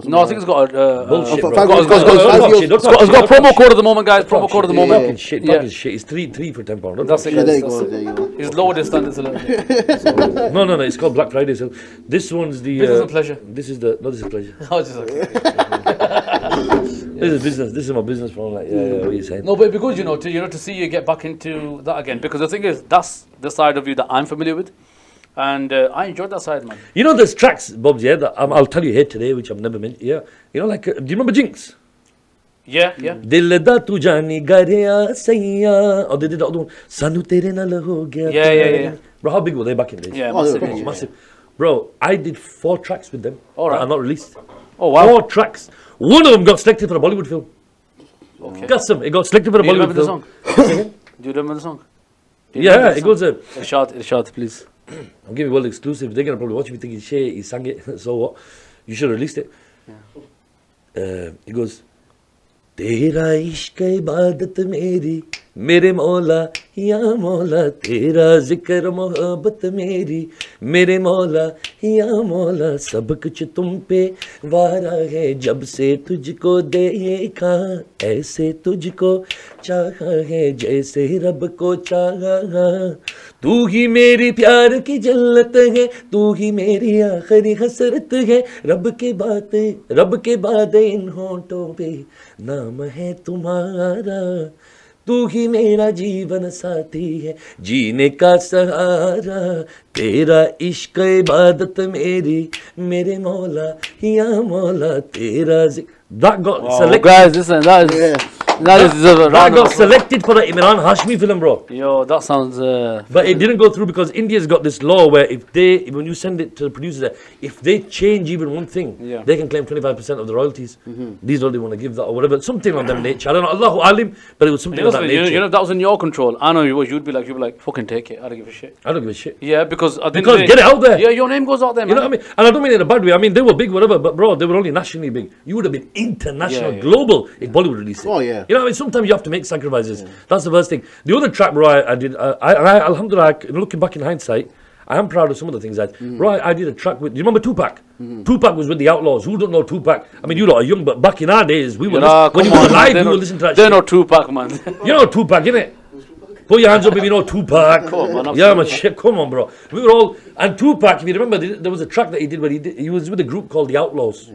No, I think it's got Bullshit, bro. it's got promo code at the moment, guys. Promo code at the moment. Talking shit. It's three for £10. That's it. Yeah, there you go. There you go. It's lower this standards a little bit. No. It's called Black Friday. So this one's the. Business and pleasure. This is the. No, this is pleasure. I was just like, This is business. This is my business phone. Like, yeah, what are you saying? no, but it'd be good, to see you get back into that again, because the thing is, that's the side of you that I'm familiar with, and I enjoyed that side, man. You know, there's tracks, Bobs, yeah, that I'll tell you here today, which I've never mentioned. Yeah, you know, like, do you remember Jinx? Yeah. Dil da tu jani gariya sayya. Or they did the other one. Sanu tere nal ho gaya. Yeah. Bro, how big were they back in the days? Yeah, Massive. Bro, I did 4 tracks with them. All right. That are not released. Oh wow. 4 tracks. One of them got selected for a Bollywood film. Okay. It got selected for a Do you Bollywood remember the film. song? Do you remember the song? Yeah, it goes. Irshad, please. I'll give you world exclusive. They're gonna probably watch me thinking, shit, he sang it. So what? You should have released it. It goes. तेरा इश्क इबादत मेरी मेरे मौला या मौला तेरा जिक्र मोहब्बत मेरी मेरे मौला या मौला सब कुछ तुम पे वारा है जब से तुझको देखा ऐसे तुझको चाहा है जैसे रब को चाहा तू ही मेरी प्यार की जन्नत है तू ही मेरी आखिरी हसरत है रब के बाद इन होंठों पे नाम है तुम्हारा तू ही मेरा जीवन साथी है जीने का सहारा तेरा इश्क इबादत मेरी मेरे मौला या मौला तेरा that got selected. Guys, listen, that got selected for the Imran Hashmi film, bro. Yo, that sounds. But it didn't go through because India's got this law where when you send it to the producers, if they change even one thing, they can claim 25% of the royalties. These are they want to give that or whatever. Something on them nature. I don't know, Allahu Alim, but it was something of that nature. You know, if that was in your control, I know you'd be like, fucking take it. I don't give a shit. I don't give a shit. Yeah, because get it out there. Yeah, your name goes out there, man. You know what I mean? And I don't mean it in a bad way. I mean, they were big, whatever, but bro, they were only nationally big. You would have been international, global if Bollywood released it. Oh, yeah. You know what I mean? Sometimes you have to make sacrifices. Yeah. That's the first thing. The other track, bro, I did, alhamdulillah, looking back in hindsight, I am proud of some of the things I did. Bro, I did a track with, do you remember Tupac? Tupac was with the Outlaws. Who don't know Tupac? I mean, you lot are young, but back in our days, we were when you were alive, we were listening to that shit. They know Tupac, man. You know Tupac, innit? Put your hands up if you know Tupac. Yeah, man, shit, come on, bro. We were all, and Tupac, if you remember, there was a track that he did where he was with a group called the Outlaws.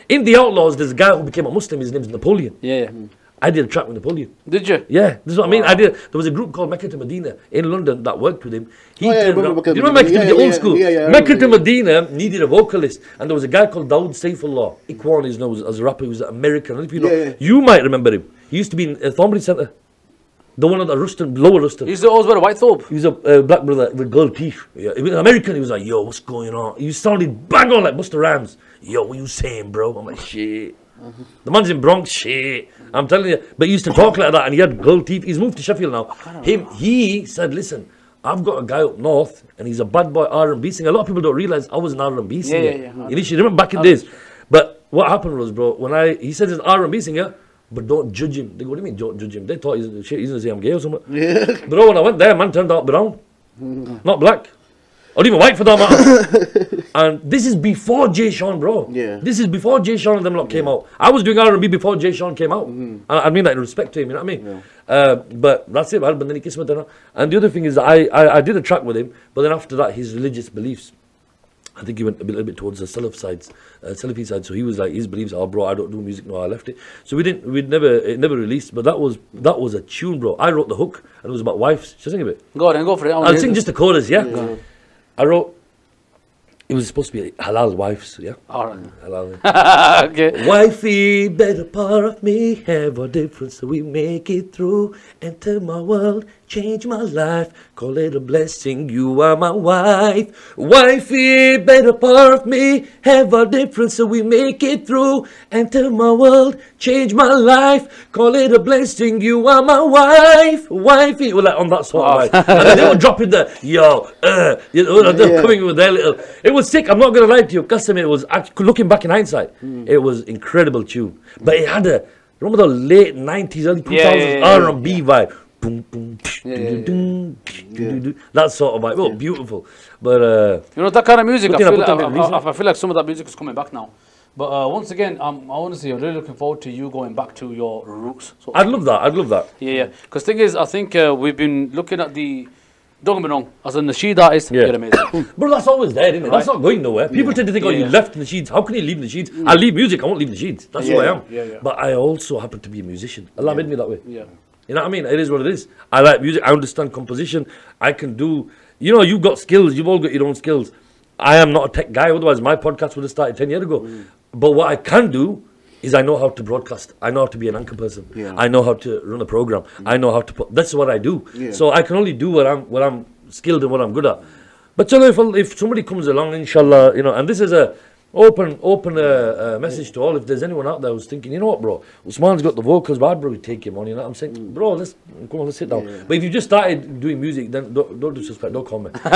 In the Outlaws, there's a guy who became a Muslim, his name's Napoleon. Yeah. I did a track with Napoleon. Did you? Yeah, this is what I mean. There was a group called Mecca to Medina in London that worked with him. You remember Mecca to Medina, old school? Mecca to Medina needed a vocalist, and there was a guy called Dawood Saifullah. Ikhwan is known as a rapper. He was American. If you know, you might remember him. He used to be in Thornbury Centre. The one at the Ruston, lower Ruston. He used to always wear a white thobe. He was a black brother with gold teeth. Yeah. He was American. He was like, yo, what's going on? He sounded bang on like Busta Rhymes. Yo, what you saying, bro? I'm like, shit. The man's in Bronx, shit. I'm telling you. But he used to talk like that, and he had gold teeth. He's moved to Sheffield now. He said, listen, I've got a guy up north, and he's a bad boy R&B singer. A lot of people don't realize I was an R&B singer. Yeah. Initially, remember back in days. But what happened was, bro, he said he's an R&B singer, but don't judge him. They go, what do you mean don't judge him? They thought he's going to say I'm gay or something. Bro, when I went there, man turned out brown. Not black. or even white for that matter. And this is before Jay Sean, bro. Yeah. This is before Jay Sean and them lot came out. I was doing R&B before Jay Sean came out. I mean that in respect to him, you know what I mean? Yeah. But that's it, man. But then he kissed me. And the other thing is, I did a track with him, but then after that, his religious beliefs, I think he went a little bit towards the Salafi side. So he was like, his beliefs are, bro, I don't do music, no, I left it. So it never released. But that was a tune, bro. I wrote the hook, and it was about wives. Just think of it. Go ahead, go for it. I'll sing just the chorus, yeah. I wrote. It was supposed to be halal wives, yeah. All right. Halal. Okay. Wifey, better part of me, have a difference so we make it through. Enter my world, change my life, call it a blessing, you are my wife. Wifey, better part of me, have a difference so we make it through. Enter my world, change my life, call it a blessing, you are my wife. Wifey, well, like on that sort of vibe. And then they were dropping the, you know, they're coming with their little, it was sick, I'm not going to lie to you, custom, it was, actually, looking back in hindsight, it was incredible tune. But it had a, remember the late 90s, early 2000s R&B vibe. Boom, boom, that sort of vibe. Oh, beautiful. But you know, that kind of music, I feel like some of that music is coming back now. But once again, I honestly, I'm really looking forward to you going back to your roots. So I'd love that. Yeah. Because thing is, I think we've been looking at the, don't get me wrong, as a nasheed artist, you're amazing. Bro, that's always there, isn't it? Right. That's not going nowhere. People tend to think, you left nasheeds. How can you leave nasheeds? I leave music, I won't leave nasheeds. That's who I am. But I also happen to be a musician. Allah made me that way. Yeah. You know what I mean? It is what it is. I like music. I understand composition. I can do... You know, you've got skills. You've all got your own skills. I am not a tech guy. Otherwise, my podcast would have started 10 years ago. But what I can do is I know how to broadcast. I know how to be an anchor person. I know how to run a program. I know how to put... That's what I do. So I can only do what I'm skilled and what I'm good at. But you know, if somebody comes along, inshallah, you know, and this is a... Open message to all. If there's anyone out there who's thinking, you know what, bro, Usman's got the vocals, but I'd probably take him on. You know what I'm saying, bro? Let's sit down. But if you just started doing music, then don't disrespect, don't comment. No.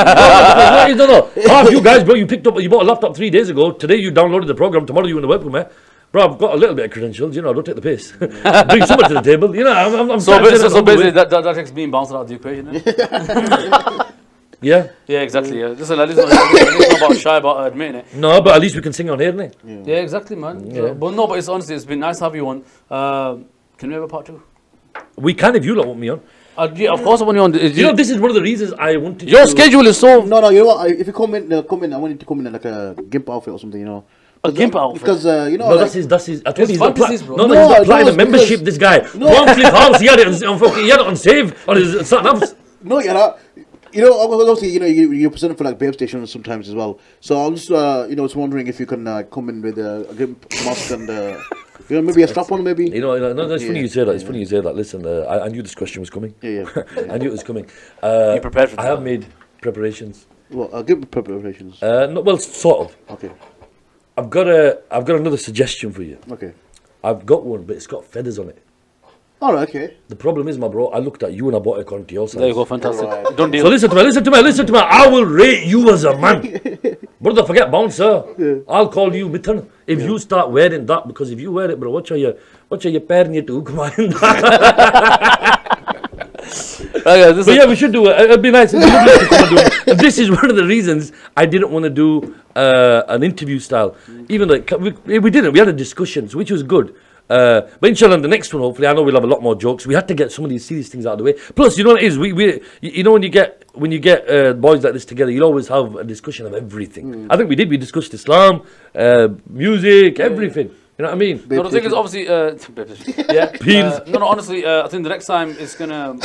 Half you guys, bro, you bought a laptop 3 days ago. Today you downloaded the program. Tomorrow you in the web room, Bro, I've got a little bit of credentials. You know, don't take the piss. Bring something to the table. You know, I'm so basically that takes being bounced out of the equation. Yeah, exactly. Listen, at least not about shy about admitting it. No, but at least we can sing on here, innit? Yeah, exactly, man. Yeah. But it's honestly, it's been nice to have you on. Can we have a part 2? We can if you lot want me on. Yeah, of course I want you on. You know, this is one of the reasons I wanted. Your schedule is so. No, you know what? If you come in, I want you to come in like a gimp outfit or something, you know. A gimp outfit? Because, you know. No, that's his. I told you he's fantasies, bro. No, he's applying a membership, this guy. One Cliff House, he had it on save on his something. No, you're not. You know, obviously, you know, you're presenting for like Babe Station sometimes as well. So I'm just, you know, wondering if you can come in with a gimp mask and, you know, maybe a strap on, maybe. You know, no, it's funny you say that. It's funny you say that. Listen, I knew this question was coming. I knew it was coming. You prepared for that? I have made preparations. Well, gimp preparations. No, well, sort of. Okay. I've got another suggestion for you. Okay. I've got one, but it's got feathers on it. All right, okay. The problem is, my bro, I looked at you and I bought a according to your size. There you go, fantastic. Right. Don't deal. So listen to me. I will rate you as a man. Brother, forget bouncer. I'll call you Mitten. If you start wearing that, because if you wear it, bro, what are you pairing you to? Come on. But yeah, we should do it. It'd be nice. It'd be lovely to come and do it. And this is one of the reasons I didn't want to do an interview style. Even like we didn't. We had a discussion, which was good. But inshallah, on the next one, hopefully, I know we'll have a lot more jokes. We had to get some of these serious things out of the way. Plus, you know what it is? You know, when you get boys like this together, you'll always have a discussion of everything. I think we did. We discussed Islam, music, everything. You know what I mean? No, the thing is obviously, honestly, I think the next time is gonna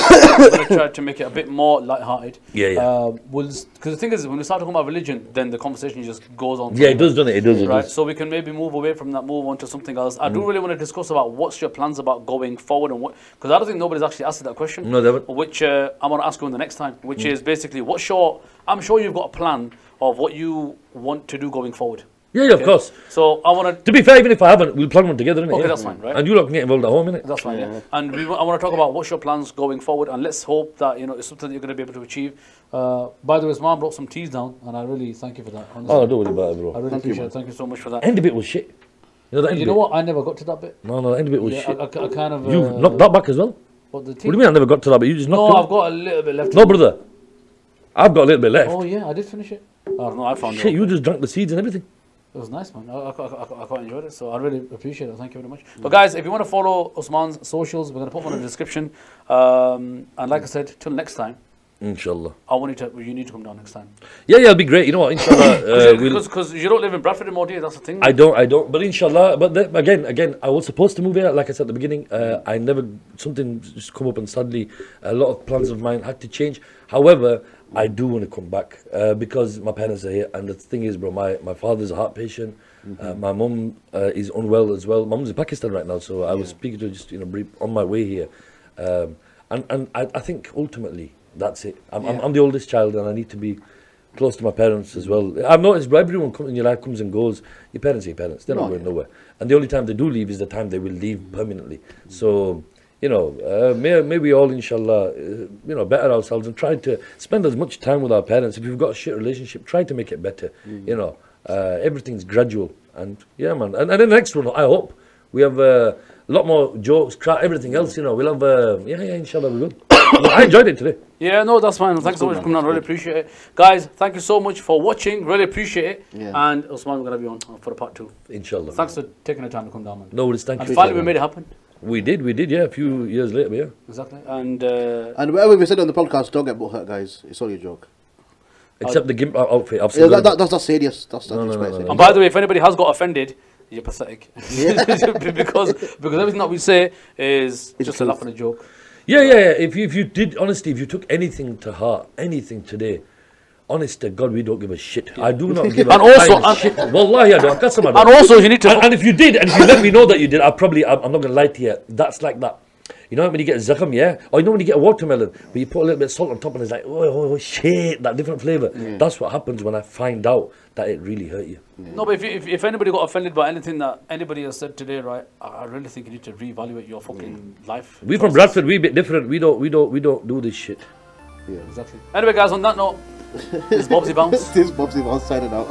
try to make it a bit more light-hearted. Because the thing is, when we start talking about religion, then the conversation just goes on. Yeah, it does, doesn't it? It does. Right. So we can maybe move away from that, move on to something else. I do really want to discuss about what's your plans about going forward and what, because I don't think nobody's actually asked that question. No, they haven't. Which I'm gonna ask you in the next time. Which is basically, I'm sure you've got a plan of what you want to do going forward. Yeah, of course. So I want to be fair, even if I haven't, we'll plan one together, innit? Okay, that's fine, right? And you lot can get involved at home, innit? That's fine, yeah. And I want to talk about what's your plans going forward, and let's hope that, you know, it's something that you're going to be able to achieve. By the way, his mom brought some teas down, and I really thank you for that. Honestly. Oh, don't worry about it, bro. I really appreciate it. Thank you so much for that. End bit was shit. You know that. You know what? I never got to that bit. No, the end bit was shit. I kind of. You knocked that back as well. What, the tea? What do you mean I never got to that bit? You just knocked it. No, I've got a little bit left. No, brother. I've got a little bit left. Oh yeah, I did finish it. I don't know, I found Shit, it. you just drank the seeds and everything. It was nice, man. I quite enjoyed it, so I really appreciate it. Thank you very much. But guys, if you want to follow Usman's socials, we're going to put one in the description. And like I said, till next time, Inshallah. you need to come down next time. Yeah, it'll be great. You know what? Inshallah. Because you don't live in Bradford anymore, do you? That's the thing. I don't. But inshallah. But then, again, I was supposed to move here. Like I said at the beginning, I never. Something just come up and suddenly a lot of plans of mine had to change. However, I do want to come back because my parents are here. And the thing is, bro, my father's a heart patient. My mum is unwell as well. Mum's in Pakistan right now, so I was speaking to her just brief on my way here. And I think ultimately that's it. I'm the oldest child, and I need to be close to my parents as well. I've noticed, bro, everyone in your life comes and goes. Your parents are your parents. They're not going nowhere. And the only time they do leave is the time they will leave permanently. So, may we all, inshallah, better ourselves and try to spend as much time with our parents. If you've got a shit relationship, try to make it better. Everything's gradual. And yeah, man. And then the next one, I hope we have a lot more jokes, everything else. We'll have, inshallah, we will. I enjoyed it today. Yeah, no, that's fine. Thanks so much for coming on. Really appreciate it. Guys, thank you so much for watching. Really appreciate it. Yeah. And Usman, we're going to be on for a part 2. Inshallah. Thanks for taking the time to come down, man. No worries, thank you. And finally, we made it happen. We did, yeah, a few years later, yeah. Exactly. And whatever we said on the podcast, don't get hurt, guys. It's only a joke. Except the gimp outfit. I've Yeah, that's serious. That's No. And by the way, if anybody has got offended, you're pathetic. because everything that we say is just a laugh and a joke. Yeah. If you did, honestly, if you took anything to heart, anything today, honest to God, we don't give a shit. Yeah. I do not give a shit. Wallahi, I don't. And also, you need to. And if you did, and if you let me know that you did, I'm not going to lie to you. That's like that. You know when you get a zakham, yeah? Or you know when you get a watermelon, but you put a little bit of salt on top and it's like, oh shit, that different flavour. Yeah. That's what happens when I find out that it really hurt you. Yeah. No, but if anybody got offended by anything that anybody has said today, right, I really think you need to reevaluate your fucking life. We from Bradford, we a bit different. We don't do this shit. Yeah, exactly. Anyway, guys, on that note, this is Bobzybounce. This is Bobzybounce signing out.